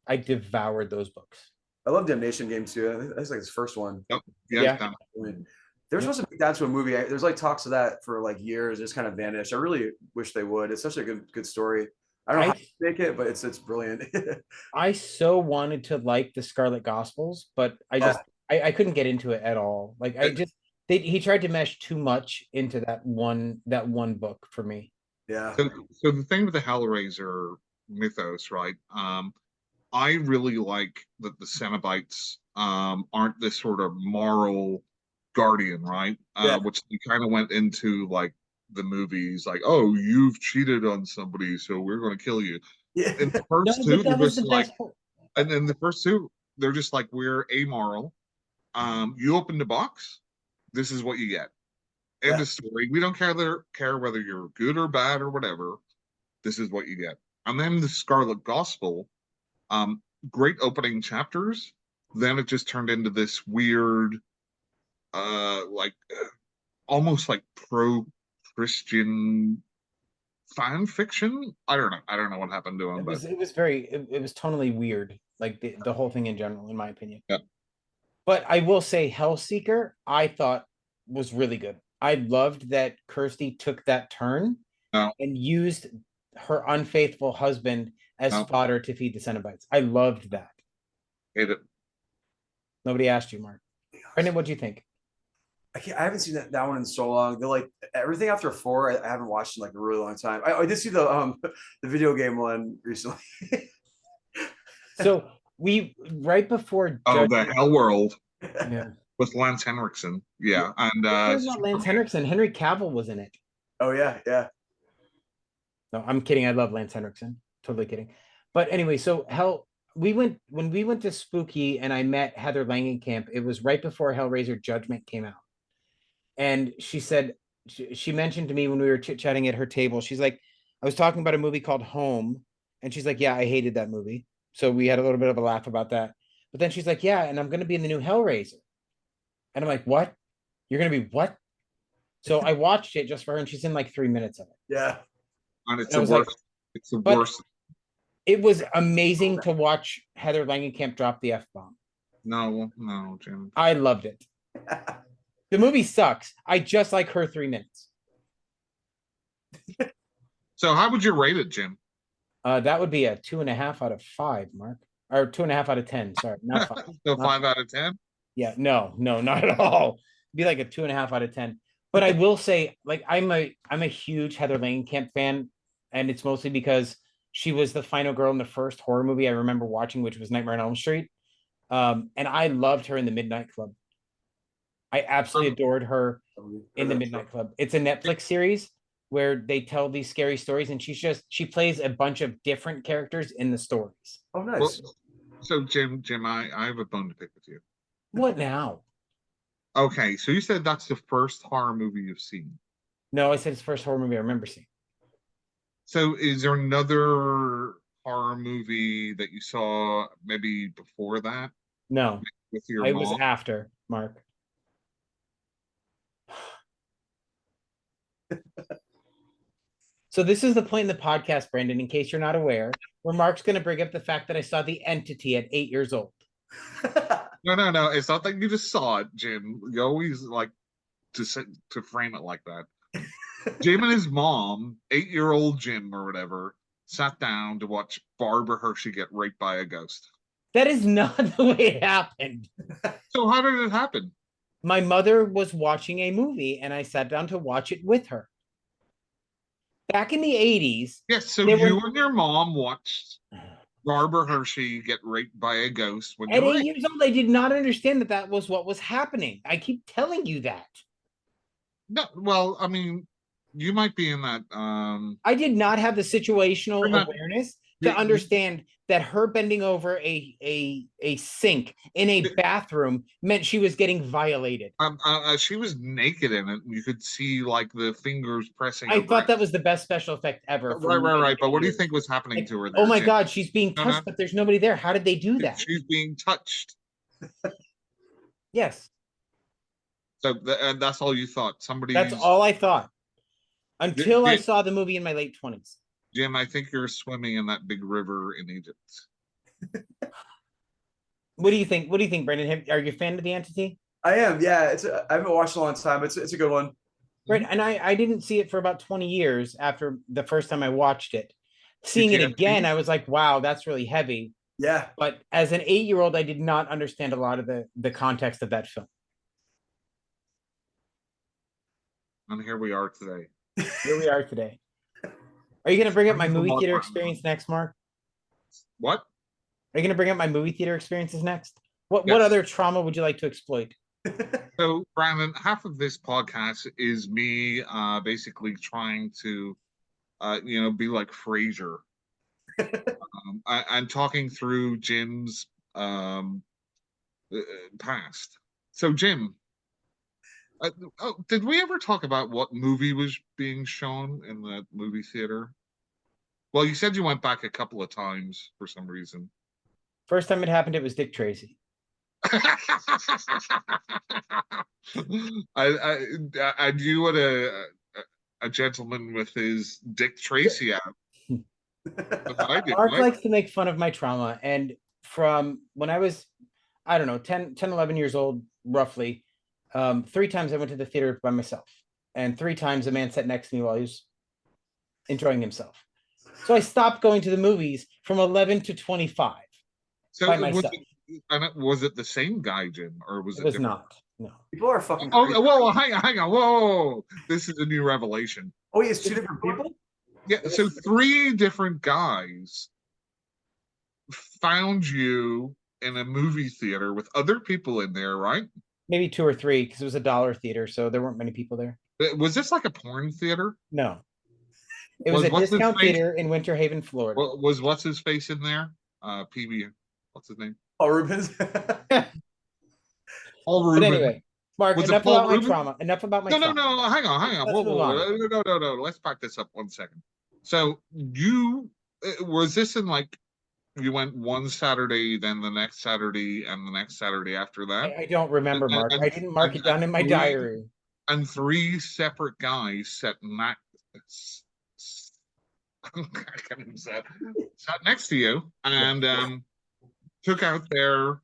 I devoured those books. I love Damnation Game too. I think that's like his first one. Yep. Yeah. They're supposed to make that to a movie. There's like talks of that for like years. It's kind of vanished. I really wish they would. It's such a good story. I don't know how to make it, but it's brilliant. I so wanted to like the Scarlet Gospels, but I couldn't get into it at all. Like he tried to mesh too much into that one book for me. Yeah. So the thing with the Hellraiser mythos, right? I really like that the Cenobites aren't this sort of moral guardian, right? Which they kind of went into like the movies, like, oh, you've cheated on somebody, so we're going to kill you. Yeah. In the first two, they're just like, and in the first two, they're just like, we're amoral. You open the box, this is what you get. End of story. We don't care whether you're good or bad or whatever. This is what you get. And then the Scarlet Gospel, great opening chapters. Then it just turned into this weird, almost like pro-Christian fan fiction. I don't know what happened to him. It was tonally weird, like the whole thing in general, in my opinion. Yeah. But I will say Hellseeker, I thought was really good. I loved that Kirsty took that turn and used her unfaithful husband as fodder to feed the Cenobites. I loved that. Hate it. Nobody asked you, Mark. Brendan, what do you think? I haven't seen that one in so long. They're like everything after 4. I haven't watched in like a really long time. I did see the video game one recently. So we right before the Hell World. Yeah. With Lance Henriksen, and not Lance Henriksen. Henry Cavill was in it. Oh yeah. No, I'm kidding. I love Lance Henriksen. totally kidding. But anyway, so when we went to Spooky and I met Heather Langenkamp, it was right before Hellraiser Judgment came out. And she said, she mentioned to me when we were chit-chatting at her table, she's like, I was talking about a movie called Home. And she's like, yeah, I hated that movie. So we had a little bit of a laugh about that. But then she's like, yeah, and I'm going to be in the new Hellraiser. And I'm like, what? You're going to be what? So I watched it just for her, and she's in like 3 minutes of it. Yeah. And it's And I the was like, worst. It's the but worst. it was amazing to watch Heather Langenkamp drop the F-bomb. No, Jim. I loved it. The movie sucks. I just like her 3 minutes. So how would you rate it, Jim? That would be a 2.5 out of 5, Mark. Or 2.5 out of 10. Sorry, not 5. So Not 5 out of 10? Yeah, no, not at all. It'd be like a 2.5 out of 10. But I will say, like, I'm a huge Heather Langenkamp fan, and it's mostly because she was the final girl in the first horror movie I remember watching, which was Nightmare on Elm Street. And I loved her in the Midnight Club. I absolutely adored her in the Midnight Club. It's a Netflix series where they tell these scary stories, and she plays a bunch of different characters in the stories. Oh, nice. Well, so Jim, I have a bone to pick with you. What now? Okay, so you said that's the first horror movie you've seen. No, I said it's the first horror movie I remember seeing. So is there another horror movie that you saw maybe before that No, with your it mom? was after, Mark. So this is the point in the podcast, Brandon, in case you're not aware, where Mark's going to bring up the fact that I saw The Entity at 8 years old. No. It's not that you just saw it, Jim. You always like to frame it like that. Jim and his mom, 8-year-old Jim or whatever, sat down to watch Barbara Hershey get raped by a ghost. That is not the way it happened. So how did it happen? My mother was watching a movie, and I sat down to watch it with her. Back in the 80s. Yes, so you and your mom watched Barbara Hershey get raped by a ghost when At you were 8 years old, I did not understand that was what was happening. I keep telling you that. No, well, I mean, you might be in that. I did not have the situational awareness to understand that her bending over a sink in a bathroom meant she was getting violated. She was naked in it, and you could see like the fingers pressing. I thought that was the best special effect ever. Right. But what do you think was happening to her? Oh my God, she's being touched, but there's nobody there. How did they do that? She's being touched. Yes. So and that's all you thought. That's all I thought until I saw the movie in my late 20s. Jim, I think you're swimming in that big river in Egypt. What do you think? What do you think, Brendan? Are you a fan of The Entity? I am. Yeah, I haven't watched it in a long time. It's a good one. Right, and I didn't see it for about 20 years after the first time I watched it. Seeing it again, I was like, wow, that's really heavy. Yeah. But as an 8-year-old, I did not understand a lot of the context of that film. And here we are today. Here we are today. Are you going to bring up my movie theater experience next, Mark? What? Are you going to bring up my movie theater experiences next? What other trauma would you like to exploit? So, Brandon, half of this podcast is me basically trying to, be like Frasier. I'm talking through Jim's past. So, Jim, did we ever talk about what movie was being shown in that movie theater? Well, you said you went back a couple of times for some reason. First time it happened, it was Dick Tracy. I knew what a gentleman with his Dick Tracy out. Mark likes to make fun of my trauma, and from when I was, I don't know, 10, 11 years old, roughly, 3 times I went to the theater by myself, and 3 times a man sat next to me while he was enjoying himself. So I stopped going to the movies from 11 to 25 by myself. Was it the same guy, Jim, or was it? It was not. No. People are fucking. Oh, whoa, hang on, whoa! This is a new revelation. Oh, it's 2 different people. Yeah, so 3 different guys found you in a movie theater with other people in there, right? Maybe 2 or 3, because it was a dollar theater, so there weren't many people there. Was this like a porn theater? No. It was a what's his discount face? theater in Winter Haven, Florida. Was what's his face in there? PB. What's his name? Paul Rubens. Paul But Rubens. anyway, Mark, Was it enough Paul about my Rubens? trauma. Enough about my No, trauma. hang on. Let's Whoa, move whoa, on. no. Let's back this up 1 second. So you was this in like you went one Saturday, then the next Saturday, and the next Saturday after that, I don't remember, Mark. I didn't mark it down in my three- diary. and three separate guys sat next to you and took out their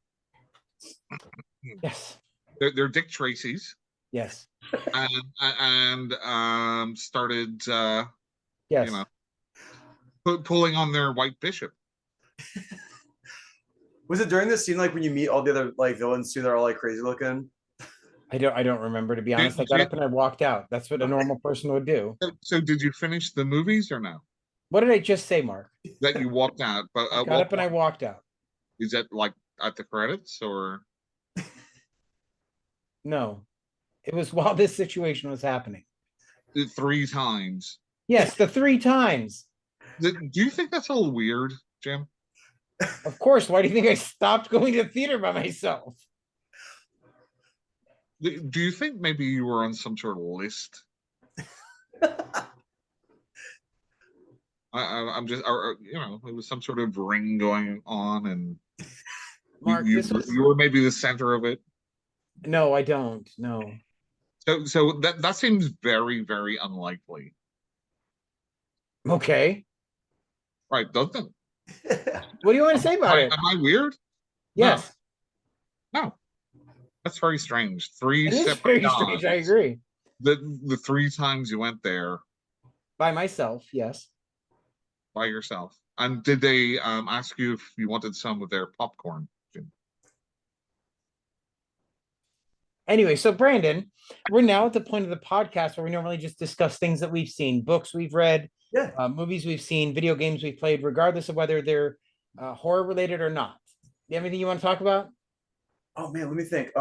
Yes. their Dick Tracy's Yes. and started Yes. you know pulling on their white bishop. Was it during this scene like when you meet all the other like villains too? They're all like crazy looking. I don't remember, to be honest. I got up and I walked out. That's what a normal person would do. So did you finish the movies or no? What did I just say, Mark? That you walked out, but I got up and I walked out. is that like at the credits or? No, it was while this situation was happening. 3 times? Yes, the 3 times. Do you think that's a little weird, Jim? Of course. Why do you think I stopped going to the theater by myself? Do you think maybe you were on some sort of list? I'm just, it was some sort of ring going on, and Mark, you were maybe the center of it. No, I don't. No. So that seems very, very unlikely, Okay. right? Doesn't it? What do you want to say about it? Am I weird? Yes. No. That's very strange. 3 It is separate very guys. strange. I agree. The 3 times you went there By myself, yes. by yourself. And did they ask you if you wanted some of their popcorn, Jim? Anyway, so Brandon, we're now at the point of the podcast where we normally just discuss things that we've seen, books we've read, movies we've seen, video games we've played, regardless of whether they're horror related or not. You have anything you want to talk about? Oh man, let me think.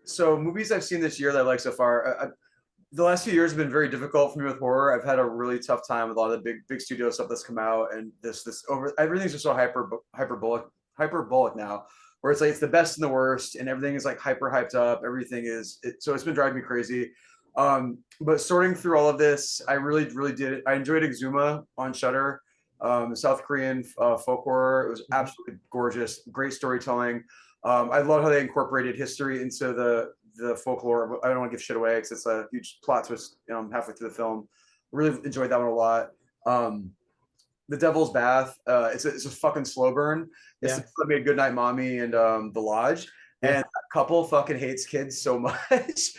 So movies I've seen this year that I like so far. The last few years have been very difficult for me with horror. I've had a really tough time with a lot of the big studio stuff that's come out, and everything's just so hyperbolic now, where it's like it's the best and the worst, and everything is like hyper hyped up. Everything is so it's been driving me crazy. But sorting through all of this, I really did. I enjoyed Exuma on Shudder, South Korean folk horror. It was absolutely gorgeous, great storytelling. I love how they incorporated history into the folklore. I don't want to give shit away because it's a huge plot twist halfway through the film. Really enjoyed that one a lot. The Devil's Bath. It's a fucking slow burn. It's the that made Goodnight Mommy and The Lodge. And that couple fucking hates kids so much.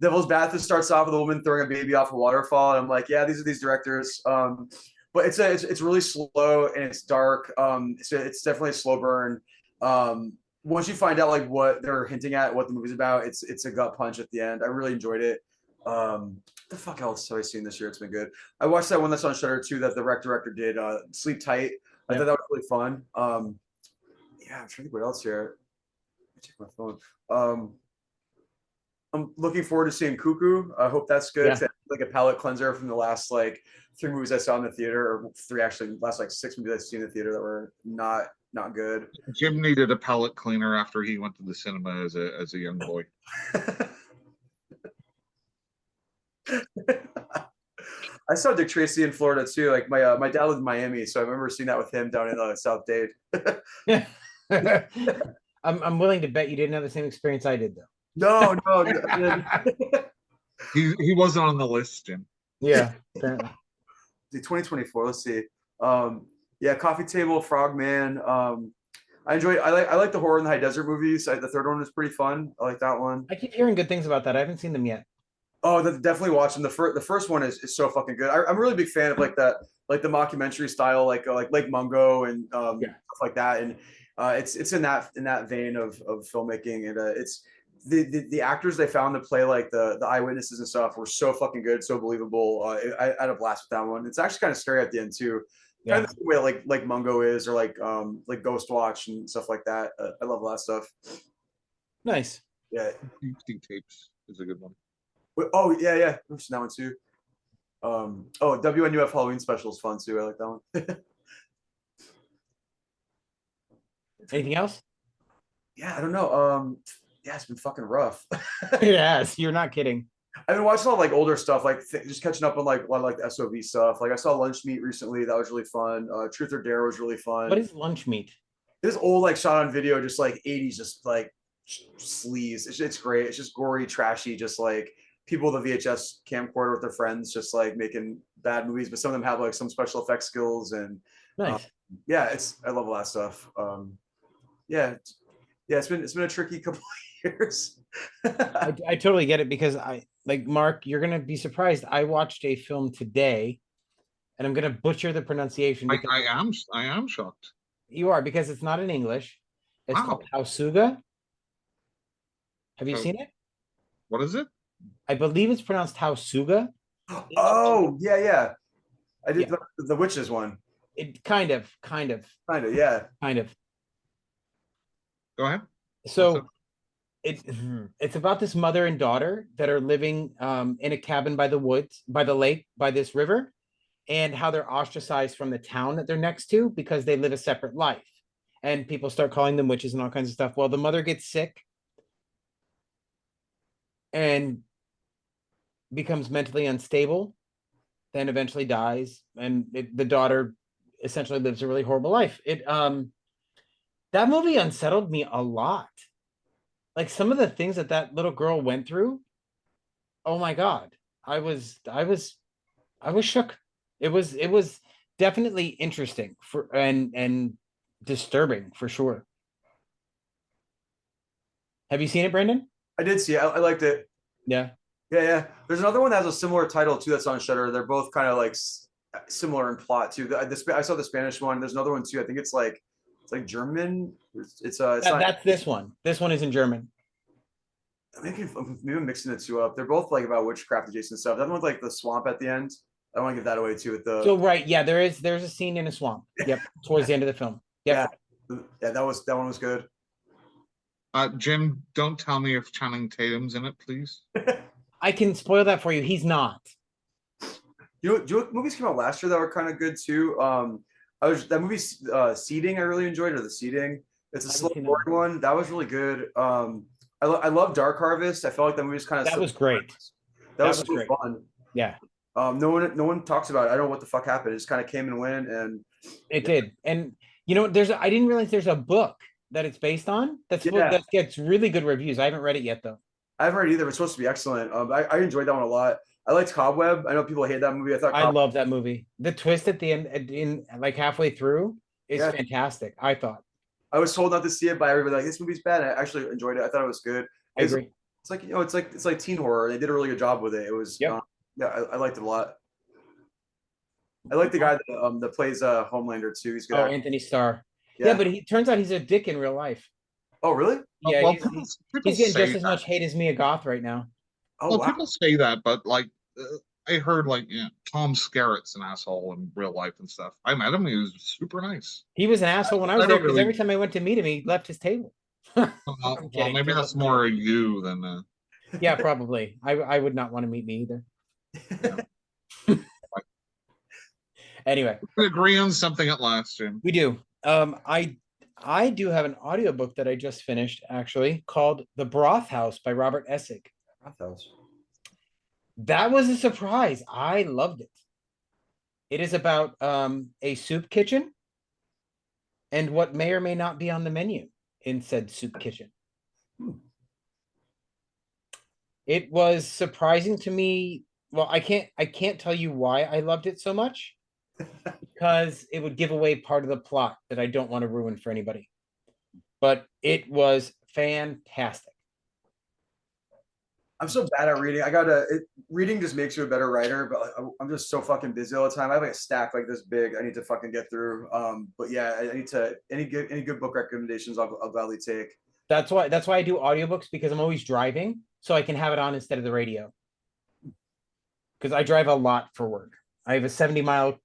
Devil's Bath just starts off with a woman throwing a baby off a waterfall, and I'm like, yeah, these are these directors. But it's really slow and it's dark. It's definitely a slow burn. Once you find out like what they're hinting at, what the movie's about, it's a gut punch at the end. I really enjoyed it. The fuck else have I seen this year? It's been good. I watched that one that's on Shudder too that the director did, Sleep Tight. I thought that was really fun. I'm trying to think what else here. Check my phone. I'm looking forward to seeing Cuckoo. I hope that's good. Yeah. Like a palate cleanser from the last like 3 movies I saw in the theater, or 3 actually, last like 6 movies I've seen in the theater that were not good. Jim needed a palate cleaner after he went to the cinema as a young boy. I saw Dick Tracy in Florida too. Like my dad lived in Miami, so I remember seeing that with him down in South Dade. I'm willing to bet you didn't have the same experience I did, though. No. He wasn't on the list, Jim. Yeah, apparently. 2024. Let's see. Coffee Table, Frogman. I like the Horror in the High Desert movies. The third one is pretty fun. I like that one. I keep hearing good things about that. I haven't seen them yet. Oh, definitely watch them. The first one is so fucking good. I'm a really big fan of like the mockumentary style, like Mungo and stuff like that. And it's in that vein of filmmaking, and it's the actors they found to play like the eyewitnesses and stuff were so fucking good, so believable. I had a blast with that one. It's actually kind of scary at the end too. Kind of the way like Mungo is, or like Ghost Watch and stuff like that. I love all that stuff. Nice. Yeah. Deep Tapes is a good one. Oh yeah, I've seen that one too. WNUF Halloween special is fun too. I like that one. Anything else? Yeah, I don't know. Yeah, it's been fucking rough. Yes, you're not kidding. I've been watching a lot of like older stuff, like just catching up on like a lot of like the SOV stuff. Like I saw Lunch Meat recently, that was really fun. Truth or Dare was really fun. What is lunch meat? This old like shot on video, just like 80s, just like sleaze. It's great. It's just gory, trashy, just like people with a VHS camcorder with their friends, just like making bad movies. But some of them have like some special effects skills, and Nice. yeah, I love all that stuff. Yeah, it's been a tricky couple of years. I totally get it because I like Mark, you're gonna be surprised. I watched a film today and I'm gonna butcher the pronunciation because I am shocked. you are because it's not in English. It's Wow. called Hausuga. Have you Oh. seen it? What is it? I believe it's pronounced Hausuga. Oh, yeah. I did Yeah. the witches one. It kind of. Kind of, yeah. Go ahead. So it's about this mother and daughter that are living in a cabin by the woods, by the lake, by this river, and how they're ostracized from the town that they're next to because they live a separate life. And people start calling them witches and all kinds of stuff. Well, the mother gets sick and becomes mentally unstable, then eventually dies, and the daughter essentially lives a really horrible life. That movie unsettled me a lot. Like some of the things that little girl went through. Oh my God, I was shook. It was definitely interesting and disturbing for sure. Have you seen it, Brandon? I did see it. I liked it. Yeah. Yeah. There's another one that has a similar title too that's on Shudder. They're both kind of like similar in plot too. I saw the Spanish one. There's another one too. I think it's like German. It's not. That's this one. This one is in German. Maybe I'm mixing the two up. They're both like about witchcraft adjacent stuff. That one with like the swamp at the end. I don't want to give that away too. With the So right, yeah, there's a scene in a swamp. Yep, towards the end of the film. Yep. Yeah, that one was good. Jim, don't tell me if Channing Tatum's in it, please. I can spoil that for you. He's not. You know what movies came out last year that were kind of good too? That movie Seeding, I really enjoyed, or The Seeding. It's a slow boring one. That was really good. I love Dark Harvest. I felt like that movie was kind of that was great. That was so great. fun. Yeah. No one talks about it. I don't know what the fuck happened. It just kind of came and went, and it did. And you know, I didn't realize there's a book that it's based on. That gets really good reviews. I haven't read it yet though. I haven't read it either. It's supposed to be excellent. I enjoyed that one a lot. I liked Cobweb. I know people hate that movie. I love that movie. The twist at the end, in like halfway through, is fantastic. I thought. I was told not to see it by everybody. Like, this movie's bad. I actually enjoyed it. I thought it was good. I agree. It's like, it's like teen horror. They did a really good job with it. It was I liked it a lot. I like the guy that plays Homelander too. He's good. Oh, Anthony Starr. Yeah, but he turns out he's a dick in real life. Oh, really? Yeah, well, he's getting just as much hate as Mia Goth right now. Oh, wow. People say that, but like I heard like Tom Skerritt's an asshole in real life and stuff. I met him; he was super nice. He was an asshole when I was there because every time I went to meet him, he left his table. Well, maybe that's more you than. Yeah, probably. I would not want to meet me either. Yeah. Anyway, we agree on something at last, Jim. We do. I do have an audiobook that I just finished actually called The Broth House by Robert Essig. Broth House. That was a surprise. I loved it. It is about a soup kitchen and what may or may not be on the menu in said soup kitchen. It was surprising to me. Well, I can't tell you why I loved it so much. Because it would give away part of the plot that I don't want to ruin for anybody. But it was fantastic. I'm so bad at reading. Reading just makes you a better writer, but I'm just so fucking busy all the time. I have like a stack like this big I need to fucking get through. But yeah, I need to any good book recommendations I'll gladly take. That's why I do audiobooks, because I'm always driving, so I can have it on instead of the radio. Because I drive a lot for work. I have a 70-mile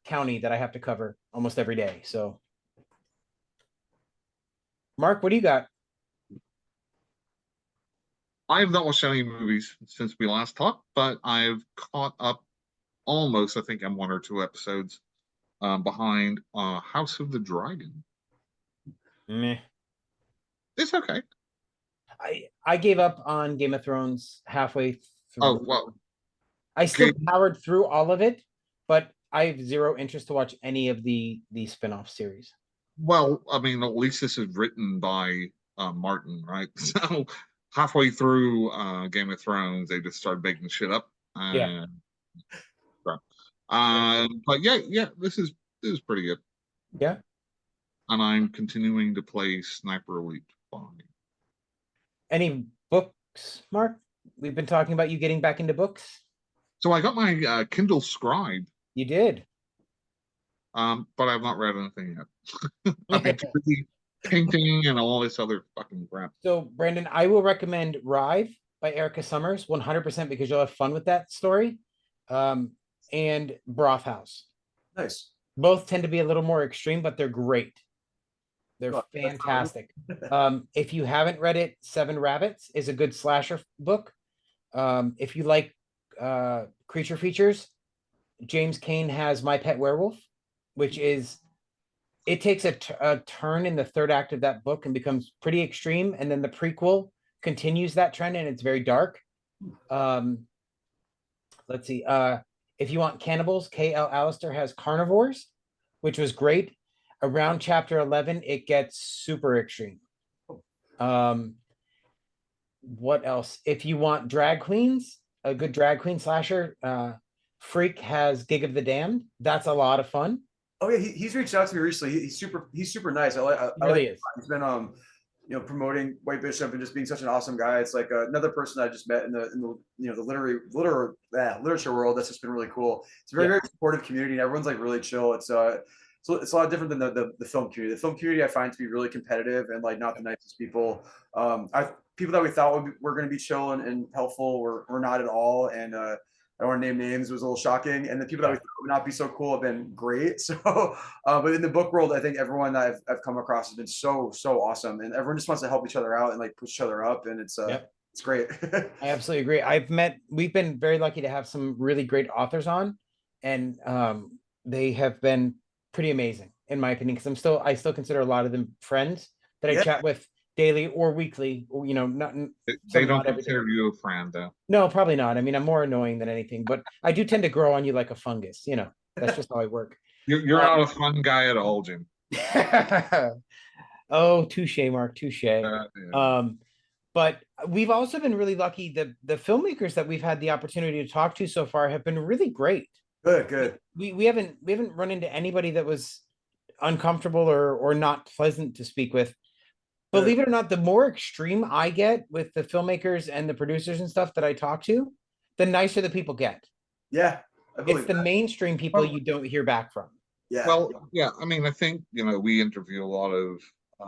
county that I have to cover almost every day. So, Mark, what do you got? I have not watched any movies since we last talked, but I've caught up almost. I think I'm one or two episodes behind House of the Dragon. Meh. It's okay. I gave up on Game of Thrones halfway Oh, through. well, I still Game- powered through all of it, but I have zero interest to watch any of the spin-off series. well, I mean, at least this is written by Martin, right? So halfway through Game of Thrones, they just started making shit up. Yeah. But yeah, this is pretty good. Yeah. And I'm continuing to play Sniper Elite 5. Any books, Mark? We've been talking about you getting back into books. So I got my Kindle Scribe, You did. but I've not read anything yet. I've been too busy painting and all this other fucking crap. So, Brandon, I will recommend Rive by Erica Summers 100% because you'll have fun with that story. And Broth House. Nice. Both tend to be a little more extreme, but they're great. They're Oh, fantastic. If you haven't read it, Seven Rabbits is a good slasher book. If you like creature features, James Cain has My Pet Werewolf, which is it takes a turn in the third act of that book and becomes pretty extreme, and then the prequel continues that trend and it's very dark. Let's see. If you want cannibals, K.L. Alistair has Carnivores, which was great. Around chapter 11, it gets super extreme. What else? If you want drag queens, a good drag queen slasher, Freak has Gig of the Damned. That's a lot of fun. Oh yeah, he's reached out to me recently. He's super nice. I Really like is. he's been promoting White Bishop and just being such an awesome guy. It's like another person I just met in the the literature world. That's just been really cool. It's a very supportive community, and everyone's like really chill. It's a lot different than the film community. The film community I find to be really competitive and like not the nicest people. People that we thought were going to be chill and helpful were not at all. And I don't want to name names. It was a little shocking. And the people that we thought would not be so cool have been great. So, but in the book world, I think everyone that I've come across has been so awesome, and everyone just wants to help each other out and like push each other up, and it's great. I absolutely agree. We've been very lucky to have some really great authors on, and they have been pretty amazing in my opinion. Because I still consider a lot of them friends that I chat with daily or weekly. Or, they don't consider you a friend, though. No, probably not. I mean, I'm more annoying than anything, but I do tend to grow on you like a fungus. That's just how I work. You're not a fun guy at all, Jim. Oh, touche, Mark, touche. Yeah. But we've also been really lucky. The filmmakers that we've had the opportunity to talk to so far have been really great. Good. We haven't run into anybody that was uncomfortable or not pleasant to speak with. Believe it or not, the more extreme I get with the filmmakers and the producers and stuff that I talk to, the nicer the people get. Yeah, it's the mainstream people you don't hear back from. Yeah. Well, yeah. I mean, I think we interview a lot of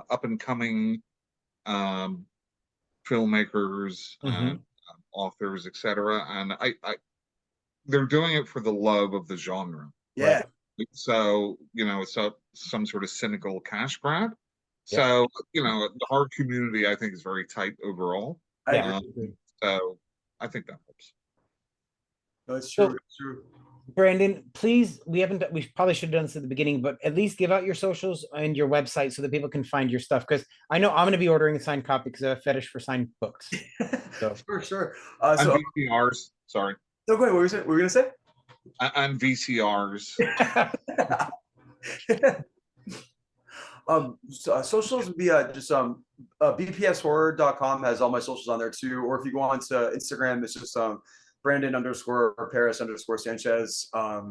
up and coming filmmakers and authors, etc. And I they're doing it for the love of the genre. Yeah. Right? So it's some sort of cynical cash grab. So the horror community, I think, is very tight overall. So I think that helps. No, it's true. It's true. Brandon, please, we probably should have done this at the beginning, but at least give out your socials and your website so that people can find your stuff. Because I know I'm going to be ordering a signed copy because I have a fetish for signed books. So. Sure. And VCRs, sorry. No, go ahead. What were we going to say? And VCRs. Socials would be just bpshorror.com has all my socials on there too. Or if you go on to Instagram, it's just Brandon _ Perras-Sanchez. But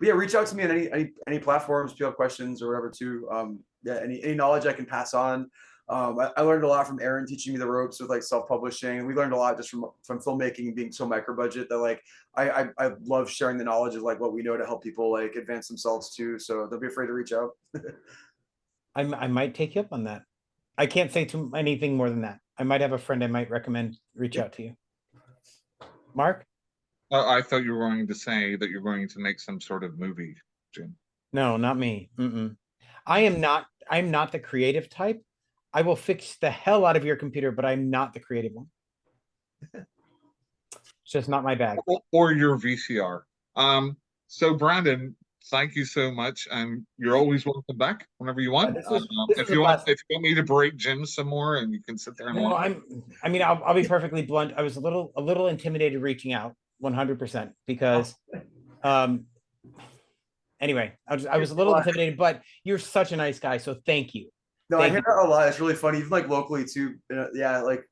yeah, reach out to me on any platforms if you have questions or whatever too. Any knowledge I can pass on. I learned a lot from Aaron teaching me the ropes with like self-publishing. We learned a lot just from filmmaking and being so micro budget that like I love sharing the knowledge of like what we know to help people like advance themselves too. So don't be afraid to reach out. I might take you up on that. I can't say anything more than that. I might have a friend I might recommend reach out to you. Mark? I thought you were going to say that you're going to make some sort of movie, Jim. No, not me. I'm not the creative type. I will fix the hell out of your computer, but I'm not the creative one. It's just not my bag. Or your VCR. So Brandon, thank you so much, and you're always welcome back whenever you want. This is a blast. If you want me to break Jim some more, and you can sit there and No, watch. I'll be perfectly blunt. I was a little intimidated reaching out 100% because, anyway, I was a little intimidated, but you're such a nice guy, so thank you. No, I hear that a lot. It's really funny, even like locally too. Yeah, like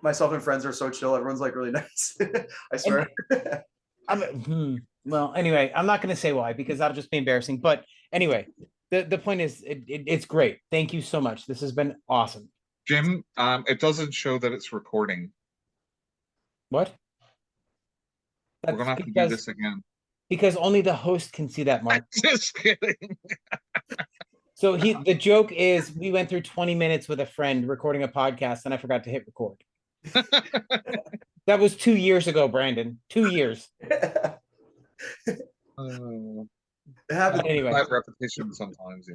myself and friends are so chill. Everyone's like really nice. I swear. Well, anyway, I'm not going to say why because that'll just be embarrassing. But anyway, the point is, it's great. Thank you so much. This has been awesome. Jim, it doesn't show that it's recording. What? We're gonna have to do this again because only the host can see that, Mark. Just kidding. So the joke is we went through 20 minutes with a friend recording a podcast and I forgot to hit record. That was 2 years ago, Brandon. 2 years. It happens. Anyway, got repetition sometimes.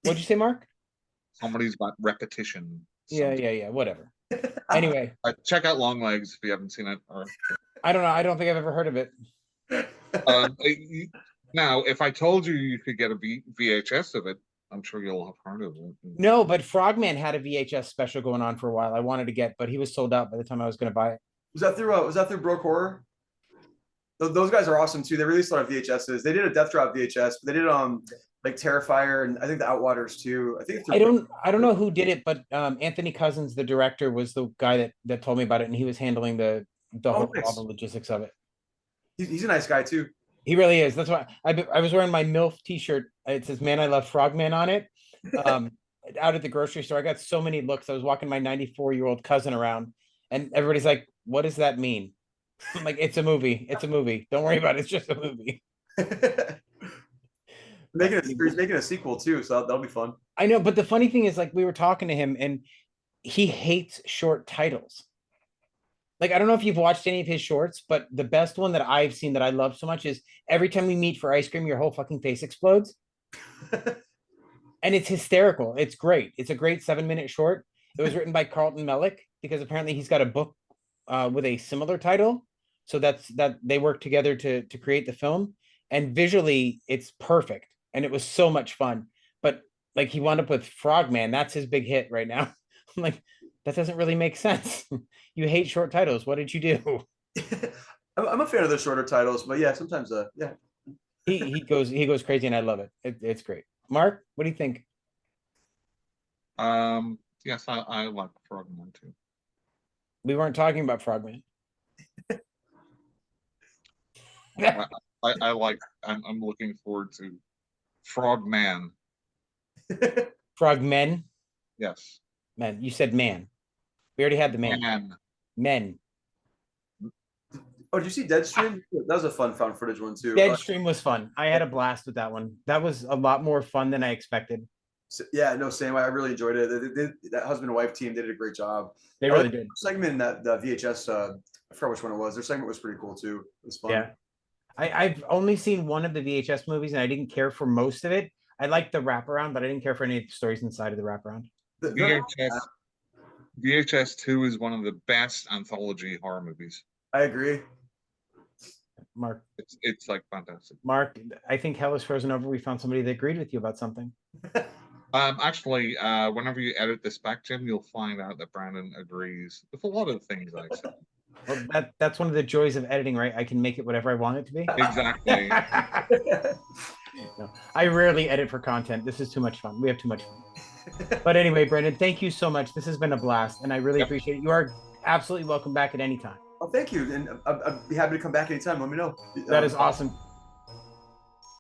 What'd you say, Mark? Somebody's got repetition. Yeah. Whatever. Anyway, check out Long Legs if you haven't seen it. Or I don't know. I don't think I've ever heard of it. Now, if I told you could get a VHS of it, I'm sure you'll have heard of it. No, but Frogman had a VHS special going on for a while. I wanted to get, but he was sold out by the time I was going to buy it. Was that through Broke Horror? Those guys are awesome too. They released a lot of VHSs. They did a Death Drop VHS, but they did like Terrifier and I think the Outwaters too. I don't know who did it, but Anthony Cousins, the director, was the guy that told me about it, and he was handling all the logistics of it. He's a nice guy too. He really is. That's why I was wearing my MILF t-shirt. It says "Man, I Love Frogman" on it. Out at the grocery store, I got so many looks. I was walking my 94-year-old cousin around, and everybody's like, "What does that mean?" I'm like, "It's a movie. It's a movie. Don't worry about it. It's just a movie." He's making a sequel too, so that'll be fun. I know, but the funny thing is, like, we were talking to him, and he hates short titles. Like, I don't know if you've watched any of his shorts, but the best one that I've seen that I love so much is every time we meet for ice cream, your whole fucking face explodes. And it's hysterical. It's great. It's a great 7-minute short. It was written by Carlton Mellick because apparently he's got a book with a similar title. So that they worked together to create the film. And visually, it's perfect. And it was so much fun. But like, he wound up with Frogman. That's his big hit right now. I'm like, that doesn't really make sense. You hate short titles. What did you do? I'm a fan of the shorter titles, but yeah, sometimes yeah. He goes crazy, and I love it. It's great. Mark, what do you think? Yes, I like Frogman too. We weren't talking about Frogman. I'm looking forward to Frogman. Frogmen? Yes. Man, you said man. We already had the man. Men. Oh, did you see Deadstream? That was a fun found footage one too. Deadstream was fun. I had a blast with that one. That was a lot more fun than I expected. Yeah, no, same. I really enjoyed it. That husband and wife team did a great job. They really did. Segment in that the VHS, I forgot which one it was. Their segment was pretty cool too. It was fun. Yeah. I've only seen one of the VHS movies, and I didn't care for most of it. I liked the wraparound, but I didn't care for any of the stories inside of the wraparound. VHS 2 is one of the best anthology horror movies. I agree. Mark, it's like fantastic. Mark, I think Hell is Frozen Over. We found somebody that agreed with you about something. Actually, whenever you edit this back, Jim, you'll find out that Brandon agrees with a lot of things I said. Well, that's one of the joys of editing, right? I can make it whatever I want it to be. Exactly. No, I rarely edit for content. This is too much fun. We have too much fun. But anyway, Brandon, thank you so much. This has been a blast, and I really appreciate it. You are absolutely welcome back at any time. Oh, thank you. And I'd be happy to come back anytime. Let me know. That is awesome.